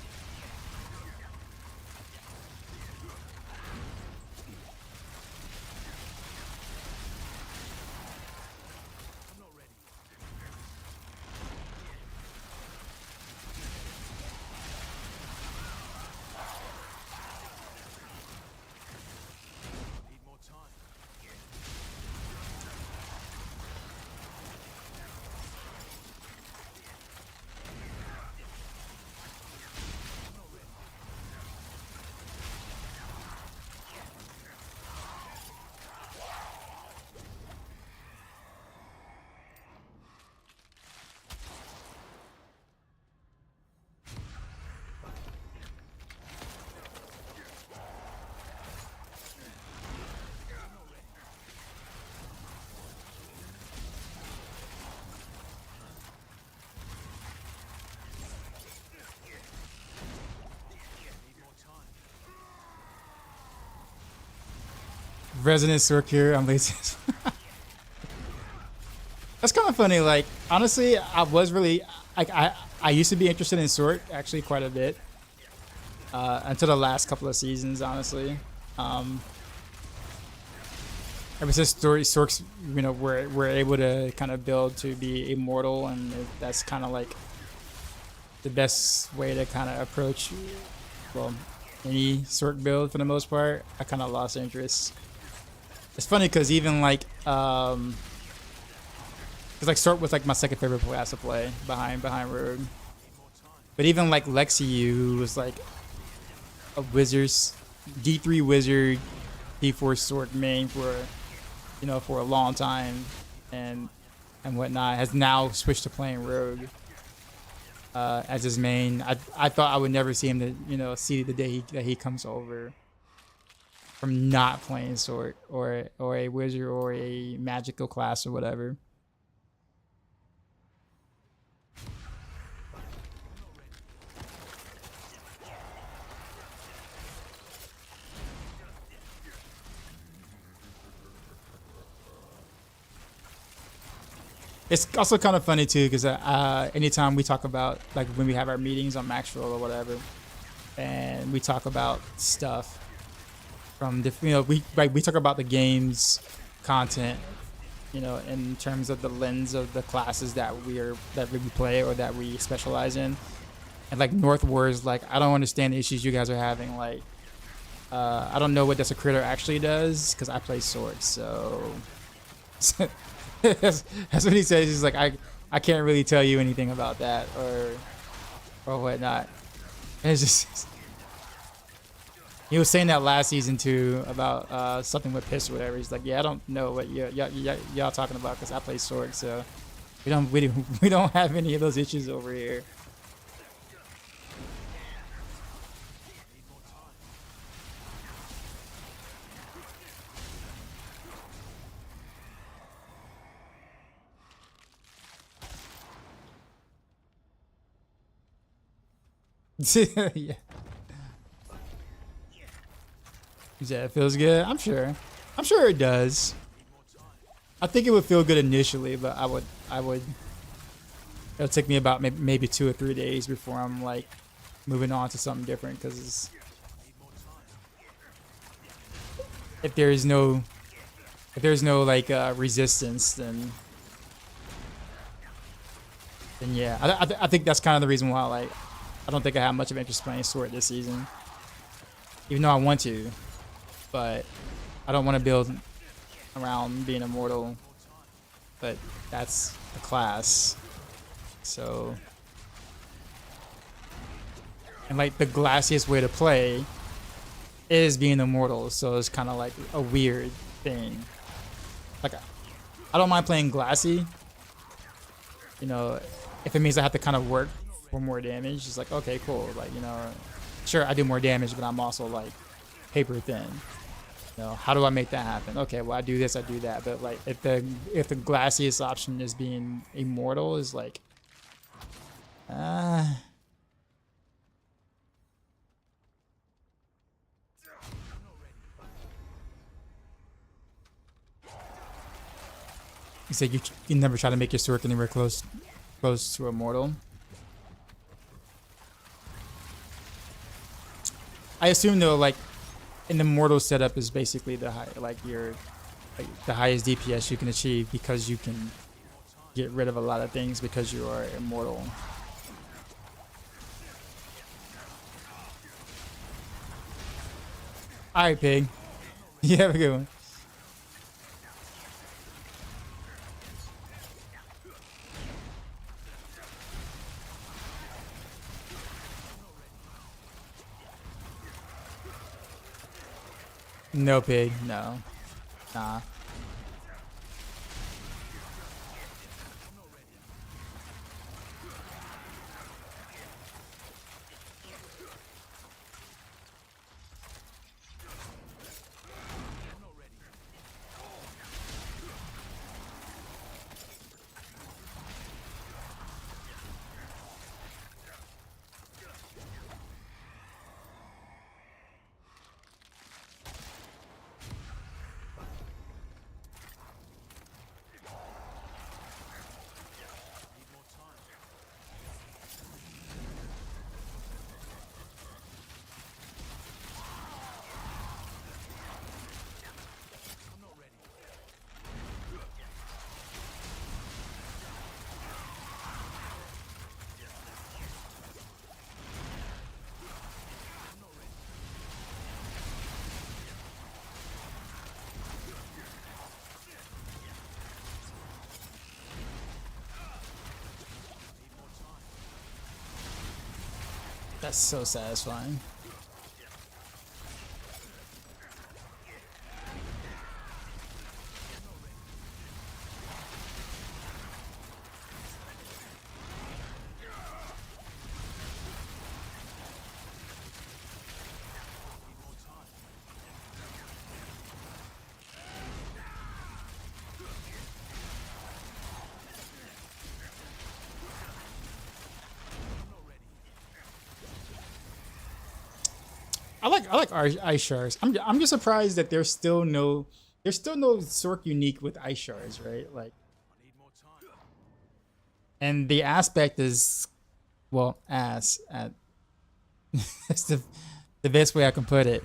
Resonant Circular on Laces. That's kind of funny. Like, honestly, I was really like I used to be interested in Sort actually quite a bit until the last couple of seasons, honestly. ever since Storks, you know, we're able to kind of build to be immortal, and that's kind of like the best way to kind of approach, well, any Sork build for the most part. I kind of lost interest. It's funny because even like, because like Sork was like my second favorite class to play behind Rogue. But even like Lexi, who was like a wizard's D3 wizard, D4 Sork main for, you know, for a long time, and whatnot, has now switched to playing Rogue as his main. I thought I would never see him to, you know, see the day that he comes over from not playing Sork or a wizard or a magical class or whatever. It's also kind of funny too, because anytime we talk about, like when we have our meetings on Maxroll or whatever, and we talk about stuff from different, you know, we talk about the game's content, you know, in terms of the lens of the classes that we play or that we specialize in. And like North Wars, like, I don't understand the issues you guys are having. Like, I don't know what Desecrator actually does because I play Sork, so. That's what he says. He's like, I can't really tell you anything about that or whatnot. And it's just, he was saying that last season too about something with piss or whatever. He's like, yeah, I don't know what y'all talking about because I play Sork, so we don't have any of those issues over here. Yeah. Yeah, it feels good. I'm sure it does. I think it would feel good initially, but I would. It'll take me about maybe 2 or 3 days before I'm like moving on to something different. Because if there's no like resistance, then yeah, I think that's kind of the reason why, like, I don't think I have much of interest playing Sword this season, even though I want to, but I don't want to build around being immortal. But that's the class, so, and like the glassiest way to play is being immortal, so it's kind of like a weird thing. Like, I don't mind playing glassy, you know, if it means I have to kind of work for more damage. It's like, okay, cool, like, you know, sure, I do more damage, but I'm also like paper thin. You know, how do I make that happen? Okay, well, I do this, I do that, but like if the glassiest option is being immortal, is like, you said you never try to make your Sork anywhere close to immortal. I assume though, like, an immortal setup is basically the high, like the highest DPS you can achieve, because you can get rid of a lot of things because you are immortal. All right, pig. You have a good one. No, pig. No. Nah. That's so satisfying. I like ice shards. I'm just surprised that there's still no Sork unique with ice shards, right? Like, and the aspect is, well, ass at that's the best way I can put it.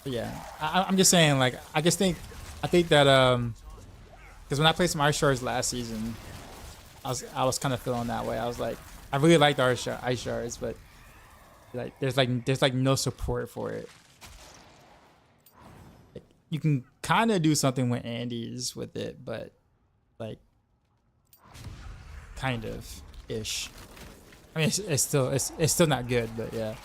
Yeah, I'm just saying, like, I think that because when I played some ice shards last season, I was kind of feeling that way. I was like, I really liked ice shards, but like there's like no support for it. Like, you can kind of do something with Andes with it, but like kind of ish. I mean, it's still not good, but yeah.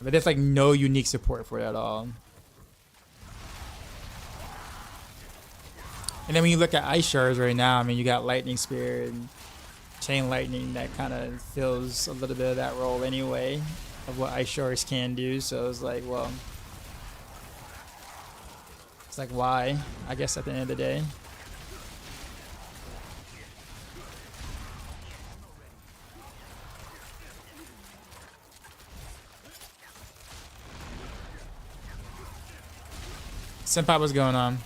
But there's like no unique support for it at all. And then when you look at ice shards right now, I mean, you got lightning spear and chain lightning that kind of fills a little bit of that role anyway of what ice shards can do. So it's like, well, it's like, why? I guess at the end of the day. Senpai, what's going on?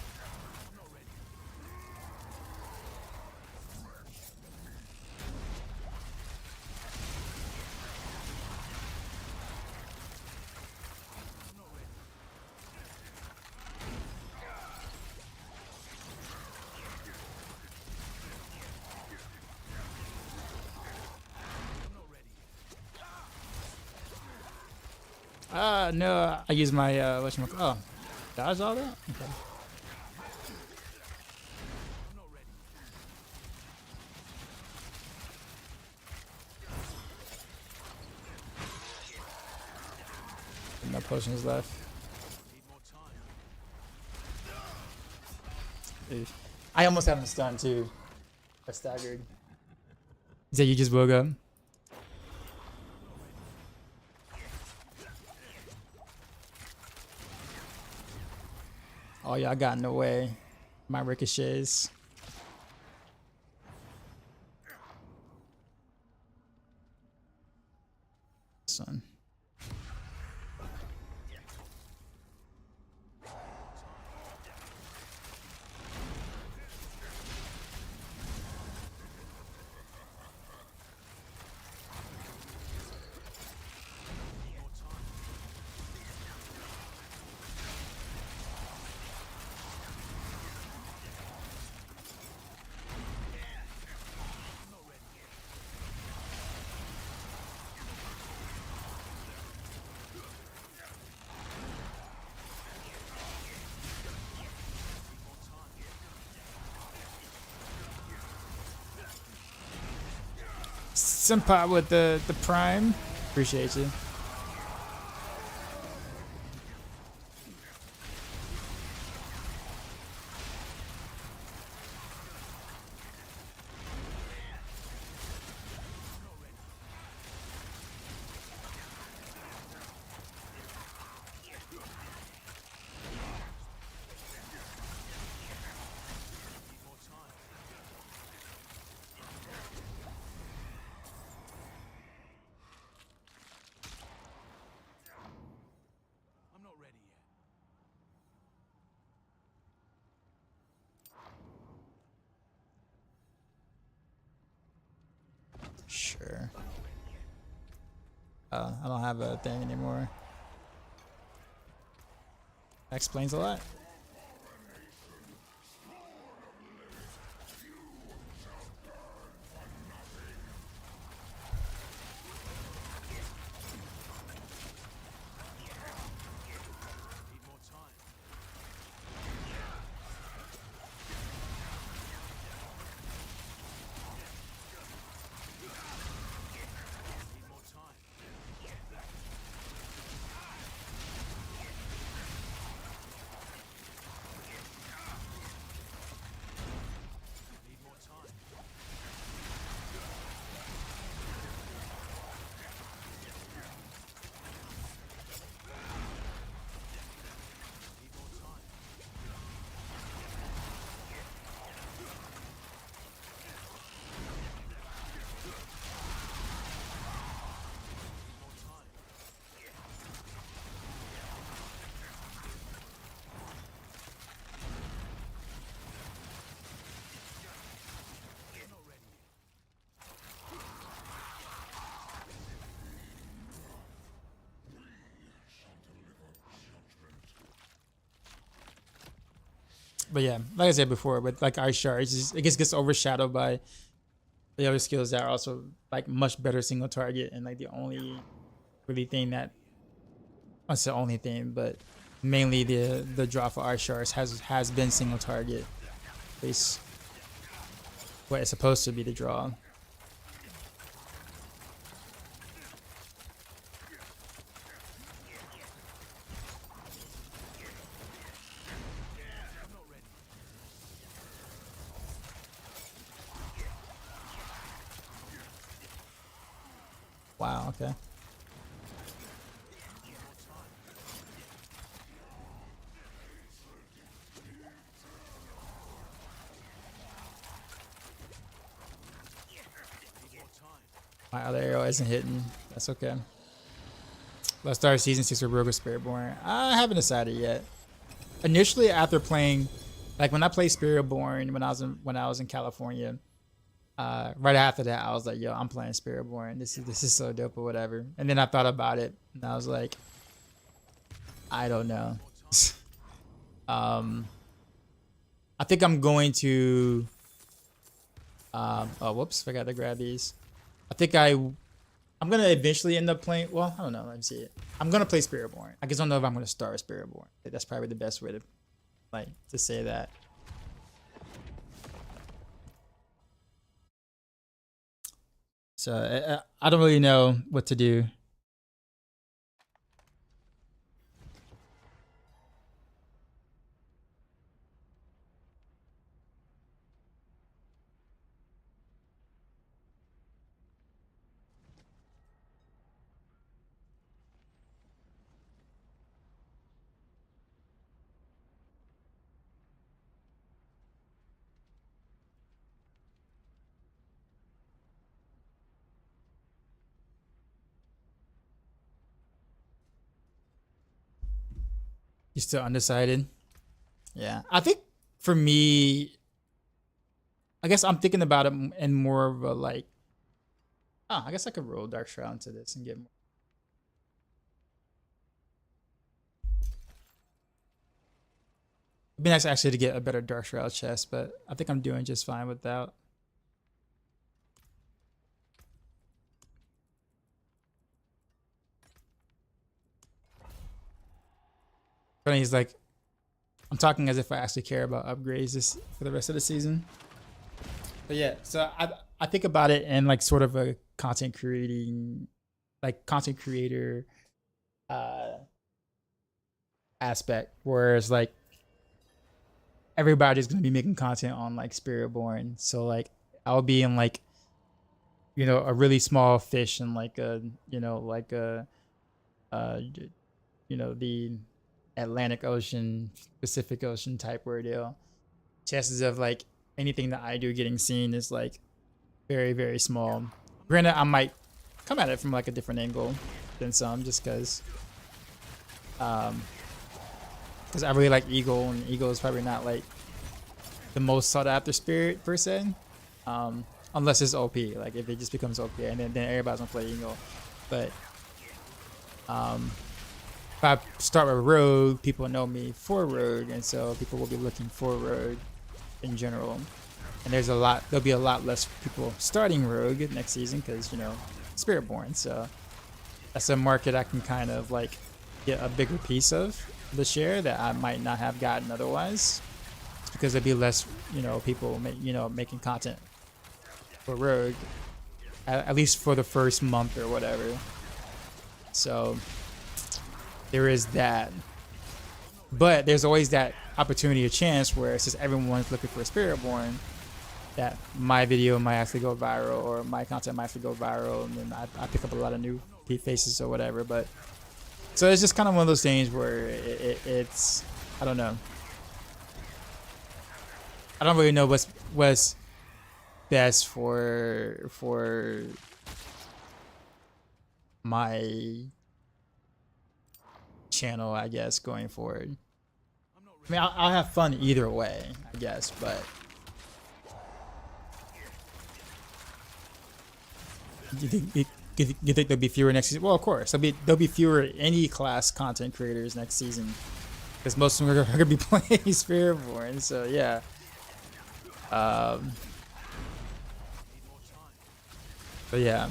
No, I use my whatchamacallit. Oh, dodge all that? Okay. No potions left. Oof. I almost have him stunned too. I staggered. Is that you just woke up? Oh yeah, I got in the way. My ricochets. Son. Senpai with the prime. Appreciate you. Sure. I don't have a thing anymore. That explains a lot. But yeah, like I said before, with like Ice Shard, it just gets overshadowed by the other skills that are also like much better single target, and like the only really thing that, that's the only thing, but mainly the draw for Ice Shards has been single target. At least what it's supposed to be the draw. Wow, okay. My other arrow isn't hitting. That's okay. Let's start season 6 of Rogue Spiritborn. I haven't decided yet. Initially, after playing, like when I played Spiritborn when I was in California, right after that, I was like, "Yo, I'm playing Spiritborn. This is so dope or whatever." And then I thought about it, and I was like, "I don't know." I think I'm going to. Oh, whoops! Forgot to grab these. I think I'm gonna eventually end up playing. Well, I don't know. Let me see it. I'm gonna play Spiritborn. I just don't know if I'm gonna start with Spiritborn. That's probably the best way to say that. So I don't really know what to do. You still undecided? Yeah, I think for me, I guess I'm thinking about it in more of a like, oh, I guess I could roll Dark Shroud into this and get more. It'd be nice actually to get a better Dark Shroud chest, but I think I'm doing just fine without. Funny, he's like, I'm talking as if I actually care about upgrades this for the rest of the season. But yeah, so I think about it in like sort of a content creator aspect, whereas like everybody's gonna be making content on like Spiritborn, so like I'll be in like, you know, a really small fish in like a, you know, like a you know, the Atlantic Ocean, Pacific Ocean type ordeal. Chances of like anything that I do getting seen is like very, very small. Granted, I might come at it from like a different angle than some, just because I really like Eagle, and Eagle is probably not like the most sought after spirit per se. unless it's OP. Like if it just becomes OP, and then everybody's gonna play Eagle. But if I start with Rogue, people know me for Rogue, and so people will be looking for Rogue in general. And there'll be a lot less people starting Rogue next season because, you know, Spiritborn. So that's a market I can kind of like get a bigger piece of the share that I might not have gotten otherwise. It's because there'll be less, you know, people making content for Rogue, at least for the first month or whatever. So there is that. But there's always that opportunity or chance where since everyone's looking for a Spiritborn, that my video might actually go viral or my content might actually go viral, and then I pick up a lot of new faces or whatever. But so it's just kind of one of those things where it's I don't know. I don't really know what's best for my channel, I guess, going forward. I mean, I'll have fun either way, I guess, but you think there'll be fewer next season? Well, of course, there'll be fewer any class content creators next season because most of them are gonna be playing Spiritborn. So yeah. But yeah.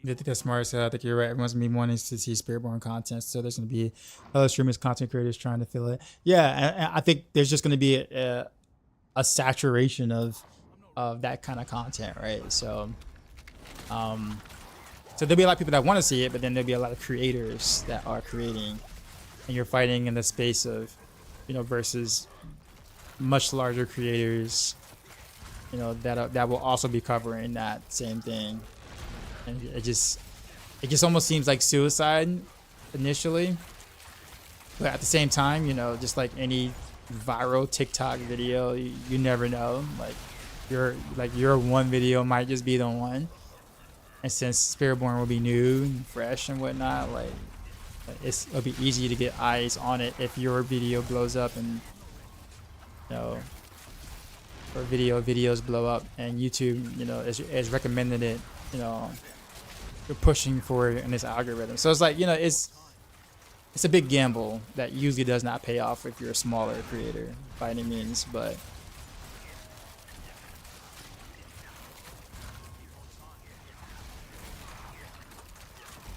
I think that's smart. So I think you're right. Everyone's gonna be wanting to see Spiritborn content, so there's gonna be other streamers, content creators trying to fill it. Yeah, and I think there's just gonna be a saturation of that kind of content, right? So, so there'll be a lot of people that want to see it, but then there'll be a lot of creators that are creating, and you're fighting in the space of, you know, versus much larger creators, you know, that will also be covering that same thing. And it just almost seems like suicide initially, but at the same time, you know, just like any viral TikTok video, you never know. Like your one video might just be the one, and since Spiritborn will be new and fresh and whatnot, like it'll be easy to get eyes on it if your video blows up, and you know, or videos blow up, and YouTube, you know, is recommended it, you know, you're pushing for it in this algorithm. So it's like, you know, it's a big gamble that usually does not pay off if you're a smaller creator by any means. But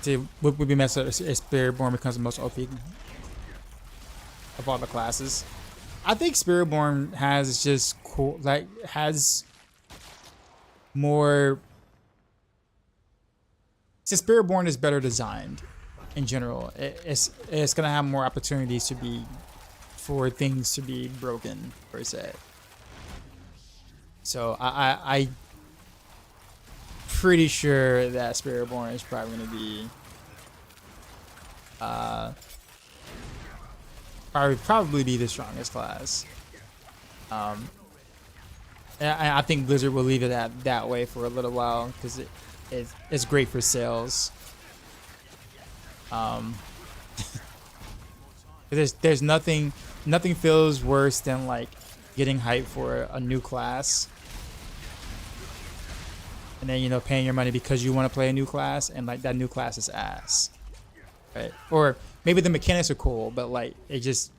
see, what would be messed up if Spiritborn becomes the most OP of all the classes? I think Spiritborn has just cool, like has more. Since Spiritborn is better designed in general, it's gonna have more opportunities for things to be broken per se. So I pretty sure that Spiritborn is probably gonna be probably be the strongest class. And I think Blizzard will leave it at that way for a little while because it's great for sales. There's nothing feels worse than like getting hyped for a new class, and then, you know, paying your money because you want to play a new class, and like that new class is ass, right? Or maybe the mechanics are cool, but like it's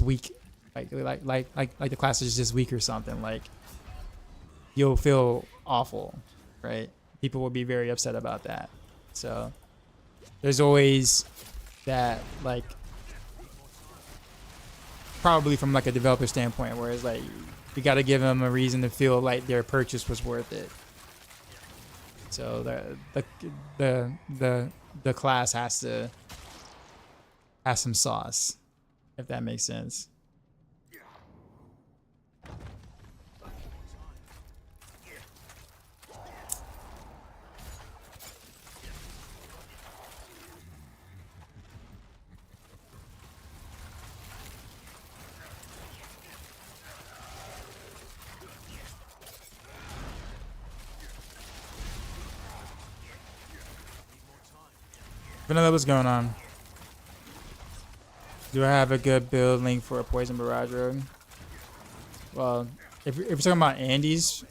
weak. Like the class is just weak or something. Like you'll feel awful. right? People will be very upset about that. So there's always that, like, probably from like a developer standpoint, where it's like you got to give them a reason to feel like their purchase was worth it. So the class has to have some sauce, if that makes sense. Vanilla, what's going on? Do I have a good build link for a Poison Barrage Rogue? Well, if you're talking about Andy's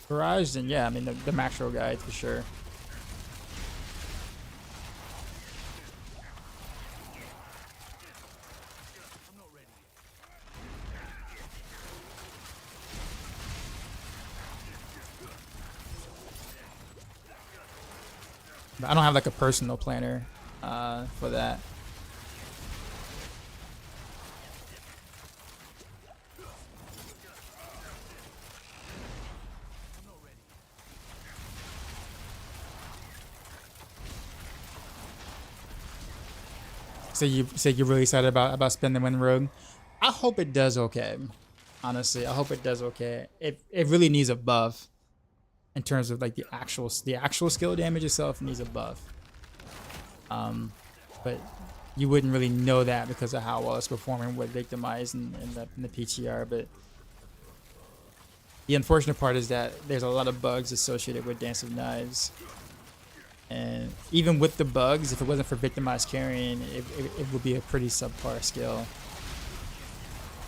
Barrage, then yeah, I mean the Maxroll guide for sure. But I don't have like a personal planner for that. So you said you're really excited about spending Wind Rogue. I hope it does okay. Honestly, I hope it does okay. It really needs a buff in terms of like the actual skill damage itself needs a buff. But you wouldn't really know that because of how well it's performing with Victimize in the PTR. But the unfortunate part is that there's a lot of bugs associated with Dance of Knives. And even with the bugs, if it wasn't for Victimize carrying, it would be a pretty subpar skill.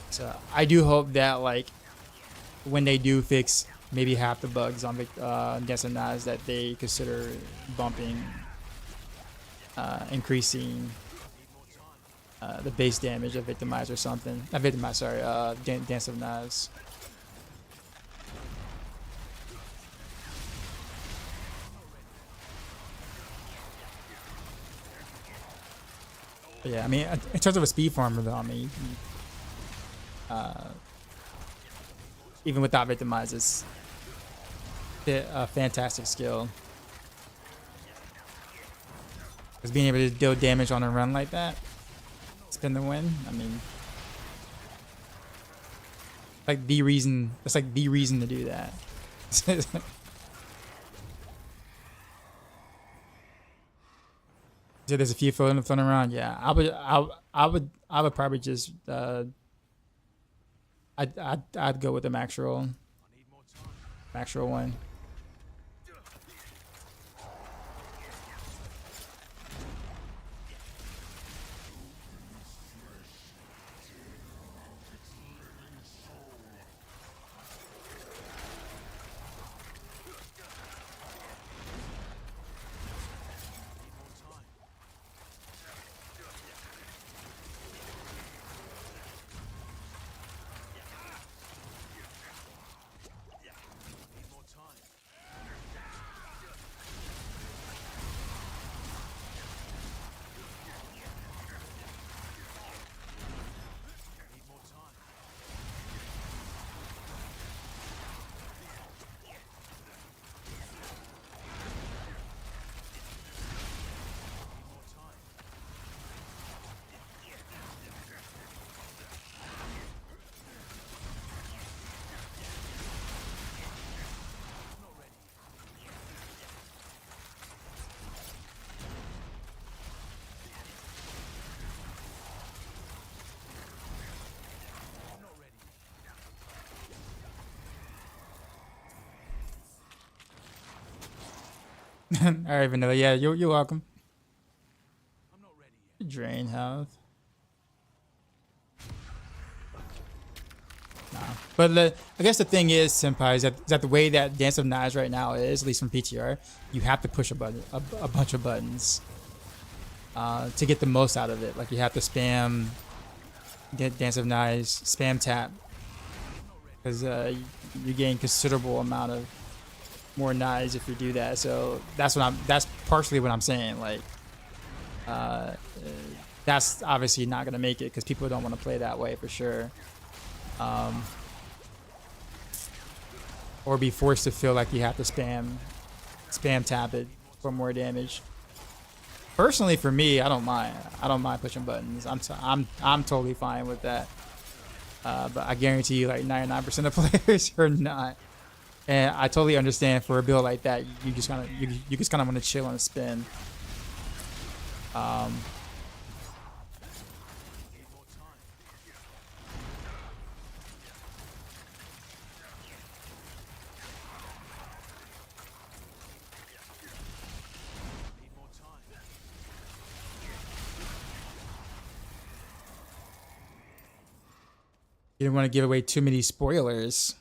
So I do hope that like when they do fix maybe half the bugs on Dance of Knives, that they consider bumping, increasing the base damage of Victimize or something. Not Victimize, sorry, Dance of Knives. But yeah, I mean, in terms of a speed farmer, though, I mean, even without Victimize, it's a fantastic skill. Because being able to deal damage on a run like that, spin the win, I mean, like the reason, that's like the reason to do that. So there's a few floating around. Yeah, I would probably just I'd go with the Maxroll one. All right, Vanilla. Yeah, you're welcome. Drain health. Nah. But I guess the thing is, Senpai, is that the way that Dance of Knives right now is, at least from PTR, you have to push a bunch of buttons to get the most out of it. Like you have to spam Dance of Knives, spam tap, because you gain considerable amount of more knives if you do that. So that's partially what I'm saying. Like, that's obviously not gonna make it because people don't want to play that way for sure. Or be forced to feel like you have to spam tap it for more damage. Personally, for me, I don't mind. I don't mind pushing buttons. I'm totally fine with that. But I guarantee you, like 99% of players are not. And I totally understand for a build like that, you just kind of want to chill and spin. You don't want to give away too many spoilers.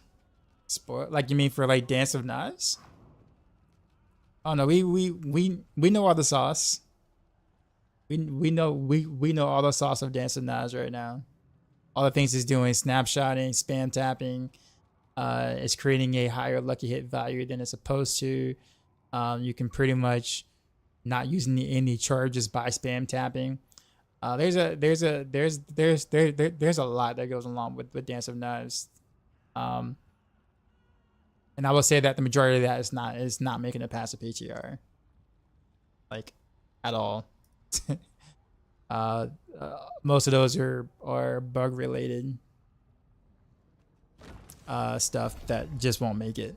Like you mean for like Dance of Knives? Oh no, we know all the sauce. We know all the sauce of Dance of Knives right now. All the things it's doing: snapshotting, spam tapping. It's creating a higher lucky hit value than it's supposed to. You can pretty much not use any charges by spam tapping. There's a lot that goes along with Dance of Knives. And I will say that the majority of that is not making it past a PTR. Like, at all. Most of those are bug related stuff that just won't make it.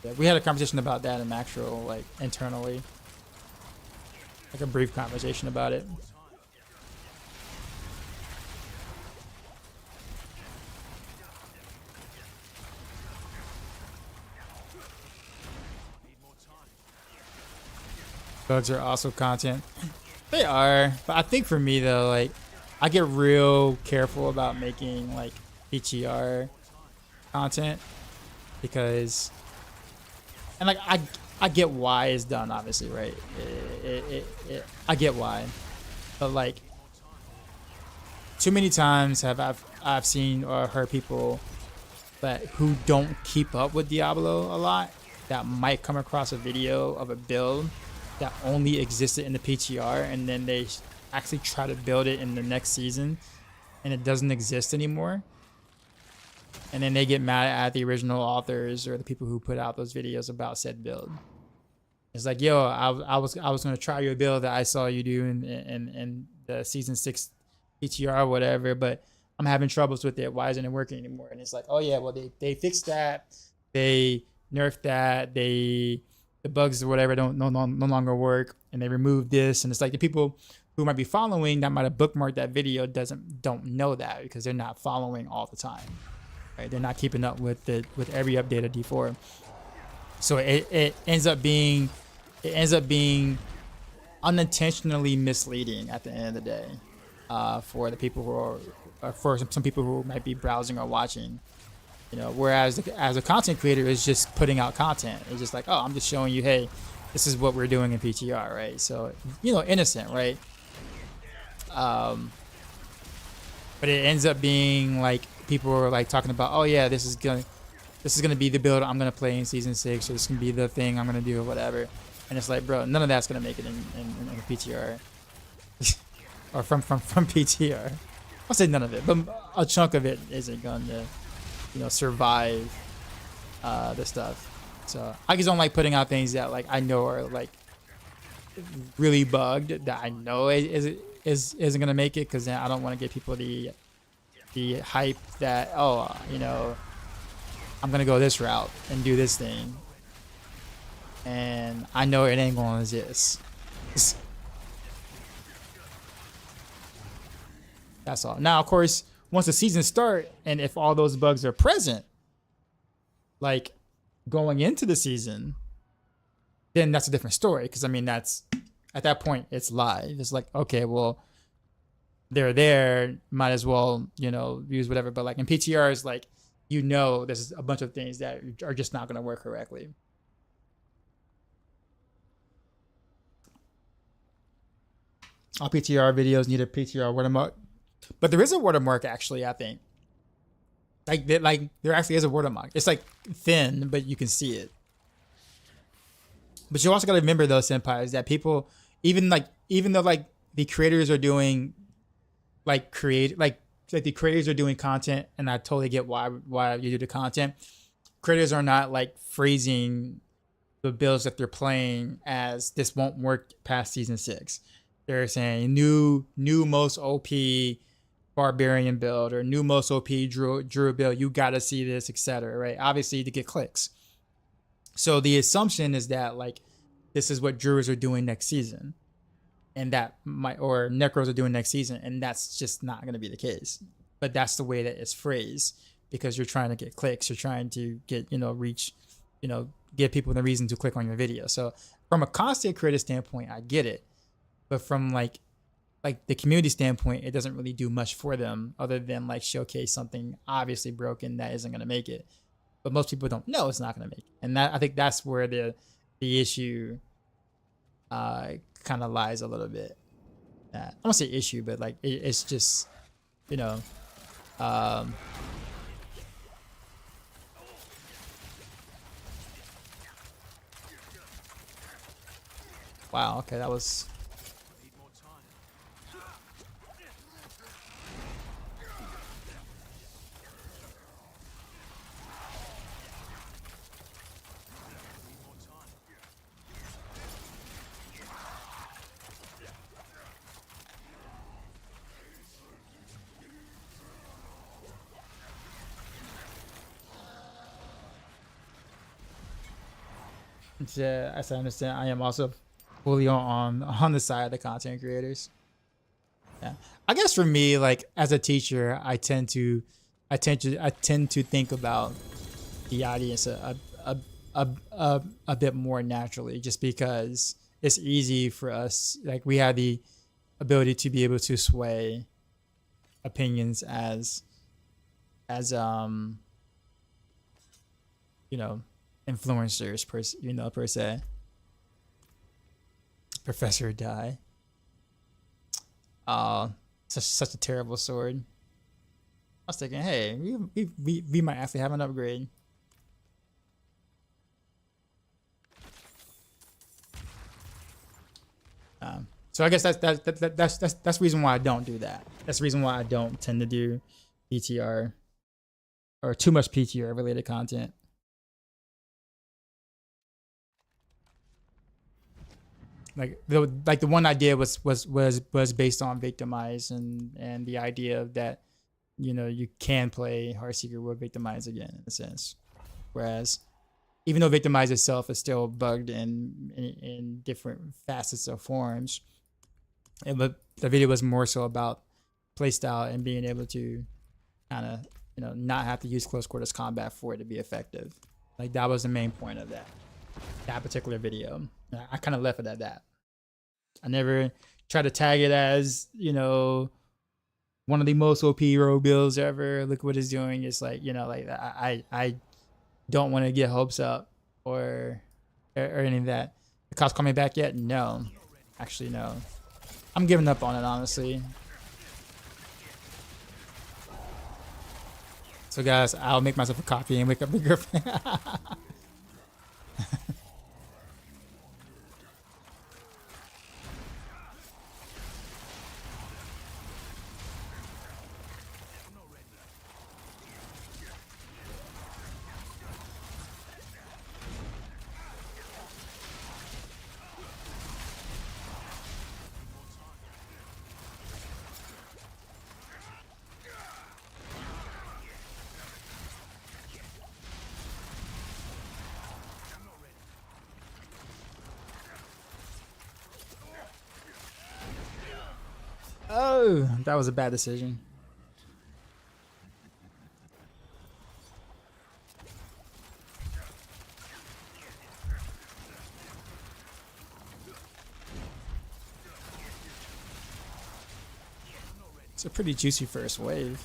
Yeah, we had a conversation about that in Maxroll, like internally. Like a brief conversation about it. Bugs are also content. They are, but I think for me though, like I get real careful about making like PTR content because, and like I get why it's done, obviously, right? I get why, but like too many times I've seen or heard people that who don't keep up with Diablo a lot that might come across a video of a build that only existed in the PTR, and then they actually try to build it in the next season and it doesn't exist anymore, and then they get mad at the original authors or the people who put out those videos about said build. It's like, yo, I was gonna try your build that I saw you do in the season 6 PTR or whatever, but I'm having troubles with it. Why isn't it working anymore? And it's like, oh yeah, well they fixed that, they nerfed that, the bugs or whatever no longer work, and they removed this. And it's like the people who might be following that might have bookmarked that video don't know that because they're not following all the time, right? They're not keeping up with every update of D4. So it ends up being unintentionally misleading at the end of the day for the people who are for some people who might be browsing or watching. You know, whereas as a content creator is just putting out content. It's just like, oh, I'm just showing you, hey, this is what we're doing in PTR, right? So, you know, innocent, right? But it ends up being like people are like talking about, oh yeah, this is gonna be the build I'm gonna play in season 6, or this can be the thing I'm gonna do or whatever. And it's like, bro, none of that's gonna make it in the PTR. Or from PTR. I'll say none of it, but a chunk of it isn't gonna, you know, survive this stuff. So I just don't like putting out things that like I know are like really bugged, that I know isn't gonna make it, because then I don't want to give people the hype that, oh, you know, I'm gonna go this route and do this thing, and I know it ain't gonna exist. That's all. Now, of course, once the season start, and if all those bugs are present, like going into the season, then that's a different story. Because I mean, that's at that point it's live. It's like, okay, well, they're there, might as well, you know, use whatever. But like in PTRs, like, you know, there's a bunch of things that are just not going to work correctly. All PTR videos need a PTR watermark, but there is a watermark actually. I think like there actually is a watermark. It's like thin, but you can see it. But you also got to remember though, senpais, that people even though like the creators are doing like the creators are doing content, and I totally get why you do the content. Creators are not like phrasing the builds that they're playing as this won't work past season 6. They're saying new most OP barbarian build or new most OP druid build. You got to see this, etc. Right? Obviously to get clicks. So the assumption is that like this is what druids are doing next season, and that or necros are doing next season, and that's just not going to be the case. But that's the way that it's phrased, because you're trying to get clicks, you're trying to get reach, give people the reason to click on your video. So from a content creator standpoint, I get it, but from like the community standpoint, it doesn't really do much for them other than like showcase something obviously broken that isn't going to make it. But most people don't know it's not going to make it, and that I think that's where the issue kind of lies a little bit. I don't say issue, but like it's just wow, okay, that was yeah, as I understand, I am also fully on the side of the content creators. Yeah, I guess for me, like as a teacher, I tend to think about the audience a bit more naturally, just because it's easy for us. Like we have the ability to be able to sway opinions as influencers per se. Professor die. Such a terrible sword. I was thinking, hey, we might actually have an upgrade. So I guess that's the reason why I don't do that. That's the reason why I don't tend to do PTR or too much PTR related content. Like the one idea was based on Victimize and the idea that you can play Heartseeker with Victimize again in a sense, whereas even though Victimize itself is still bugged in different facets or forms, but the video was more so about playstyle and being able to kind of not have to use close quarters combat for it to be effective. Like that was the main point of that particular video. I kind of left it at that. I never tried to tag it as one of the most OP rogue builds ever. Look what it's doing. It's like like I don't want to get hopes up or any of that. The cops coming back yet? No, actually no. I'm giving up on it, honestly. So guys, I'll make myself a coffee and wake up my girlfriend. Oh, that was a bad decision. It's a pretty juicy first wave.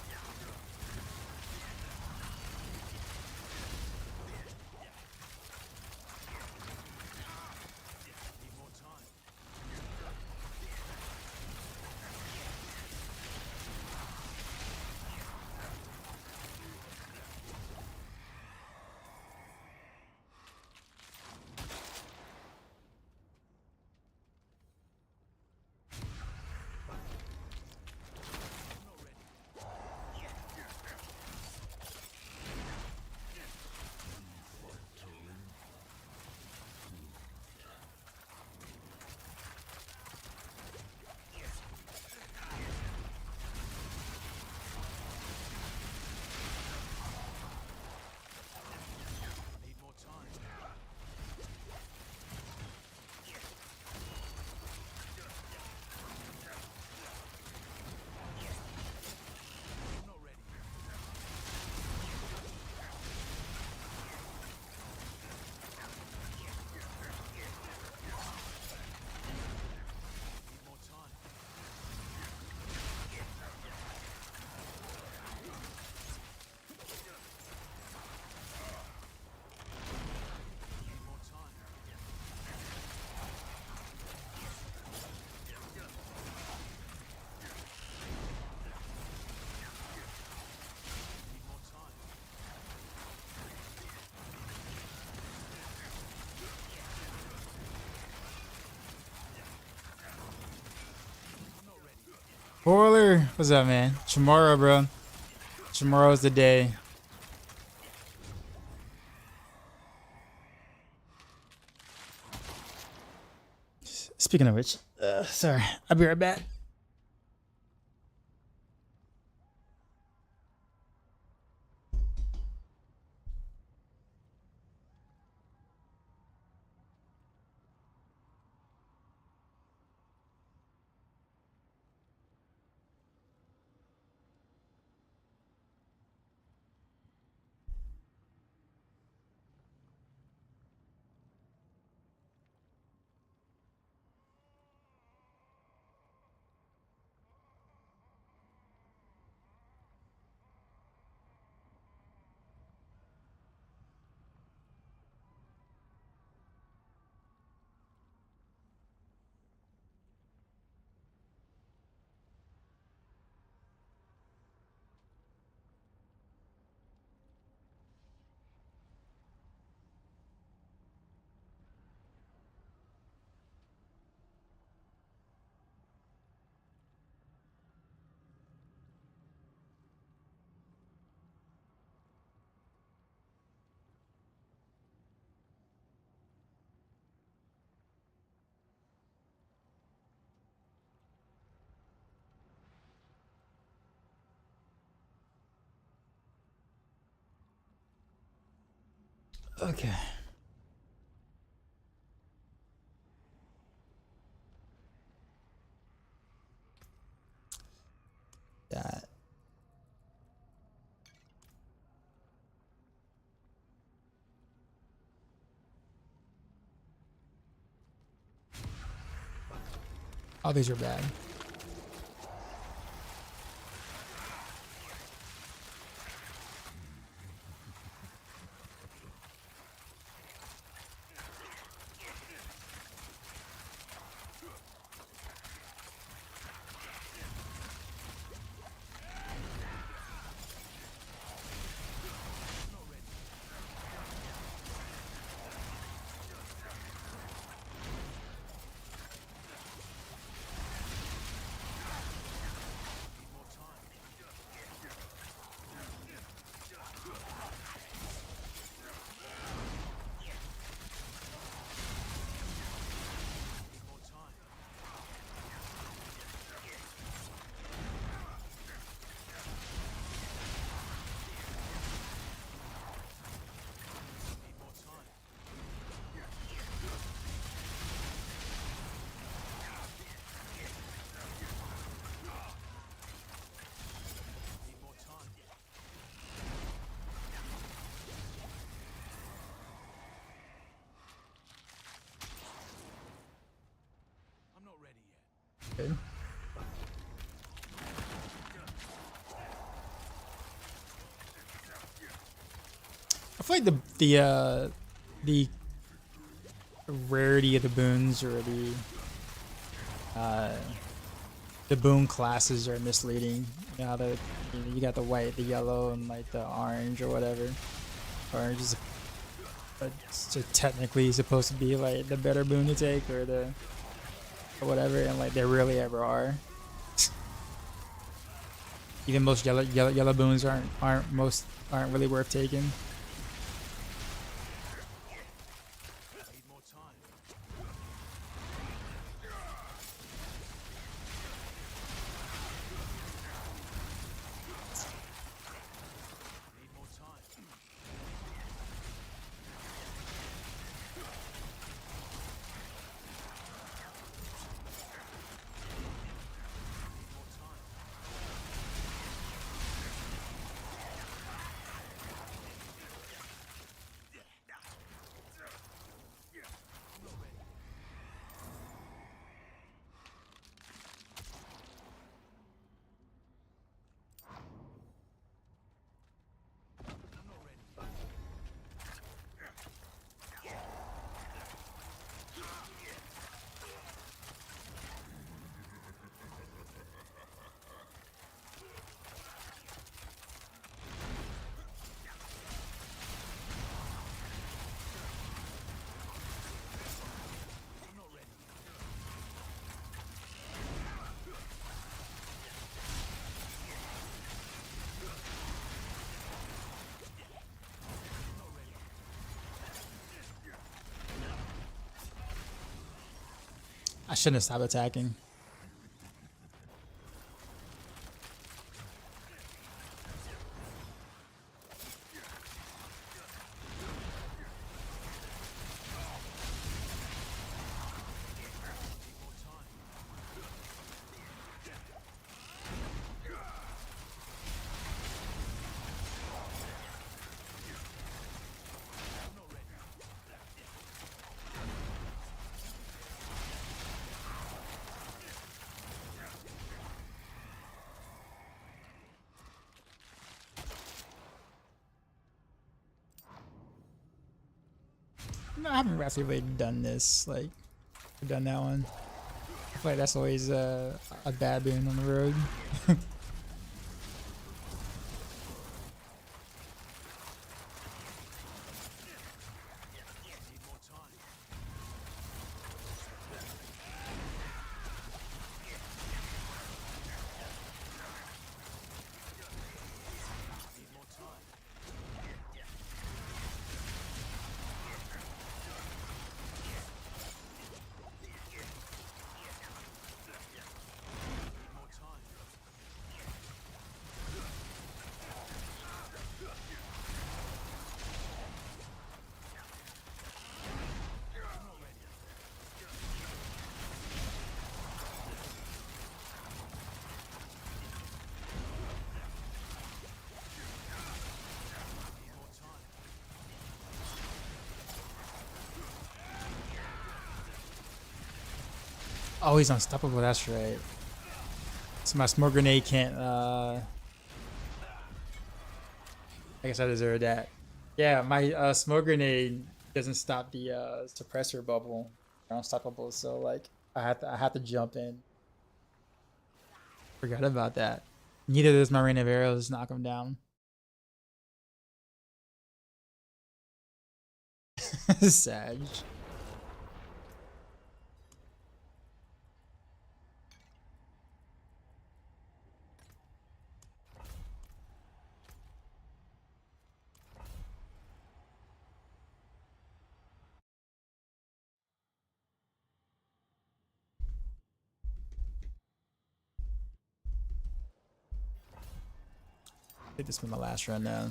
Spoiler, what's up, man? Tomorrow, bro. Tomorrow's the day. Speaking of which, sorry, I'll be right back. Okay. That. Oh, these are bad. Good. I feel like the rarity of the boons or the boon classes are misleading. You know, you got the white, the yellow, and like the orange or whatever. Orange is technically supposed to be like the better boon to take or whatever, and like they rarely ever are. Even most yellow boons aren't really worth taking. shouldn't have stopped attacking. No, I haven't actually really done this. Like, I've done that one. I feel like that's always a bad boon on the road. Oh, he's unstoppable, that's right. So my smoke grenade can't, I guess I deserve that. Yeah, my smoke grenade doesn't stop the suppressor bubble. They're unstoppable, so like I have to jump in. Forgot about that. Neither does my rain of arrows knock him down. Sag. I think this will be my last run now.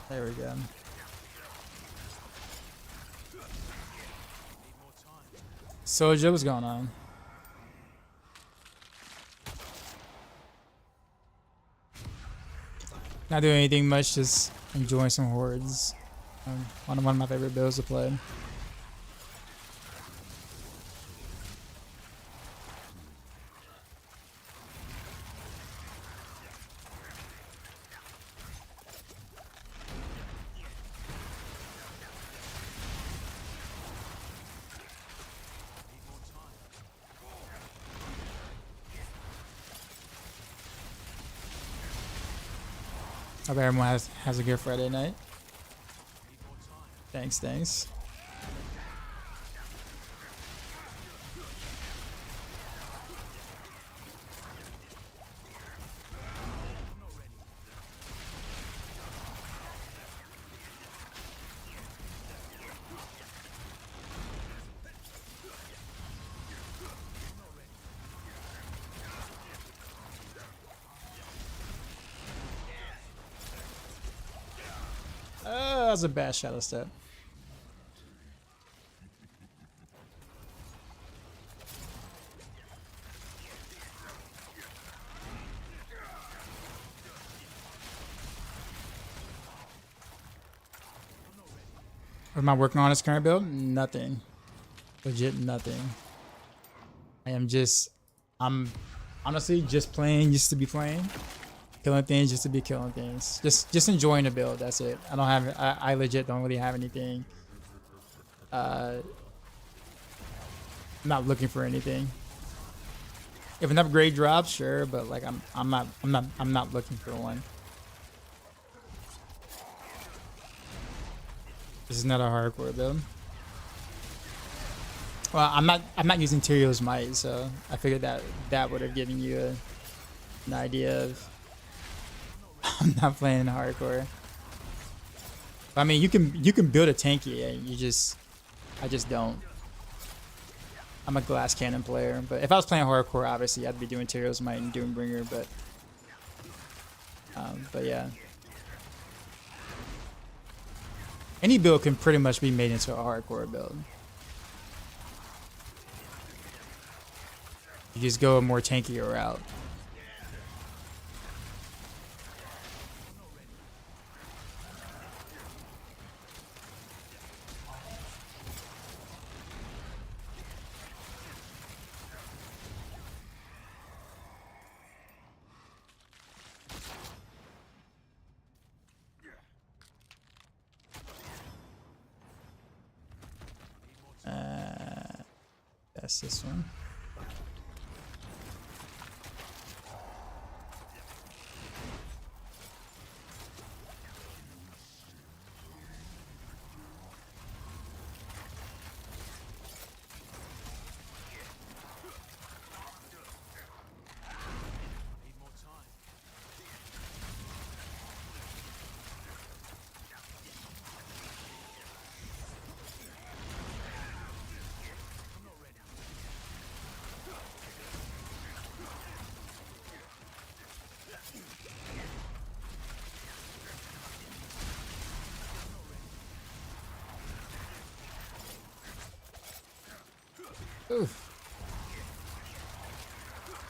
There we go. Soja, what's going on? Not doing anything much, just enjoying some Hordes. One of my favorite builds to play. I hope everyone has a good Friday night. Thanks, thanks. was a bad shadow step. What am I working on this current build? Nothing. Legit nothing. I'm honestly just playing just to be playing. Killing things just to be killing things. Just enjoying the build, that's it. I legit don't really have anything. I'm not looking for anything. If an upgrade drops, sure, but like I'm not looking for one. This is not a hardcore build. Well, I'm not using Tyrio's Might, so I figured that would have given you an idea of I'm not playing hardcore. I mean, you can build a tanky, and I just don't. I'm a glass cannon player, but if I was playing hardcore, obviously I'd be doing Tyrio's Might and Doombringer, but yeah. Any build can pretty much be made into a hardcore build. You just go a more tankier route. That's this one. Oof.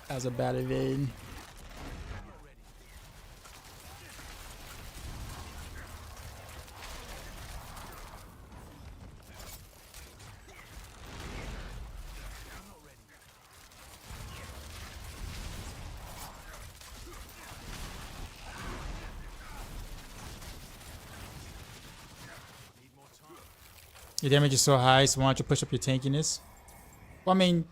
That was a bad evade. Your damage is so high, so why don't you push up your tankiness? Well, I mean,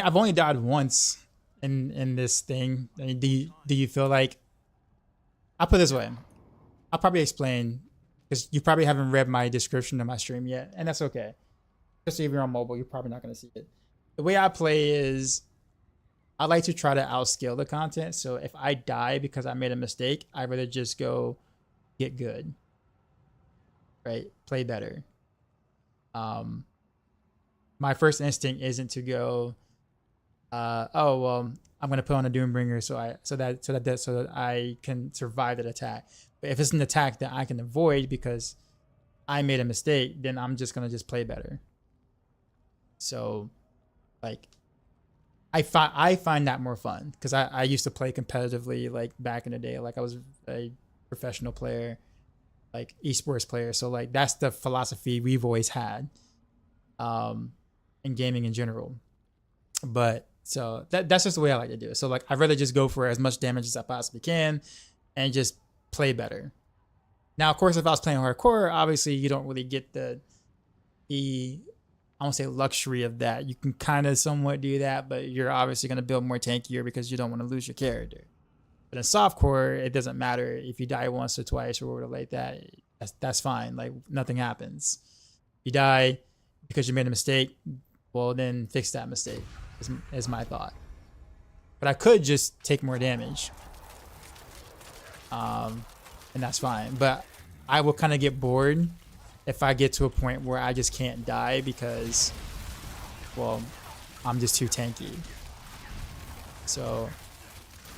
I've only died once in this thing. I mean, do you feel like? I'll put it this way. I'll probably explain because you probably haven't read my description of my stream yet, and that's okay. Especially if you're on mobile, you're probably not going to see it. The way I play is I like to try to outscale the content. So if I die because I made a mistake, I'd rather just go get good, right? Play better. My first instinct isn't to go, oh well, I'm gonna put on a Doombringer so that I can survive that attack. But if it's an attack that I can avoid because I made a mistake, then I'm just gonna play better. So, like, I find that more fun because I used to play competitively like back in the day. Like I was a professional player, like esports player. So like that's the philosophy we've always had. In gaming in general, but so that's just the way I like to do it. So like I'd rather just go for as much damage as I possibly can and just play better. Now of course if I was playing hardcore, obviously you don't really get the I won't say luxury of that. You can kind of somewhat do that, but you're obviously going to build more tankier because you don't want to lose your character. But in softcore, it doesn't matter if you die once or twice or whatever like that. That's fine. Like nothing happens. You die because you made a mistake, well then fix that mistake is my thought. But I could just take more damage, and that's fine. But I will kind of get bored if I get to a point where I just can't die because, well, I'm just too tanky. So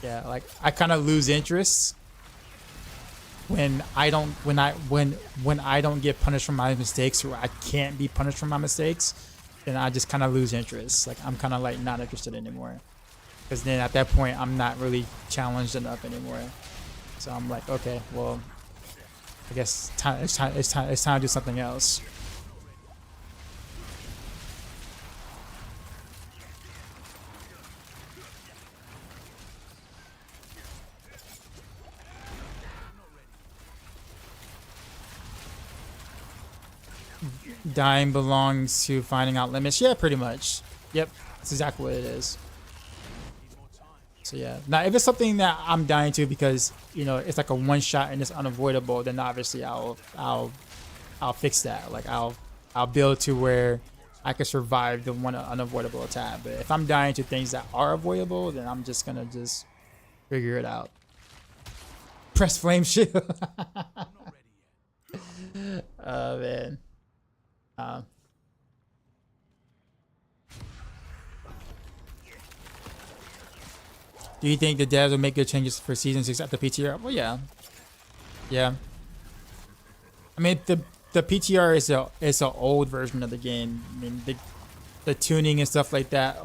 yeah, like I kind of lose interest when I don't when I don't get punished for my mistakes, or I can't be punished for my mistakes, then I just kind of lose interest. Like I'm kind of like not interested anymore, because then at that point I'm not really challenged enough anymore. So I'm like, okay, well, I guess it's time to do something else. Dying belongs to finding out limits. Yeah, pretty much. Yep, that's exactly what it is. So yeah, now if it's something that I'm dying to because you know it's like a one shot and it's unavoidable, then obviously I'll fix that. Like I'll build to where I can survive the one unavoidable attack. But if I'm dying to things that are avoidable, then I'm just gonna just figure it out. Press flame shield. Oh man. Do you think the devs will make good changes for season 6 after PTR? Well, yeah, yeah. I mean, the PTR is a old version of the game. I mean, the tuning and stuff like that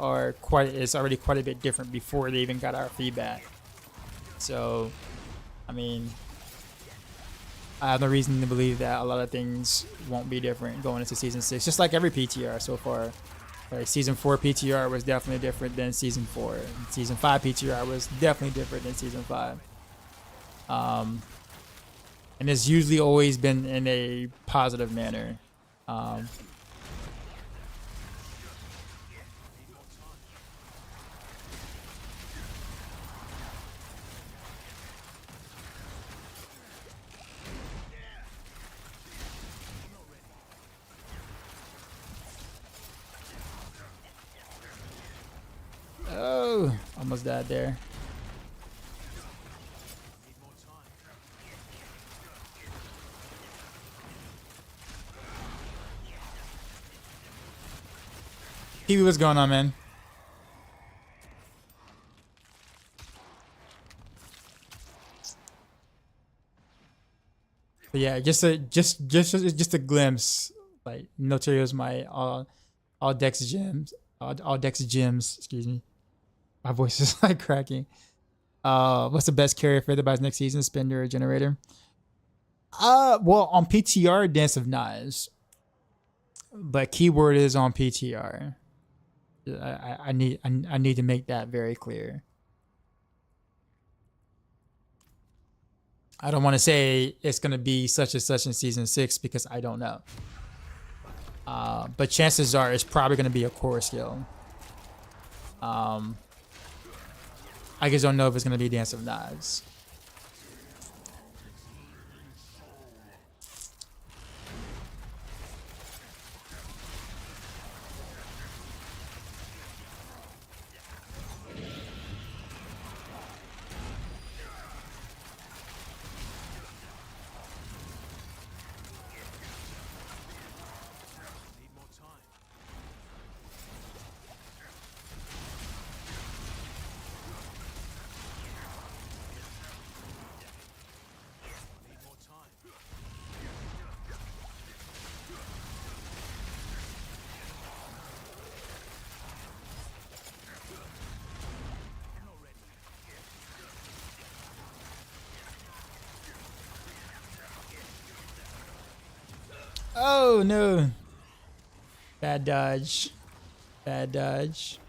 is already quite a bit different before they even got our feedback. So, I mean, I have no reason to believe that a lot of things won't be different going into season 6. Just like every PTR so far. Like season 4 PTR was definitely different than season 4. And season 5 PTR was definitely different than season 5. And it's usually always been in a positive manner. Oh, almost died there. Kiwi, what's going on, man? But yeah, just a glimpse. Like Notario's my all Dex gems, all Dex gems. Excuse me, my voice is like cracking. What's the best carrier for the buys next season? Spender or Generator? Well, on PTR, Dance of Knives, but keyword is on PTR. I need to make that very clear. I don't want to say it's gonna be such and such in season 6 because I don't know. But chances are it's probably gonna be a core skill. I just don't know if it's gonna be Dance of Knives. Oh no. Bad dodge. Bad dodge.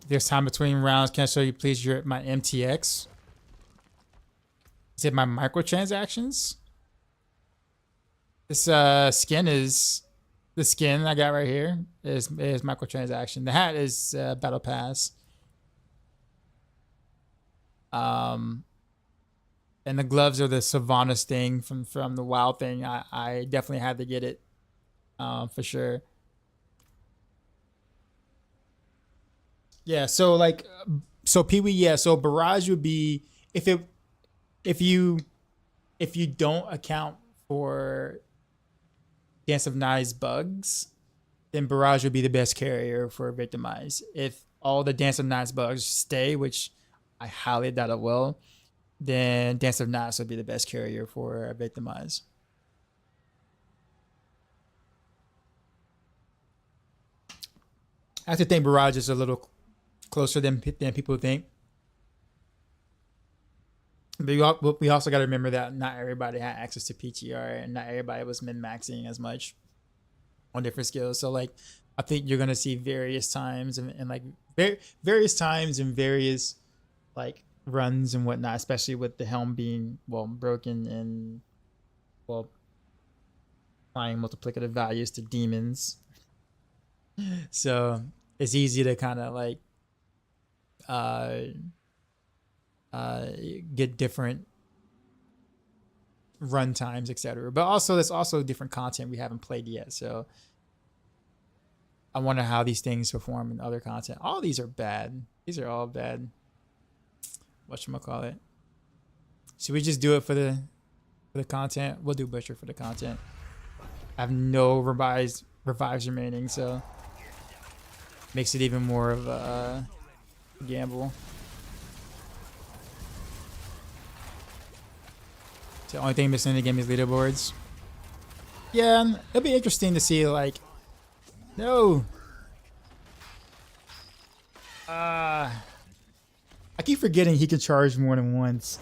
There's time between rounds. Can I show you please my MTX? Is it my microtransactions? This skin is the skin I got right here is microtransaction. The hat is battle pass. And the gloves are the Sylvanas thing from the WoW thing. I definitely had to get it for sure. Yeah, so like, so Pee Wee, yeah, so Barrage would be if you don't account for Dance of Knives bugs, then Barrage would be the best carrier for Victimize. If all the Dance of Knives bugs stay, which I highly doubt it will, then Dance of Knives would be the best carrier for Victimize. I have to think Barrage is a little closer than people think. But we also got to remember that not everybody had access to PTR and not everybody was min-maxing as much on different skills. So like, I think you're gonna see various times and like various times and various like runs and whatnot, especially with the helm being broken and applying multiplicative values to demons. So it's easy to kind of like get different run times, etc. But also there's also different content we haven't played yet. So I wonder how these things perform in other content. All these are bad. These are all bad. Whatchamacallit. Should we just do it for the content? We'll do Butcher for the content. I have no revives remaining, so makes it even more of a gamble. The only thing missing in the game is leaderboards. Yeah, it'll be interesting to see, like, no. I keep forgetting he can charge more than once.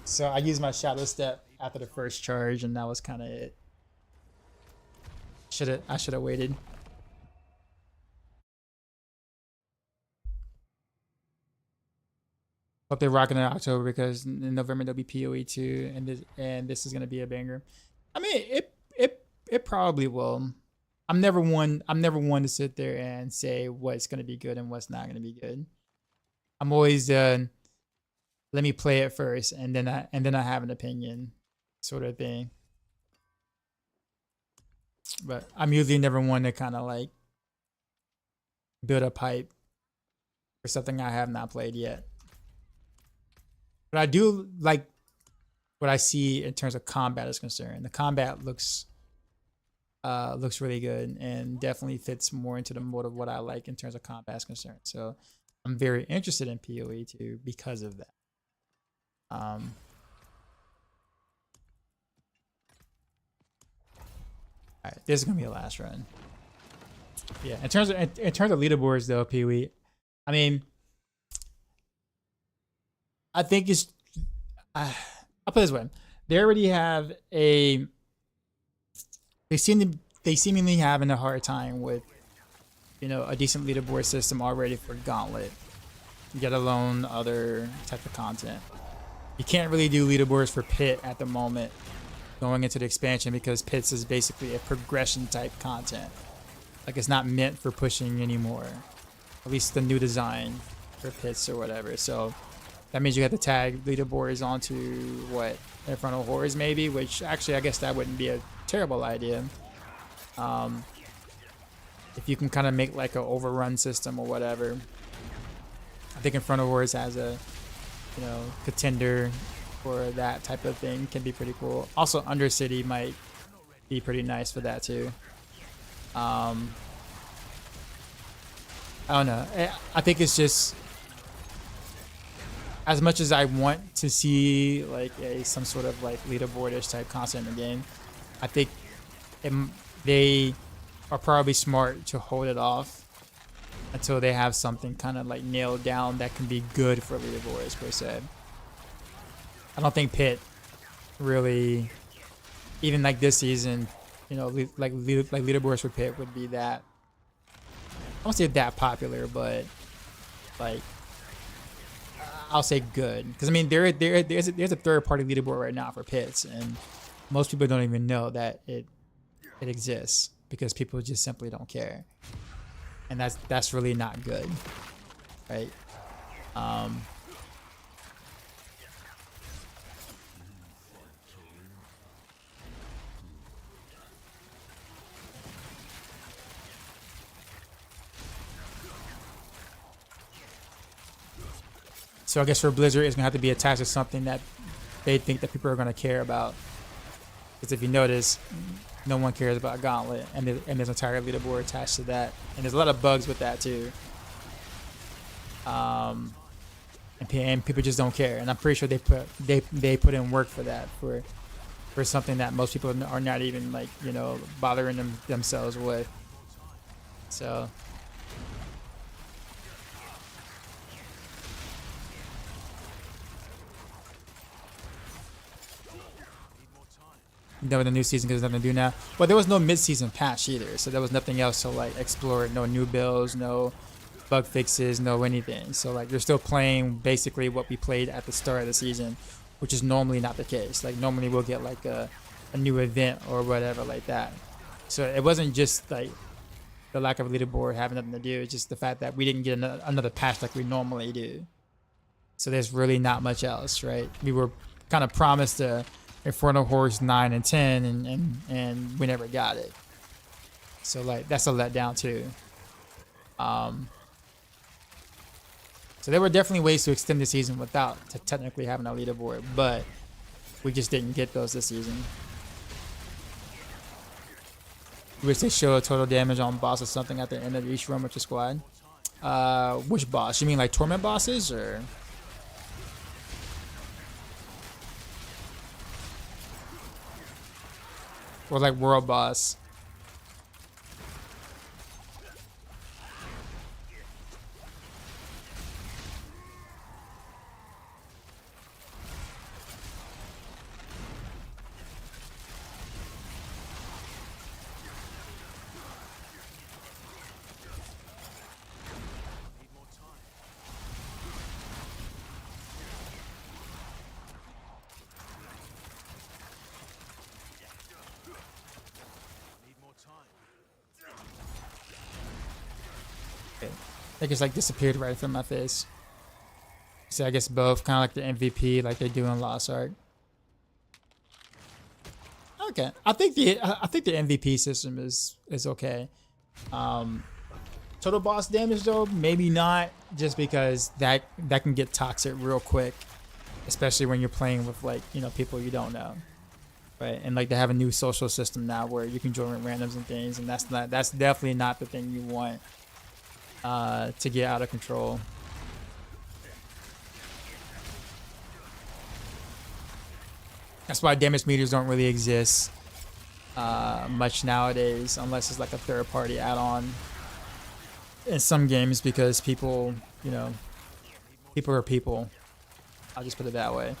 So I used my Shadow Step after the first charge, and that was kind of it. I should have waited. Hope they're rocking in October because in November there'll be PoE 2, and this is gonna be a banger. I mean, it probably will. I'm never one to sit there and say what's gonna be good and what's not gonna be good. I'm always let me play it first and then I have an opinion, sort of thing. But I'm usually never one to kind of like build up hype for something I have not played yet. But I do like what I see in terms of combat is concerned. The combat looks really good and definitely fits more into the mode of what I like in terms of combat is concerned. So I'm very interested in PoE 2 because of that. All right, this is gonna be a last run. Yeah, in terms of leaderboards though, Pee Wee, I mean, I think it's. I'll put it this way: they already have a. They seemingly having a hard time with, a decent leaderboard system already for Gauntlet, let alone other type of content. You can't really do leaderboards for Pit at the moment, going into the expansion, because Pits is basically a progression type content. Like, it's not meant for pushing anymore. At least the new design for Pits or whatever. So that means you have to tag leaderboards onto what? Infernal Hordes maybe, which actually I guess that wouldn't be a terrible idea. If you can kind of make like an overrun system or whatever. I think Infernal Hordes has a contender for that type of thing, can be pretty cool. Also Undercity might be pretty nice for that too. I don't know. I think it's just, as much as I want to see like some sort of like leaderboardish type content in the game, I think they are probably smart to hold it off until they have something kind of like nailed down that can be good for leaderboards per se. I don't think Pit really, even like this season, like leaderboards for Pit would be that, I won't say that popular, but like I'll say good, because I mean there's a third party leaderboard right now for Pits, and most people don't even know that it exists because people just simply don't care, and that's really not good, right? So I guess for Blizzard, it's gonna have to be attached to something that they think that people are gonna care about. Because if you notice, no one cares about Gauntlet, and there's an entire leaderboard attached to that, and there's a lot of bugs with that too. And people just don't care, and I'm pretty sure they put in work for that, for something that most people are not even like, you know, bothering themselves with. So. With the new season, because there's nothing to do now. But there was no mid-season patch either, so there was nothing else to like explore. No new builds, no bug fixes, no anything. So like you're still playing basically what we played at the start of the season, which is normally not the case. Like normally we'll get like a new event or whatever like that. So it wasn't just like the lack of a leaderboard having nothing to do. It's just the fact that we didn't get another patch like we normally do. So there's really not much else, right? We were kind of promised a Inferno Hordes 9 and 10, and we never got it. So like that's a letdown too. So there were definitely ways to extend the season without technically having a leaderboard, but we just didn't get those this season. Which they show total damage on boss or something at the end of each run with your squad. Which boss? You mean like torment bosses or? Or like world boss? They just like disappeared right from my face. So I guess both, kind of like the MVP, like they do in Lost Ark. Okay, I think the MVP system is okay. Total boss damage though, maybe not, just because that can get toxic real quick, especially when you're playing with like, you know, people you don't know, right? And like they have a new social system now where you can join randoms and things, and that's definitely not the thing you want. To get out of control. That's why damage meters don't really exist much nowadays, unless it's like a third-party add-on in some games, because people, you know, people are people. I'll just put it that way.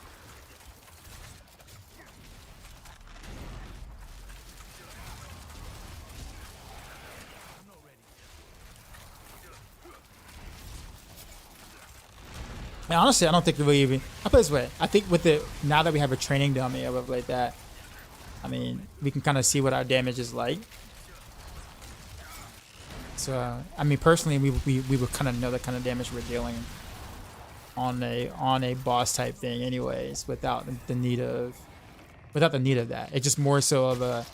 And honestly, I don't think we even. I put it this way. I think with it now that we have a training dummy or whatever like that, I mean, we can kind of see what our damage is like. So I mean, personally, we would kind of know the kind of damage we're dealing on a boss type thing, anyways, without the need of that. It's just more so of a.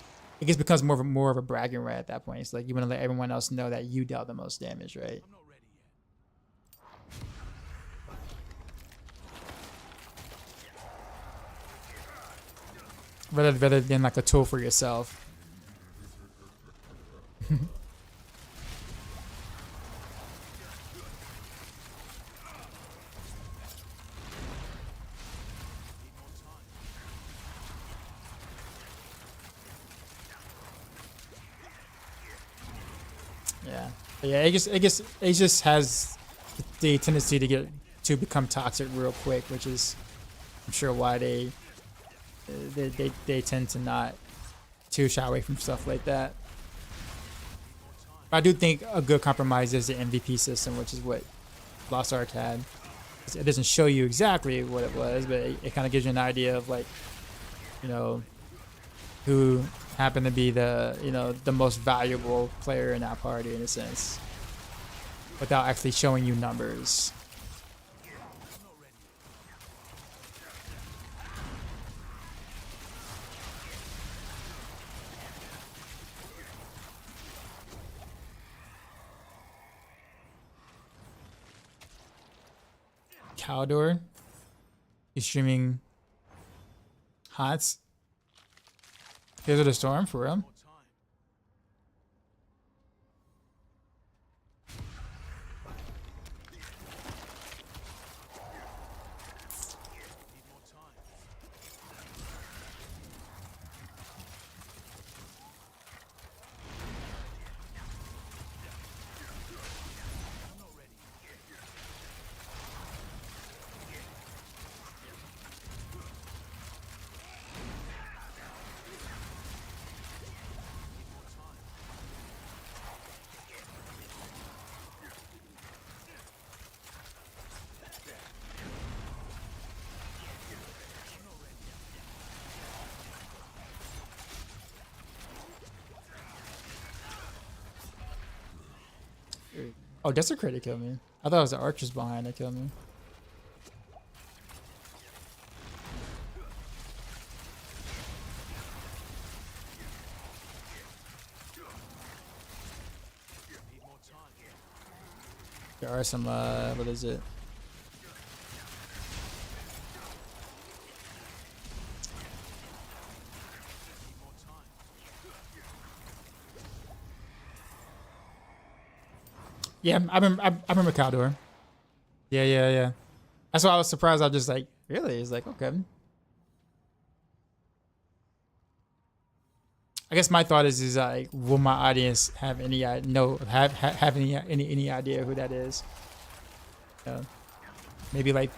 It just becomes more of a bragging right at that point. It's like you want to let everyone else know that you dealt the most damage, right? Rather than like a tool for yourself. Yeah, it just has the tendency to become toxic real quick, which is, I'm sure, why they tend to not too shy away from stuff like that. But I do think a good compromise is the MVP system, which is what Lost Ark had. It doesn't show you exactly what it was, but it kind of gives you an idea of, like, you know, who happened to be the, you know, the most valuable player in that party, in a sense, without actually showing you numbers. Caldor. He's streaming Hots. Here's the storm for real. Oh, Desecrator killed me. I thought it was the archers behind that killed me. There are some, what is it? Yeah, I remember Caldor. Yeah. That's why I was surprised. I was just like, really? It's like, okay. I guess my thought is like, will my audience have any have any idea who that is? Maybe like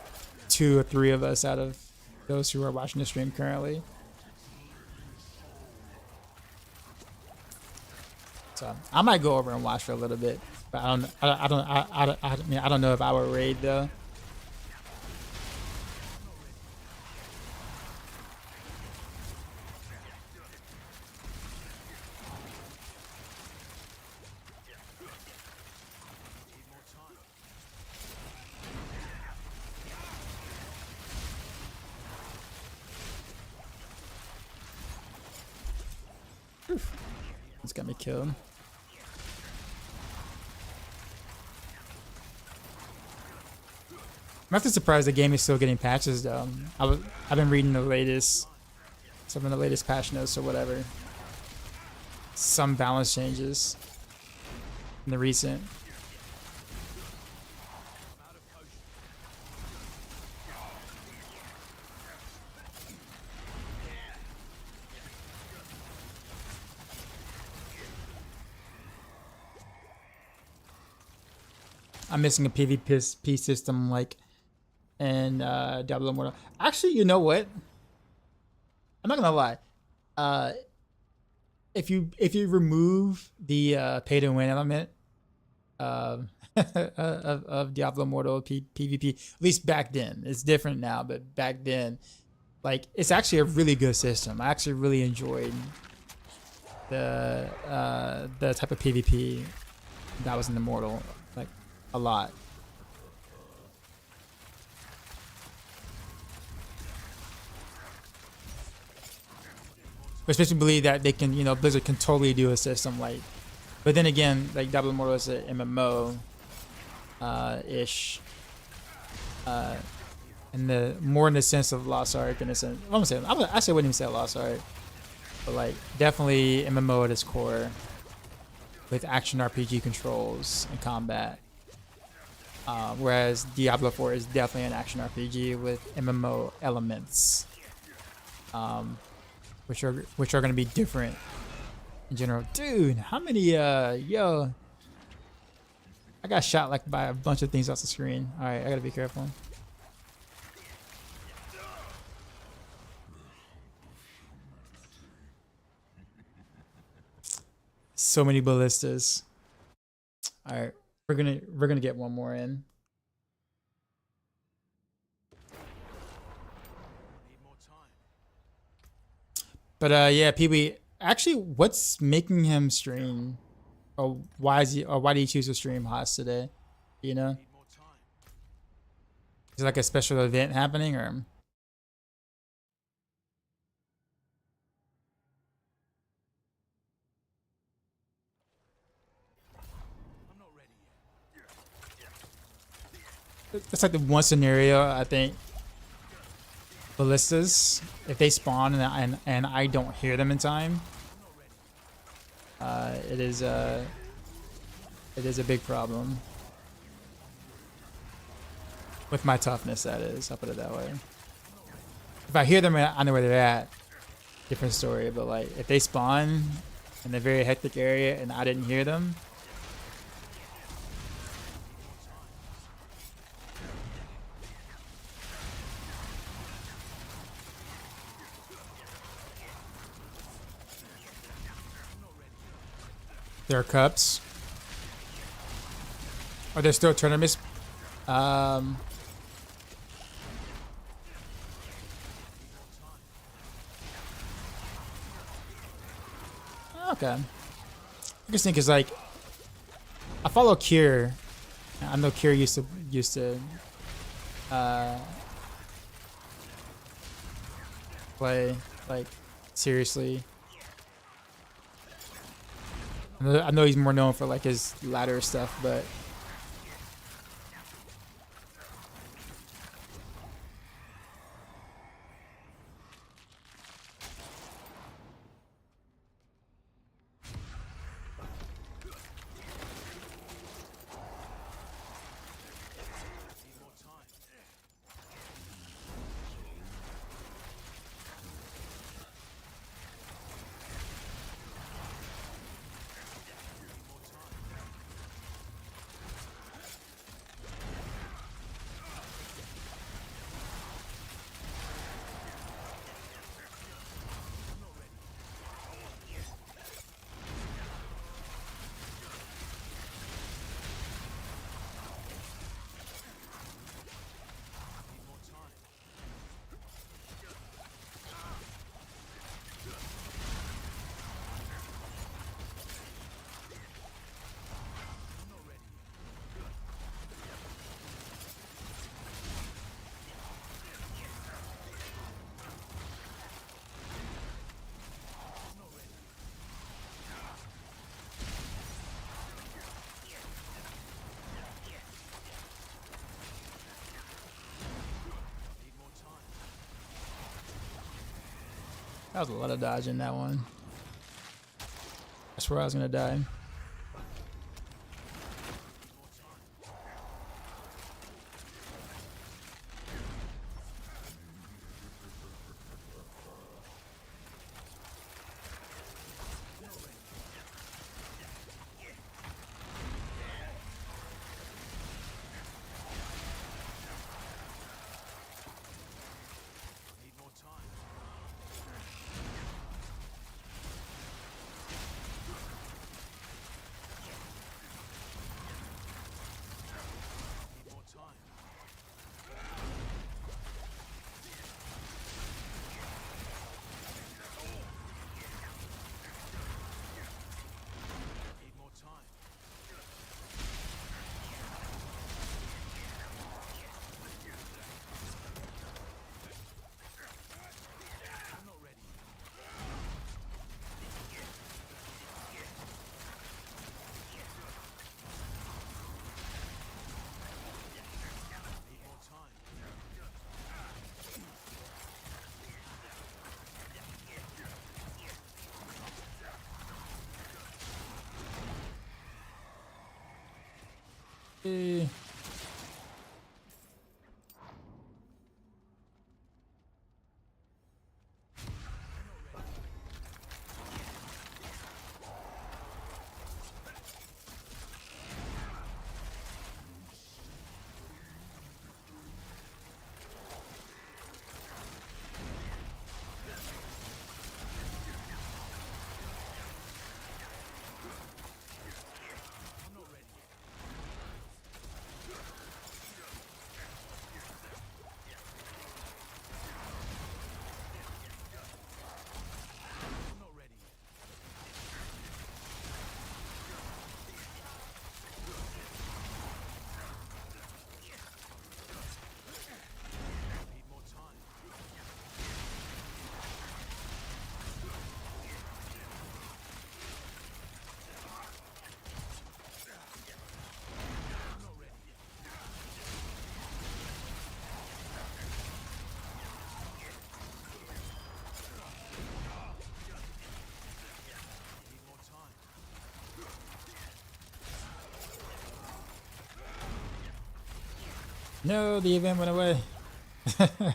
2 or 3 of us out of those who are watching the stream currently. So I might go over and watch for a little bit, but I don't know if I would raid though. It's got me killed. I'm actually surprised the game is still getting patches though. I've been reading some of the latest patch notes or whatever. Some balance changes in the recent. I'm missing a PvP system like in Diablo Immortal. Actually, you know what? I'm not gonna lie. If you remove the pay to win element of Diablo Immortal PvP, at least back then, it's different now, but back then, like it's actually a really good system. I actually really enjoyed the type of PvP that was in Immortal. Like a lot. Especially believe that they can, Blizzard can totally do a system like, but then again, like Diablo Immortal is an MMO ish, and the more in the sense of Lost Ark in a sense. I wouldn't even say Lost Ark, but like definitely MMO at its core, with action RPG controls and combat. Whereas Diablo 4 is definitely an action RPG with MMO elements, which are going to be different in general. Dude, how many yo? I got shot like by a bunch of things off the screen. All right, I gotta be careful. So many ballistas. All right. We're gonna get one more in. But yeah, PB. Actually, what's making him stream? Or why did he choose to stream Hots today? You know? Is it like a special event happening or? That's like the one scenario I think ballistas, if they spawn and I don't hear them in time, it is a big problem with my toughness. That is, I'll put it that way. If I hear them and I know where they're at, different story. But like if they spawn in a very hectic area and I didn't hear them. There are cups. Are there still tournaments? Okay. Interesting, because like I follow Cure. I know Cure used to play like seriously. I know he's more known for like his ladder stuff, but that was a lot of dodge in that one. That's where I was gonna die. Eh. No, the event went away.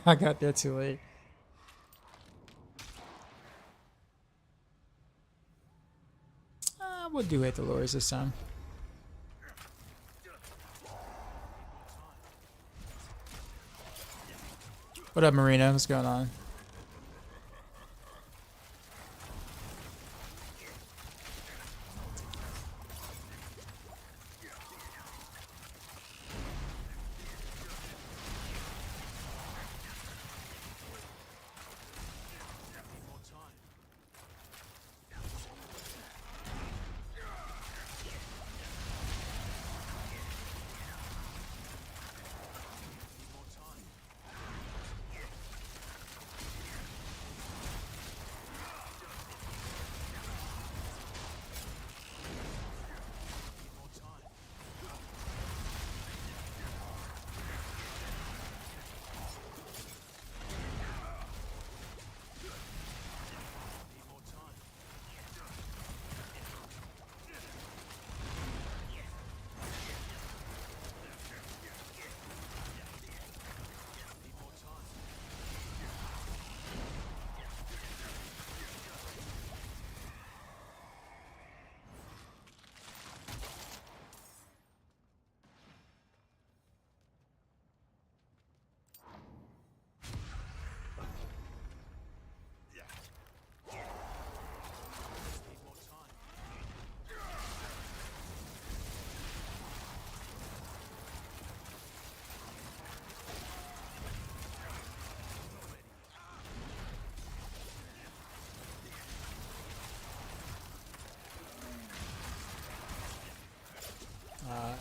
I got there too late. We'll do hit the lures this time. What up, Marina? What's going on?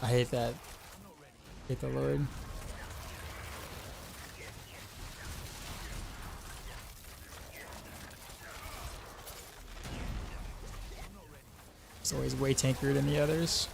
I hate that. Hate the Lord. It's always way tankier than the others.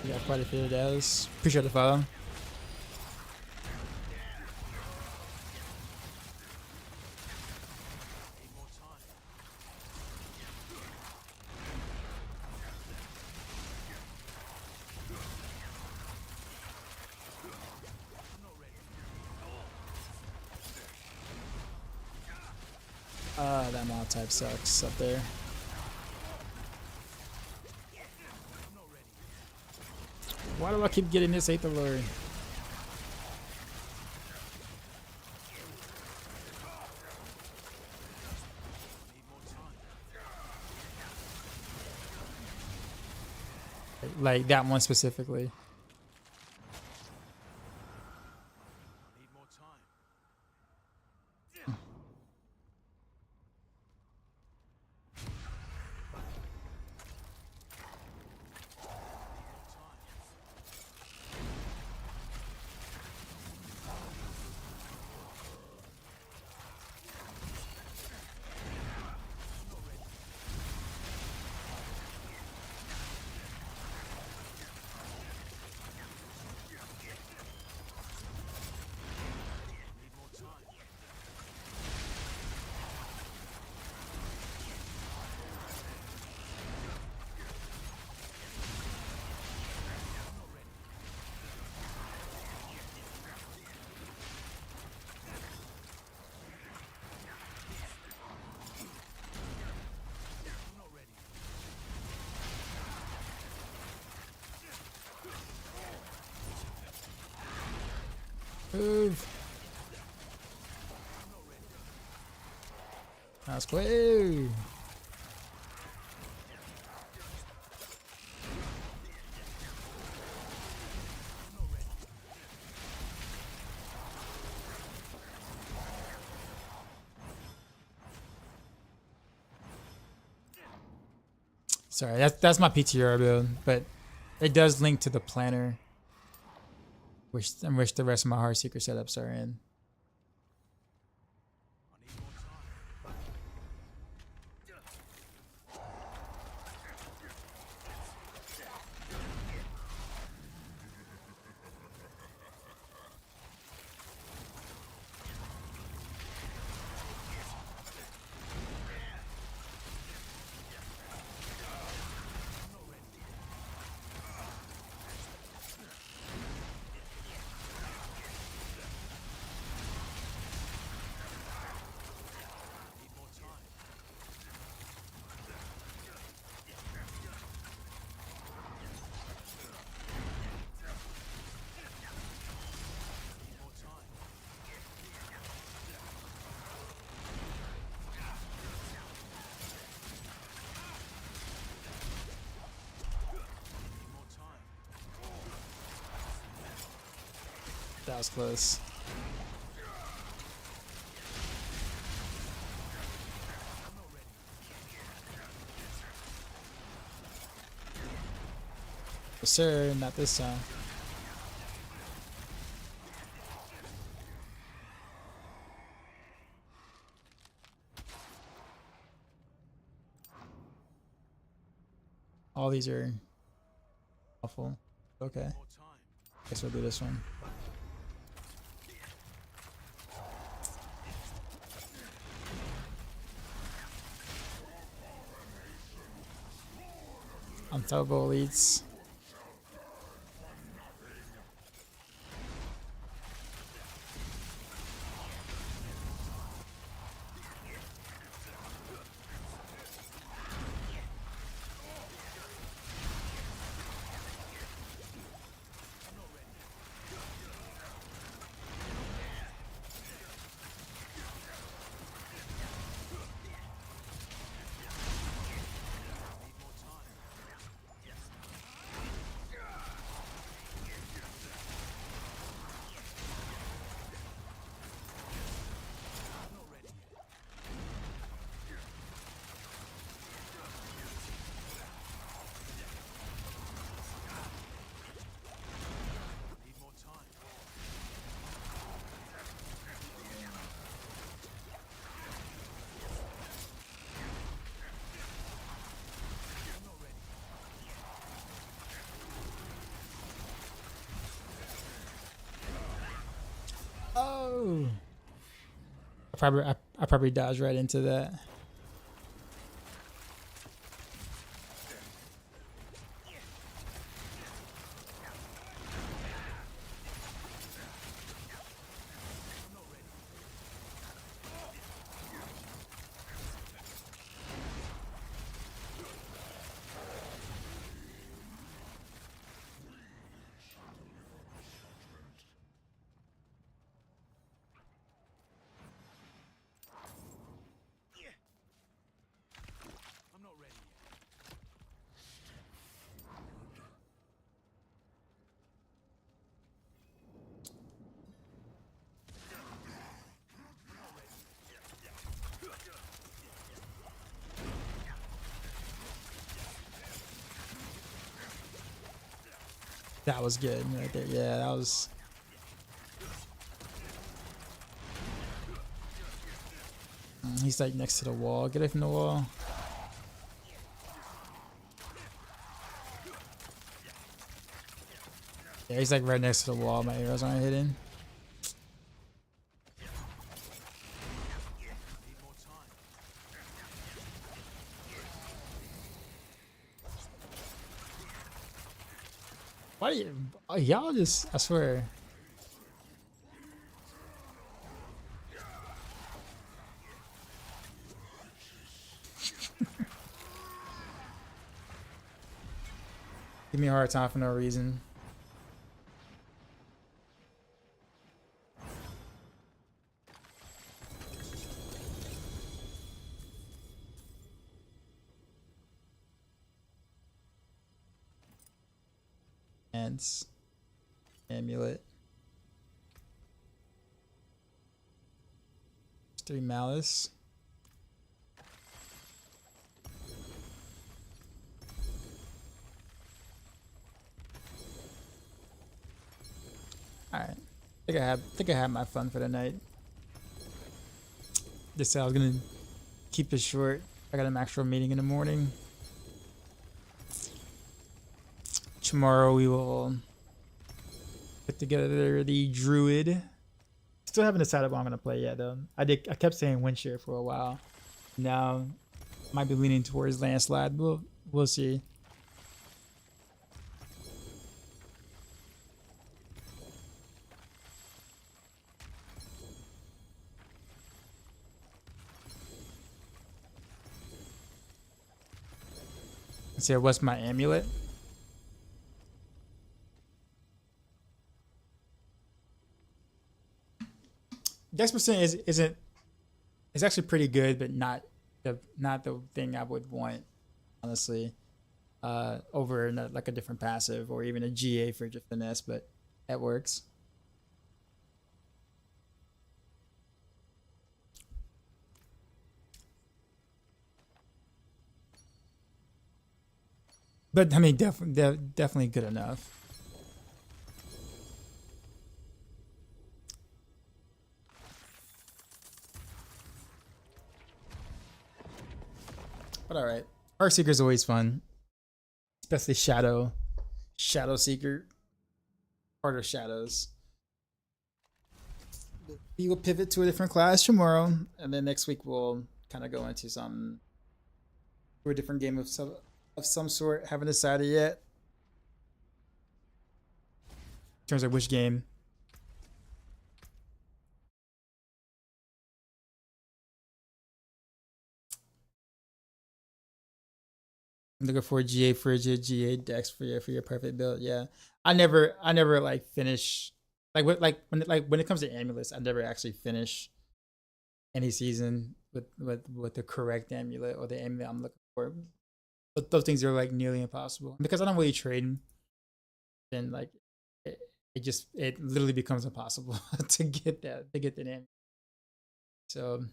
You got quite a few of those. Appreciate the follow. That mod type sucks up there. Why do I keep getting this Aether Lure? Like that one specifically. Move. That's quick. Sorry, that's my PTR build, but it does link to the planner, which the rest of my Heartseeker setups are in. That was close. Yes, sir, not this time. All these are awful. Okay. Guess we'll do this one. On Turbo leads. Oh, I probably dodged right into that. That was good right there. Yeah, that was. He's like next to the wall. Get away from the wall. Yeah, he's like right next to the wall. My arrows aren't hitting. Why do you, oh, y'all just, I swear. Give me a hard time for no reason. And amulet. 3 malice. All right. Think I had my fun for the night. Just said I was gonna keep it short. I got a Maxroll meeting in the morning. Tomorrow we will put together the Druid. Still haven't decided what I'm gonna play yet though. I kept saying Windshare for a while. Now might be leaning towards Landslide. We'll see. Let's see, what's my amulet? Dex percent isn't it's actually pretty good, but not the thing I would want, honestly. Over like a different passive or even a GA for just finesse, but that works. But I mean, definitely good enough. But all right, Heartseeker is always fun, especially Shadow Seeker, part of Shadows. We will pivot to a different class tomorrow, and then next week we'll kind of go into a different game of some sort. Haven't decided yet in terms of which game. I'm looking for a GA Frigid, GA Dex for your perfect build. Yeah, I never like finish when it comes to amulets. I never actually finish any season with the correct amulet or the amulet I'm looking for. But those things are like nearly impossible because I don't really trade. Then like it literally becomes impossible to get that amulet. So,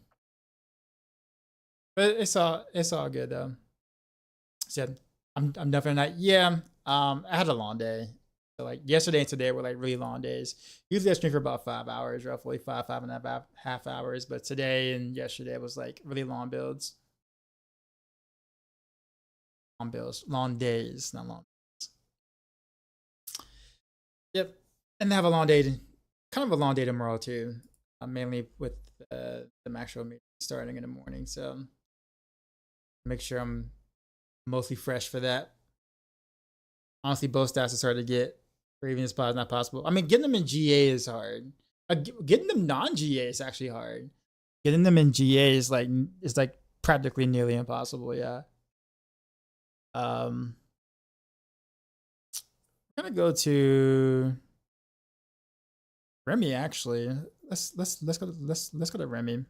but it's all good though. Said I'm definitely not. Yeah, I had a long day. So like yesterday and today were like really long days. Usually I stream for about 5 hours, roughly five and a half hours. But today and yesterday was like really long builds. Long days, not long days. Yep, and I have a long day, kind of a long day tomorrow too. Mainly with the Maxroll meeting starting in the morning. So make sure I'm mostly fresh for that. Honestly, both stats is hard to get, or even as spot is not possible. I mean, getting them in GA is hard. Getting them non-GA is actually hard. Getting them in GA is like practically nearly impossible. Yeah. I'm gonna go to Remy actually. Let's go to Remy.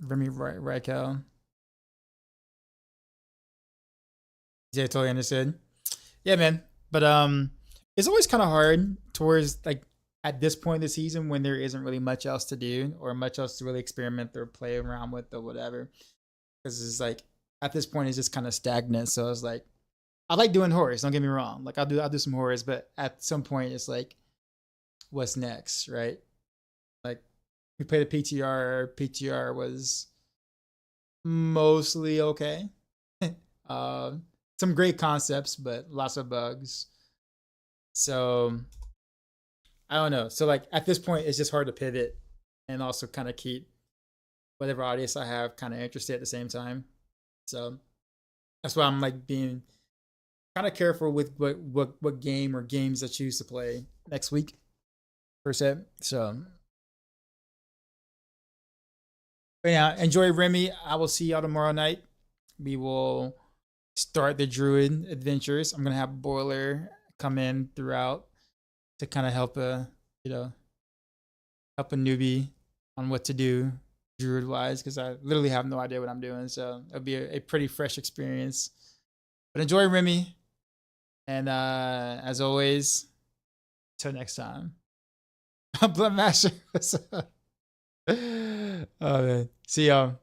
Remy Raquel. Yeah, totally understood. Yeah, man. But it's always kind of hard towards like at this point in the season when there isn't really much else to do or much else to really experiment or play around with or whatever. Because it's like at this point it's just kind of stagnant. So it's like I like doing horrors. Don't get me wrong. Like I'll do some horrors, but at some point it's like, what's next, right? Like we played a PTR. PTR was mostly okay. Some great concepts, but lots of bugs. So I don't know. So like at this point, it's just hard to pivot and also kind of keep whatever audience I have kind of interested at the same time. So that's why I'm like being kind of careful with what game or games I choose to play next week per se. So but yeah, enjoy Remy. I will see y'all tomorrow night. We will start the Druid adventures. I'm gonna have Boiler come in throughout to kind of help a newbie on what to do Druid wise, because I literally have no idea what I'm doing. So it'll be a pretty fresh experience. But enjoy Remy. And as always, till next time. Blood Master. Oh man. See y'all.